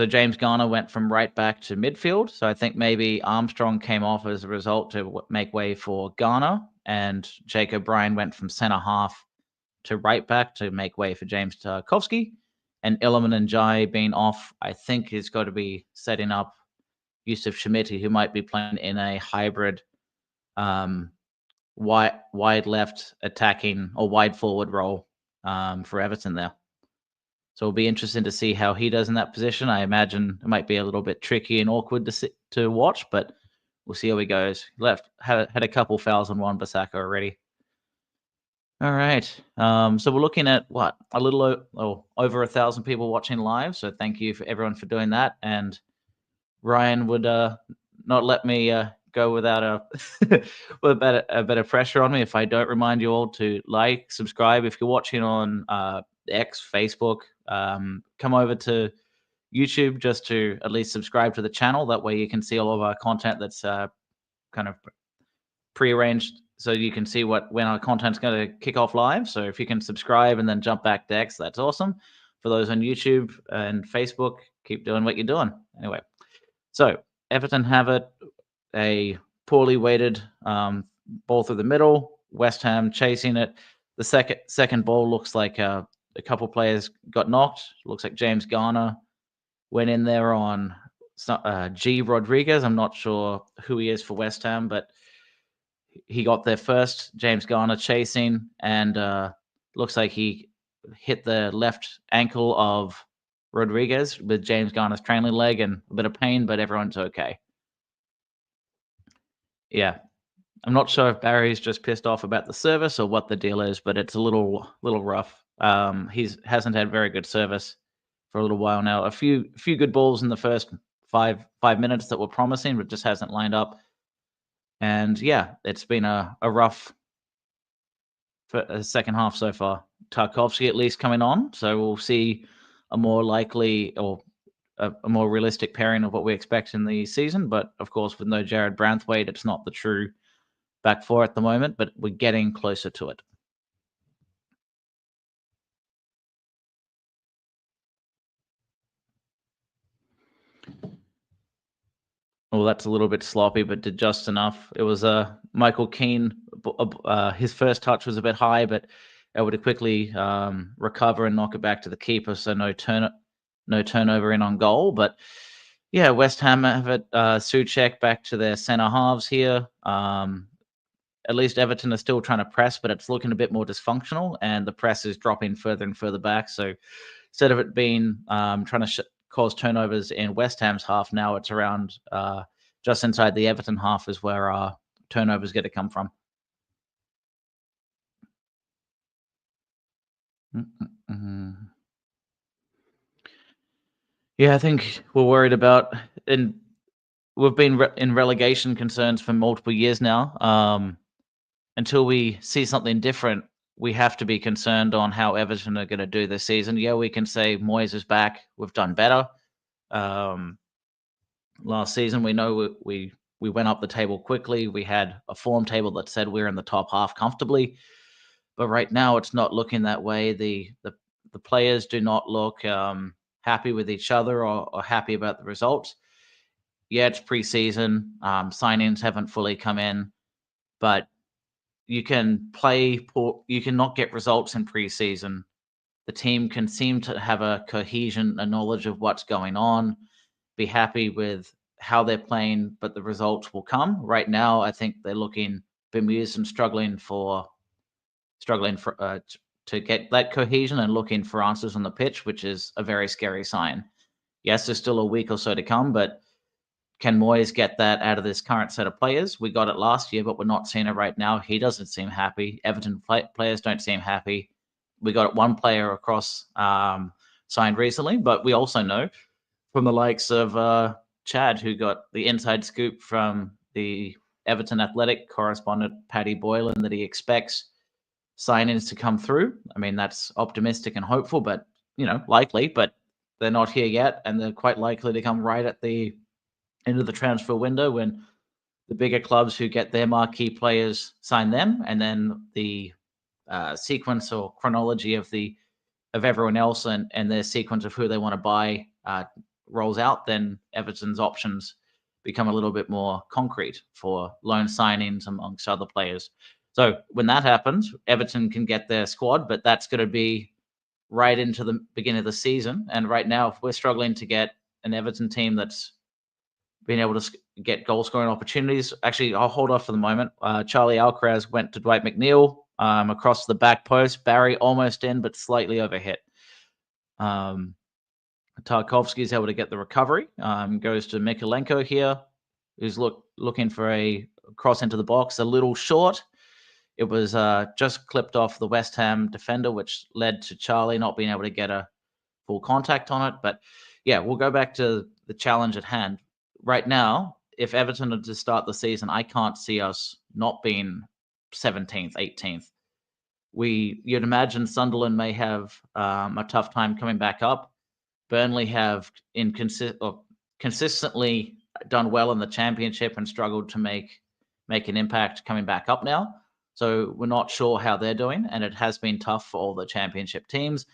Speaker 1: James Garner went from right back to midfield. So I think maybe Armstrong came off as a result to make way for Garner, and Jake O'Brien went from centre half to right back to make way for James Tarkovsky. And Illiman and Jai being off, I think is got to be setting up Yusuf Chimiti, who might be playing in a hybrid wide left attacking or wide forward role for Everton there. So it'll be interesting to see how he does in that position. I imagine it might be a little bit tricky and awkward to watch, but we'll see how he goes. Had a couple fouls on Wan-Bissaka already. All right. So we're looking at a little over 1,000 people watching live. So thank you for everyone for doing that. And Ryan would not let me go without a bit of pressure on me if I don't remind you all to like, subscribe. If you're watching on X, Facebook, come over to YouTube just to at least subscribe to the channel. That way you can see all of our content that's kind of prearranged, so you can see when our content's going to kick off live. So if you can subscribe and then jump back to X, that's awesome. For those on YouTube and Facebook, keep doing what you're doing. Anyway, so Everton have it, a poorly weighted ball through the middle. West Ham chasing it. The second ball looks like a couple players got knocked. Looks like James Garner went in there on G. Rodriguez. I'm not sure who he is for West Ham, but he got there first. James Garner chasing, and looks like he hit the left ankle of Rodriguez with James Garner's trailing leg, and a bit of pain, but everyone's okay. Yeah. I'm not sure if Barry's just pissed off about the service or what the deal is, but it's a little rough. He hasn't had very good service for a little while now. A few good balls in the first five minutes that were promising, but just hasn't lined up. And yeah, it's been a rough second half so far. Tarkovsky at least coming on, so we'll see a more likely or a more realistic pairing of what we expect in the season. But of course, with no Jared Branthwaite, it's not the true back four at the moment, but we're getting closer to it. Well, that's a little bit sloppy, but did just enough. It was Michael Keane. His first touch was a bit high, but able to quickly recover and knock it back to the keeper, so no turnover in on goal. But yeah, West Ham have it Souček back to their centre halves here. At least Everton are still trying to press, but it's looking a bit more dysfunctional, and the press is dropping further and further back. So instead of it being trying to cause turnovers in West Ham's half, now it's around just inside the Everton half is where our turnovers get to come from. Yeah, I think we're worried about, and we've been in relegation concerns for multiple years now. Until we see something different, we have to be concerned on how Everton are going to do this season. Yeah, we can say Moyes is back. We've done better. Last season, we know we went up the table quickly. We had a form table that said we're in the top half comfortably. But right now, it's not looking that way. The players do not look happy with each other or happy about the results. Yeah, it's preseason. Signings haven't fully come in, but you can play poor. You cannot get results in preseason. The team can seem to have a cohesion, a knowledge of what's going on, be happy with how they're playing, but the results will come. Right now, I think they're looking bemused and struggling to get that cohesion and looking for answers on the pitch, which is a very scary sign. Yes, there's still a week or so to come, but can Moyes get that out of this current set of players? We got it last year, but we're not seeing it right now. He doesn't seem happy. Everton players don't seem happy. We got one player across signed recently, but we also know from the likes of Chad, who got the inside scoop from the Everton Athletic correspondent, Paddy Boylan, that he expects signings to come through. I mean, that's optimistic and hopeful, but, likely, but they're not here yet, and they're quite likely to come right at the end of the transfer window when the bigger clubs who get their marquee players sign them, and then the sequence or chronology of everyone else and their sequence of who they want to buy rolls out, then Everton's options become a little bit more concrete for loan signings amongst other players. So when that happens, Everton can get their squad, but that's going to be right into the beginning of the season. And right now, if we're struggling to get an Everton team that's being able to get goal scoring opportunities. Actually, I'll hold off for the moment. Charlie Alcaraz went to Dwight McNeil across the back post. Barry almost in, but slightly overhit. Tarkovsky is able to get the recovery. Goes to Mikolenko here, who's looking for a cross into the box. A little short. It was just clipped off the West Ham defender, which led to Charlie not being able to get a full contact on it. But yeah, we'll go back to the challenge at hand. Right now, if Everton are to start the season, I can't see us not being 17th, 18th. You'd imagine Sunderland may have a tough time coming back up. Burnley have consistently done well in the Championship and struggled to make an impact coming back up now. So we're not sure how they're doing, and it has been tough for all the Championship teams.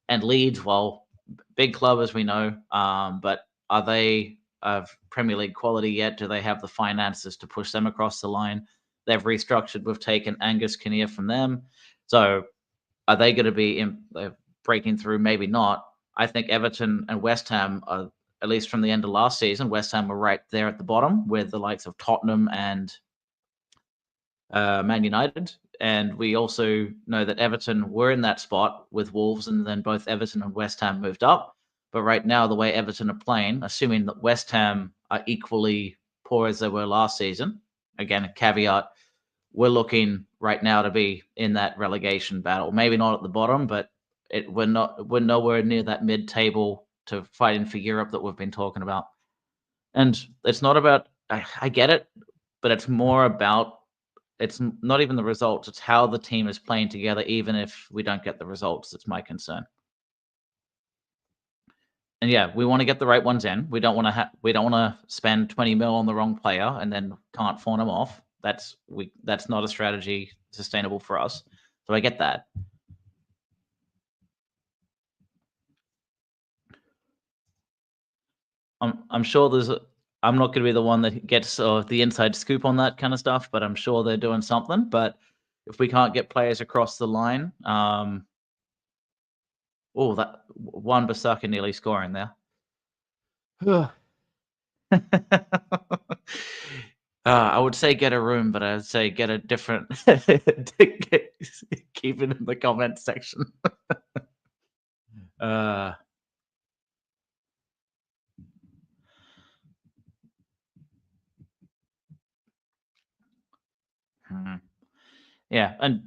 Speaker 1: And Leeds, well, big club as we know, but are they of Premier League quality yet? Do they have the finances to push them across the line? They've restructured. We've taken Angus Kinnear from them. So are they going to be breaking through? Maybe not. I think Everton and West Ham are, at least from the end of last season, West Ham were right there at the bottom with the likes of Tottenham and Man United. And we also know that Everton were in that spot with Wolves, and then both Everton and West Ham moved up. But right now, the way Everton are playing, assuming that West Ham are equally poor as they were last season, again, a caveat, we're looking right now to be in that relegation battle. Maybe not at the bottom, but we're nowhere near that mid-table to fighting for Europe that we've been talking about. And it's not about, I get it, but it's more about, it's not even the results, it's how the team is playing together, even if we don't get the results. That's my concern. And yeah, we want to get the right ones in. We don't want to spend 20 mil on the wrong player and then can't phone them off. That's not a strategy sustainable for us. So I get that. I'm sure I'm not going to be the one that gets the inside scoop on that kind of stuff, but I'm sure they're doing something. But if we can't get players across the line. That Wan-Bissaka nearly scoring there. I would say get a room, but I'd say get a different. Keep it in the comment section. Yeah, and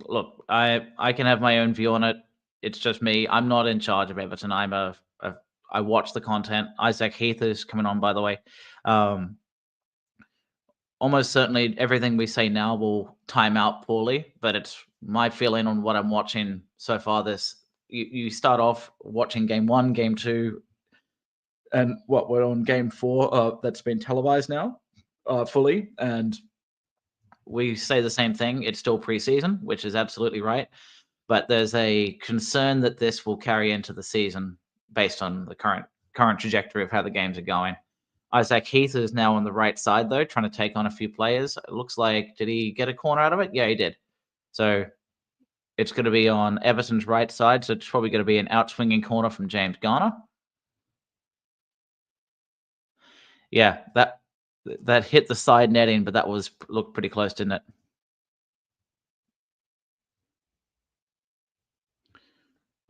Speaker 1: look, I can have my own view on it. It's just me. I'm not in charge of Everton. I watch the content. Isaac Heath is coming on, by the way. Almost certainly everything we say now will time out poorly, but it's my feeling on what I'm watching so far. You start off watching game 1, game 2, and what we're on game 4 that's been televised now fully, and we say the same thing. It's still preseason, which is absolutely right, but there's a concern that this will carry into the season based on the current trajectory of how the games are going. Isaac Heath is now on the right side, though, trying to take on a few players. It looks like, did he get a corner out of it? Yeah, he did. So it's going to be on Everton's right side, so it's probably going to be an out-swinging corner from James Garner. Yeah, that hit the side netting, but that looked pretty close, didn't it?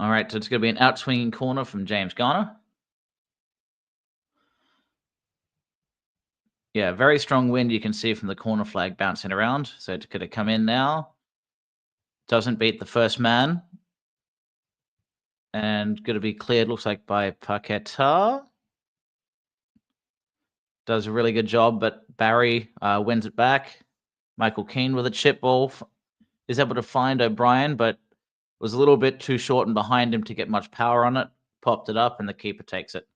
Speaker 1: All right, so it's going to be an out-swinging corner from James Garner. Yeah, very strong wind you can see from the corner flag bouncing around. So it's going to come in now. Doesn't beat the first man. And going to be cleared, looks like, by Paquetá. Does a really good job, but Barry wins it back. Michael Keane with a chip ball. Is able to find O'Brien, but was a little bit too short and behind him to get much power on it. Popped it up, and the keeper takes it.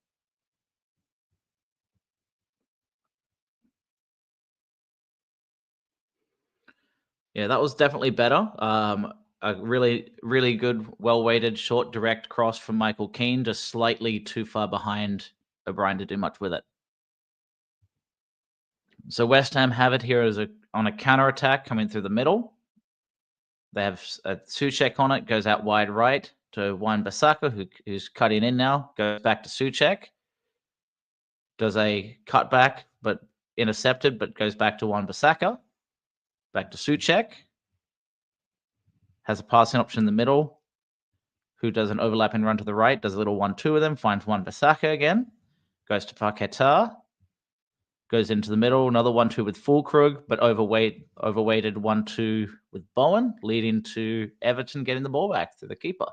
Speaker 1: Yeah, that was definitely better. A really, really good, well-weighted, short, direct cross from Michael Keane, just slightly too far behind O'Brien to do much with it. So West Ham have it here on a counter-attack coming through the middle. They have a Souček on it, goes out wide right to Wan-Bissaka, who's cutting in now, goes back to Souček. Does a cutback, but intercepted, but goes back to Wan-Bissaka. Back to Souček. Has a passing option in the middle, who does an overlapping run to the right, does a little 1-2 with him, finds Wan-Bissaka again, goes to Paquetá, goes into the middle, another 1-2 with Fulkrug, but overweighted 1-2 with Bowen, leading to Everton getting the ball back through the keeper.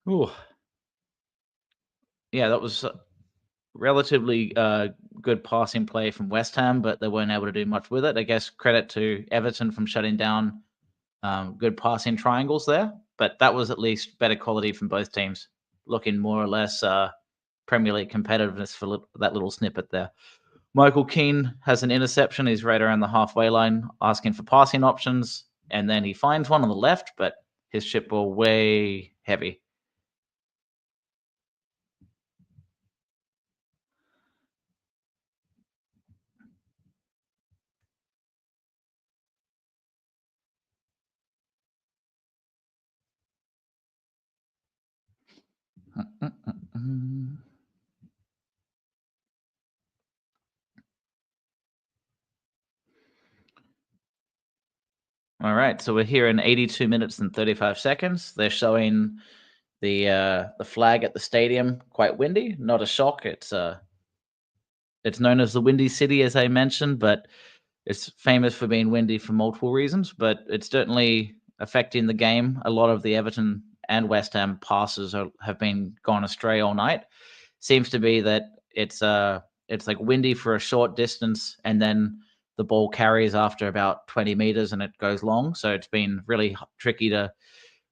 Speaker 1: Ooh. Yeah, that was relatively good passing play from West Ham, but they weren't able to do much with it. I guess credit to Everton from shutting down good passing triangles there, but that was at least better quality from both teams, looking more or less Premier League competitiveness for that little snippet there. Michael Keane has an interception. He's right around the halfway line, asking for passing options, and then he finds one on the left, but his chip ball way heavy. All right, so we're here in 82 minutes and 35 seconds. They're showing the flag at the stadium, quite windy. Not a shock. It's known as the Windy City, as I mentioned, but it's famous for being windy for multiple reasons. But it's certainly affecting the game. A lot of the Everton and West Ham passes have been gone astray all night. Seems to be that it's like windy for a short distance, and then the ball carries after about 20 meters and it goes long. So it's been really tricky to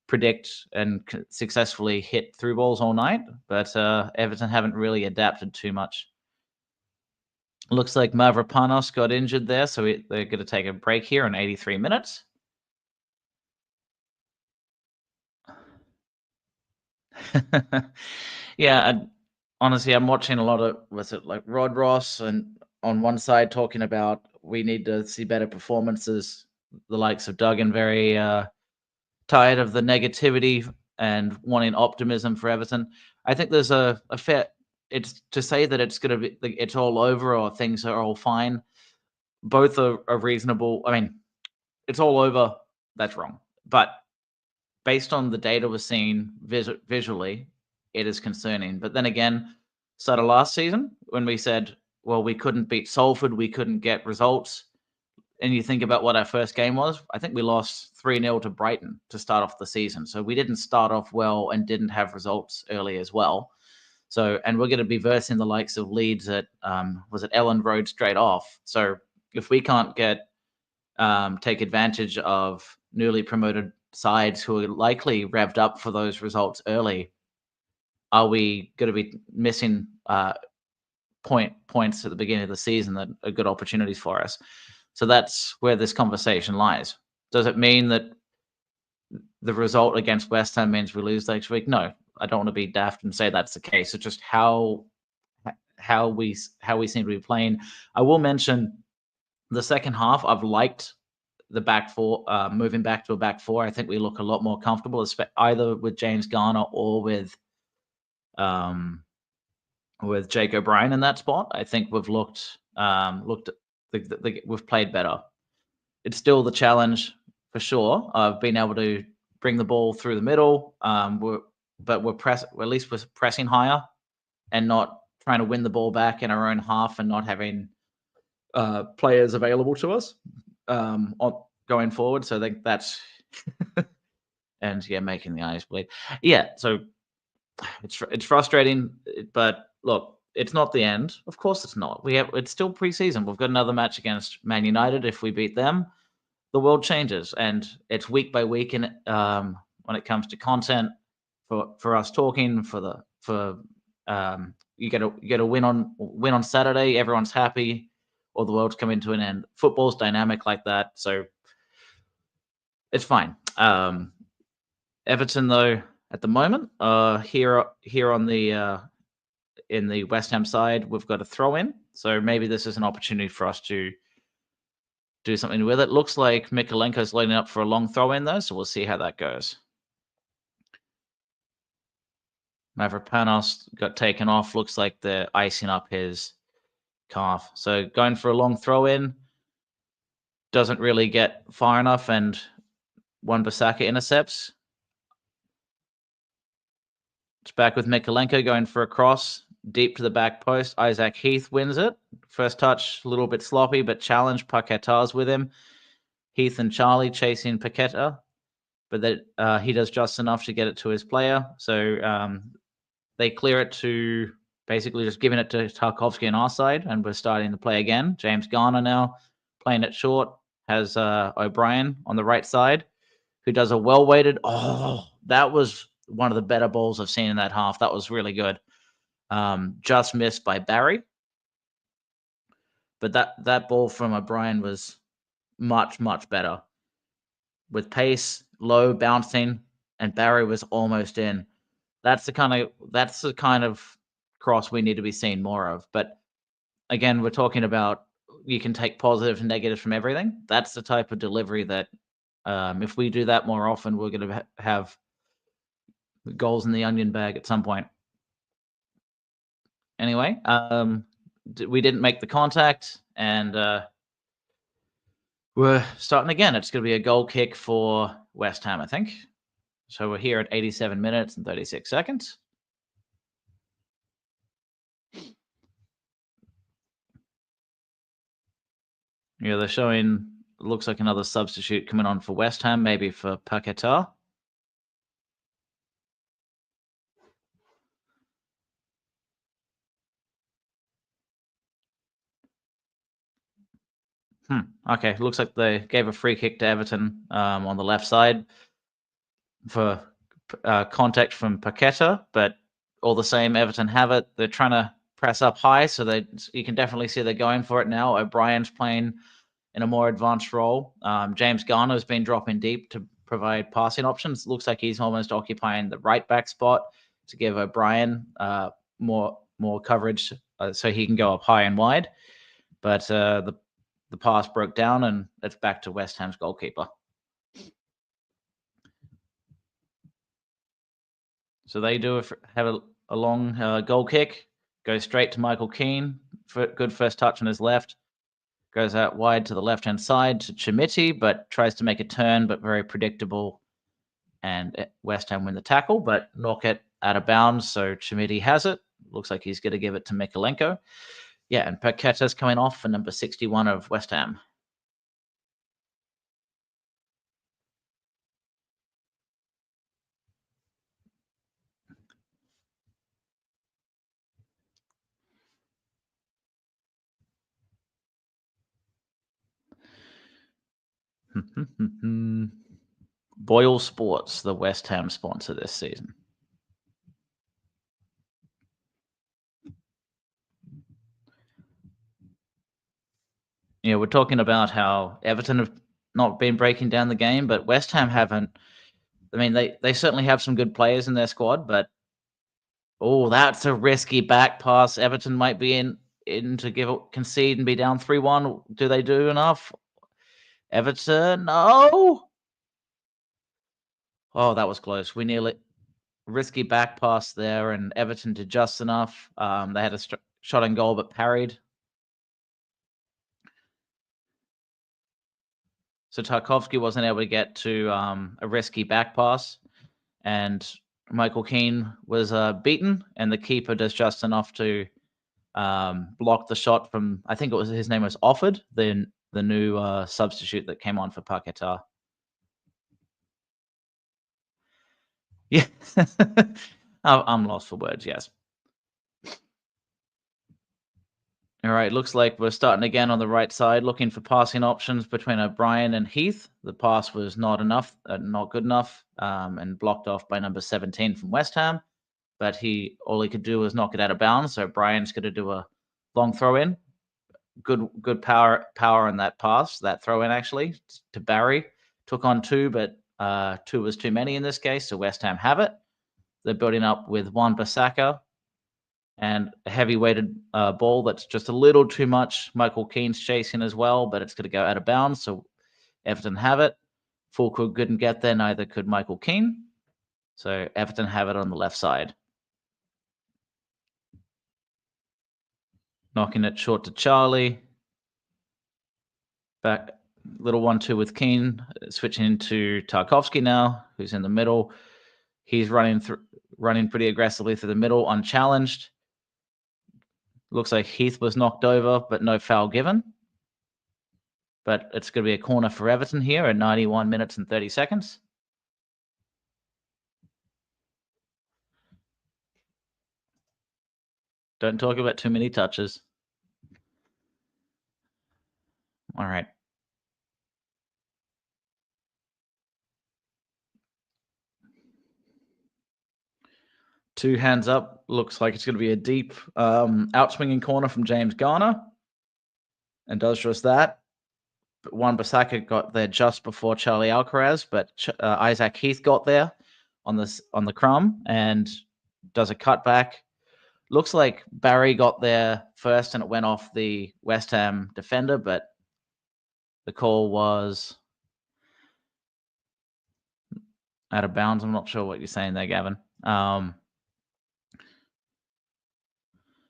Speaker 1: predict and successfully hit through balls all night. But Everton haven't really adapted too much. Looks like Mavropanos got injured there, so they're going to take a break here in 83 minutes. Yeah, and honestly, I'm watching a lot of, was it like Rod Ross and on one side talking about we need to see better performances. The likes of Duggan very tired of the negativity and wanting optimism for Everton. I think there's a fair. It's to say that it's going to be it's all over or things are all fine. Both are reasonable. I mean, it's all over. That's wrong. But based on the data we're seeing visually, it is concerning. But then again, started last season when we said, well, we couldn't beat Salford, we couldn't get results. And you think about what our first game was, I think we lost 3-0 to Brighton to start off the season. So we didn't start off well and didn't have results early as well. So, and we're going to be versing the likes of Leeds at, was it Elland Road straight off. So if we can't get, take advantage of newly promoted sides who are likely revved up for those results early, are we going to be missing points at the beginning of the season that are good opportunities for us? So that's where this conversation lies. Does it mean that the result against West Ham means we lose next week? No, I don't want to be daft and say that's the case. It's just how we seem to be playing. I will mention the second half. I've liked the back four, moving back to a back four. I think we look a lot more comfortable, either with James Garner or with Jake O'Brien in that spot. I think we've we've played better. It's still the challenge for sure of being able to bring the ball through the middle. But at least we're pressing higher and not trying to win the ball back in our own half and not having players available to us going forward. So I think that's and yeah, making the eyes bleed. Yeah, so it's frustrating, but look, it's not the end. Of course, it's not. It's still preseason. We've got another match against Man United. If we beat them, the world changes, and it's week by week. And when it comes to content for us talking, you get a win on Saturday, everyone's happy, or the world's coming to an end. Football's dynamic like that, so it's fine. Everton, though, at the moment, here on the in the West Ham side, we've got a throw in. So maybe this is an opportunity for us to do something with it. Looks like Mikalenko's lining up for a long throw in, though, so we'll see how that goes. Mavropanos got taken off. Looks like they're icing up his calf. So going for a long throw in, doesn't really get far enough, and Wan-Bissaka intercepts. It's back with Mikalenko going for a cross deep to the back post. Isaac Heath wins it. First touch, a little bit sloppy, but challenged. Paqueta's with him. Heath and Charlie chasing Paqueta, but that he does just enough to get it to his player. So they clear it to basically just giving it to Tarkovsky on our side, and we're starting to play again. James Garner now playing it short, has O'Brien on the right side, who does a well-weighted. Oh, that was one of the better balls I've seen in that half. That was really good. Just missed by Barry. But that ball from O'Brien was much, much better. With pace, low, bouncing, and Barry was almost in. That's the kind of cross we need to be seeing more of. But again, we're talking about you can take positive and negative from everything. That's the type of delivery that if we do that more often, we're going to have goals in the onion bag at some point. Anyway, we didn't make the contact, and we're starting again. It's going to be a goal kick for West Ham, I think. So we're here at 87 minutes and 36 seconds. Yeah, they're showing, looks like another substitute coming on for West Ham, maybe for Paqueta. Okay, looks like they gave a free kick to Everton on the left side for contact from Paqueta, but all the same, Everton have it. They're trying to press up high, so you can definitely see they're going for it now. O'Brien's playing in a more advanced role. James Garner's been dropping deep to provide passing options. Looks like he's almost occupying the right back spot to give O'Brien more coverage so he can go up high and wide. But the the pass broke down, and it's back to West Ham's goalkeeper. So they have a long goal kick, goes straight to Michael Keane. Good first touch on his left. Goes out wide to the left-hand side to Chimiti, but tries to make a turn, but very predictable. And West Ham win the tackle, but knock it out of bounds. So Chimiti has it. Looks like he's going to give it to Mikalenko. Yeah, and Paqueta's coming off for number 61 of West Ham. Boyle Sports, the West Ham sponsor this season. Yeah, we're talking about how Everton have not been breaking down the game, but West Ham haven't. I mean, they certainly have some good players in their squad, but that's a risky back pass. Everton might be in to concede and be down 3-1. Do they do enough? Everton, no. Oh, that was close. We nearly risky back pass there, and Everton did just enough. They had a shot on goal, but parried. So Tarkovsky wasn't able to get to a risky back pass, and Michael Keane was beaten, and the keeper does just enough to block the shot from, I think his name was Offord, the new substitute that came on for Paqueta. Yeah. I'm lost for words, yes. All right, looks like we're starting again on the right side, looking for passing options between O'Brien and Heath. The pass was not good enough, and blocked off by number 17 from West Ham. But all he could do was knock it out of bounds. So Brian's going to do a long throw in. Good power in that pass, that throw in actually to Barry. Took on 2, but 2 was too many in this case. So West Ham have it. They're building up with Wan-Bissaka and a heavy-weighted ball that's just a little too much. Michael Keane's chasing as well, but it's going to go out of bounds. So Everton have it. Fulkrug couldn't get there, neither could Michael Keane. So Everton have it on the left side. Knocking it short to Charlie. Back, little 1-2 with Keane. Switching into Tarkovsky now, who's in the middle. He's running pretty aggressively through the middle, unchallenged. Looks like Heath was knocked over, but no foul given. But it's going to be a corner for Everton here at 91 minutes and 30 seconds. Don't talk about too many touches. All right. Two hands up. Looks like it's going to be a deep outswinging corner from James Garner. And does just that. But Wan-Bissaka got there just before Charlie Alcaraz, but Isaac Heath got there on the crumb and does a cutback. Looks like Barry got there first and it went off the West Ham defender, but the call was out of bounds. I'm not sure what you're saying there, Gavin.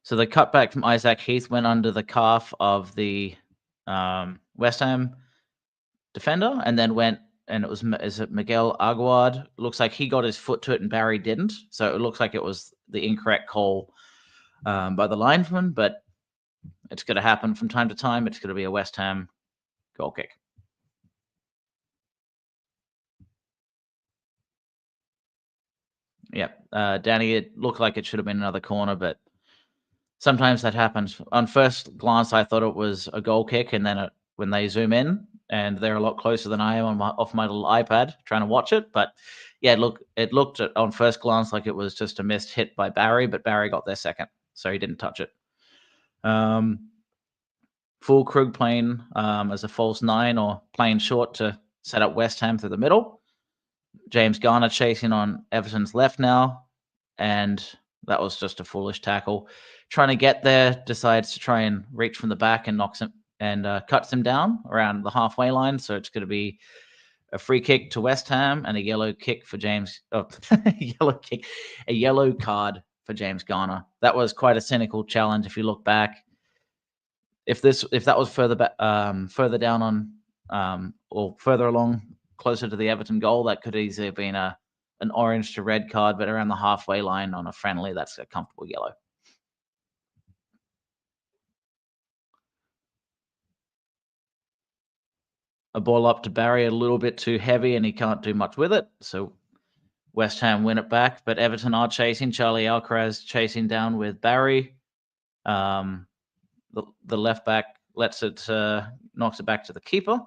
Speaker 1: So the cutback from Isaac Heath went under the calf of the West Ham defender, and then is it Miguel Aguad? Looks like he got his foot to it and Barry didn't. So it looks like it was the incorrect call by the linesman, but it's going to happen from time to time. It's going to be a West Ham goal kick. Yeah, Danny, it looked like it should have been another corner, but sometimes that happens. On first glance, I thought it was a goal kick, and then when they zoom in, and they're a lot closer than I am off my little iPad trying to watch it. But yeah, it looked on first glance like it was just a missed hit by Barry, but Barry got there second, so he didn't touch it. Fulkrug playing as a false 9 or playing short to set up West Ham through the middle. James Garner chasing on Everton's left now, and that was just a foolish tackle. Trying to get there, decides to try and reach from the back and knocks him and cuts him down around the halfway line. So it's going to be a free kick to West Ham and a yellow kick for James. Oh, a yellow card for James Garner. That was quite a cynical challenge. If you look back, if that was further down on or further along, closer to the Everton goal, that could easily have been an orange to red card. But around the halfway line on a friendly, that's a comfortable yellow. A ball up to Barry, a little bit too heavy, and he can't do much with it. So West Ham win it back, but Everton are chasing. Charlie Alcaraz chasing down with Barry. The left back lets it, knocks it back to the keeper.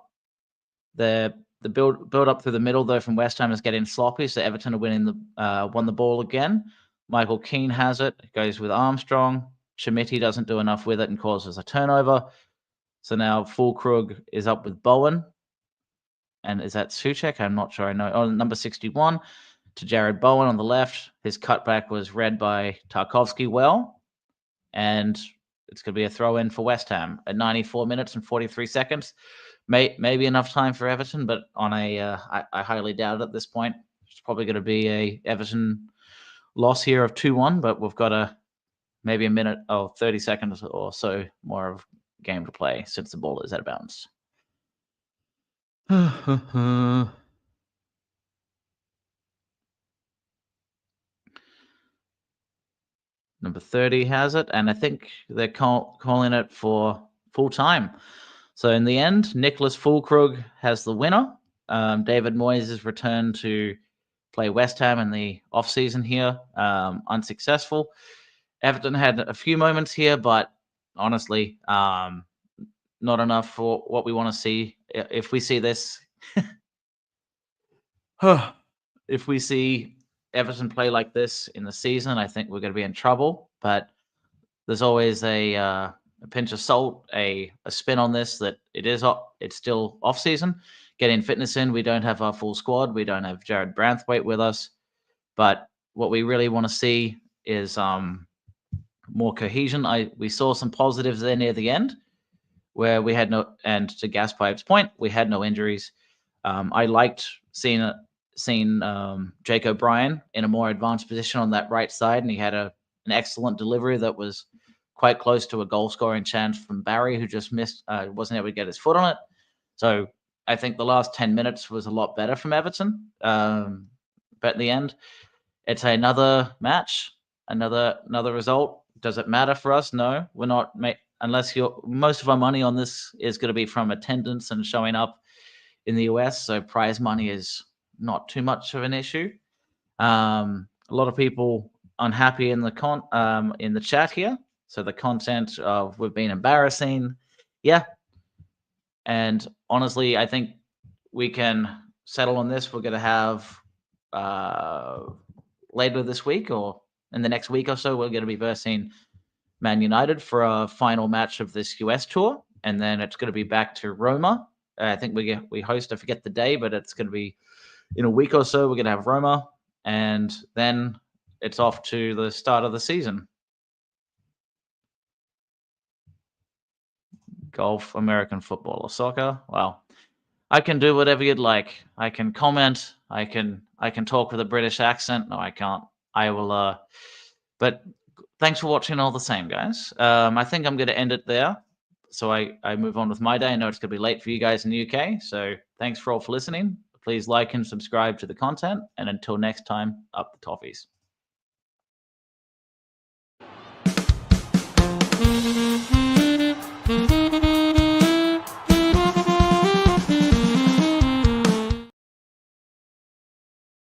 Speaker 1: The build up through the middle, though, from West Ham is getting sloppy, so Everton are won the ball again. Michael Keane has it, goes with Armstrong. Chimiti doesn't do enough with it and causes a turnover. So now Fulkrug is up with Bowen. And is that Souček? I'm not sure I know. Oh, number 61 to Jared Bowen on the left. His cutback was read by Tarkovsky well. And it's going to be a throw-in for West Ham at 94 minutes and 43 seconds. Maybe enough time for Everton, but on I highly doubt it at this point. It's probably going to be a Everton loss here of 2-1, but we've got maybe a minute or 30 seconds or so more of game to play since the ball is out of bounds. Number 30 has it, and I think they're calling it for full time. So in the end, Nicholas Fulkrug has the winner. David Moyes is returned to play West Ham in the off-season here, unsuccessful. Everton had a few moments here, but honestly, not enough for what we want to see. If we see this, if we see Everton play like this in the season, I think we're going to be in trouble. But there's always a pinch of salt, a spin on this that it's still off season. Getting fitness in, we don't have our full squad. We don't have Jared Branthwaite with us. But what we really want to see is more cohesion. We saw some positives there near the end, where we had no, and to Gaspipe's point, we had no injuries. I liked seeing Jake O'Brien in a more advanced position on that right side, and he had an excellent delivery that was quite close to a goal-scoring chance from Barry, who just missed, wasn't able to get his foot on it. So I think the last 10 minutes was a lot better from Everton. But at the end, it's another match, another result. Does it matter for us? No, we're not. Unless most of our money on this is going to be from attendance and showing up in the US, so prize money is not too much of an issue. A lot of people unhappy in the chat here. So the content of we've been embarrassing, yeah. And honestly, I think we can settle on this. We're going to have later this week or in the next week or so, we're going to be versing Man United for a final match of this US tour, and then it's going to be back to Roma. I think we host, I forget the day, but it's going to be in a week or so. We're going to have Roma, and then it's off to the start of the season. Golf, American football, or soccer. Well, I can do whatever you'd like. I can comment. I can talk with a British accent. No, I can't. I will. But thanks for watching all the same, guys. I think I'm going to end it there. So I move on with my day. I know it's going to be late for you guys in the UK. So thanks for all for listening. Please like and subscribe to the content. And until next time, up the toffees.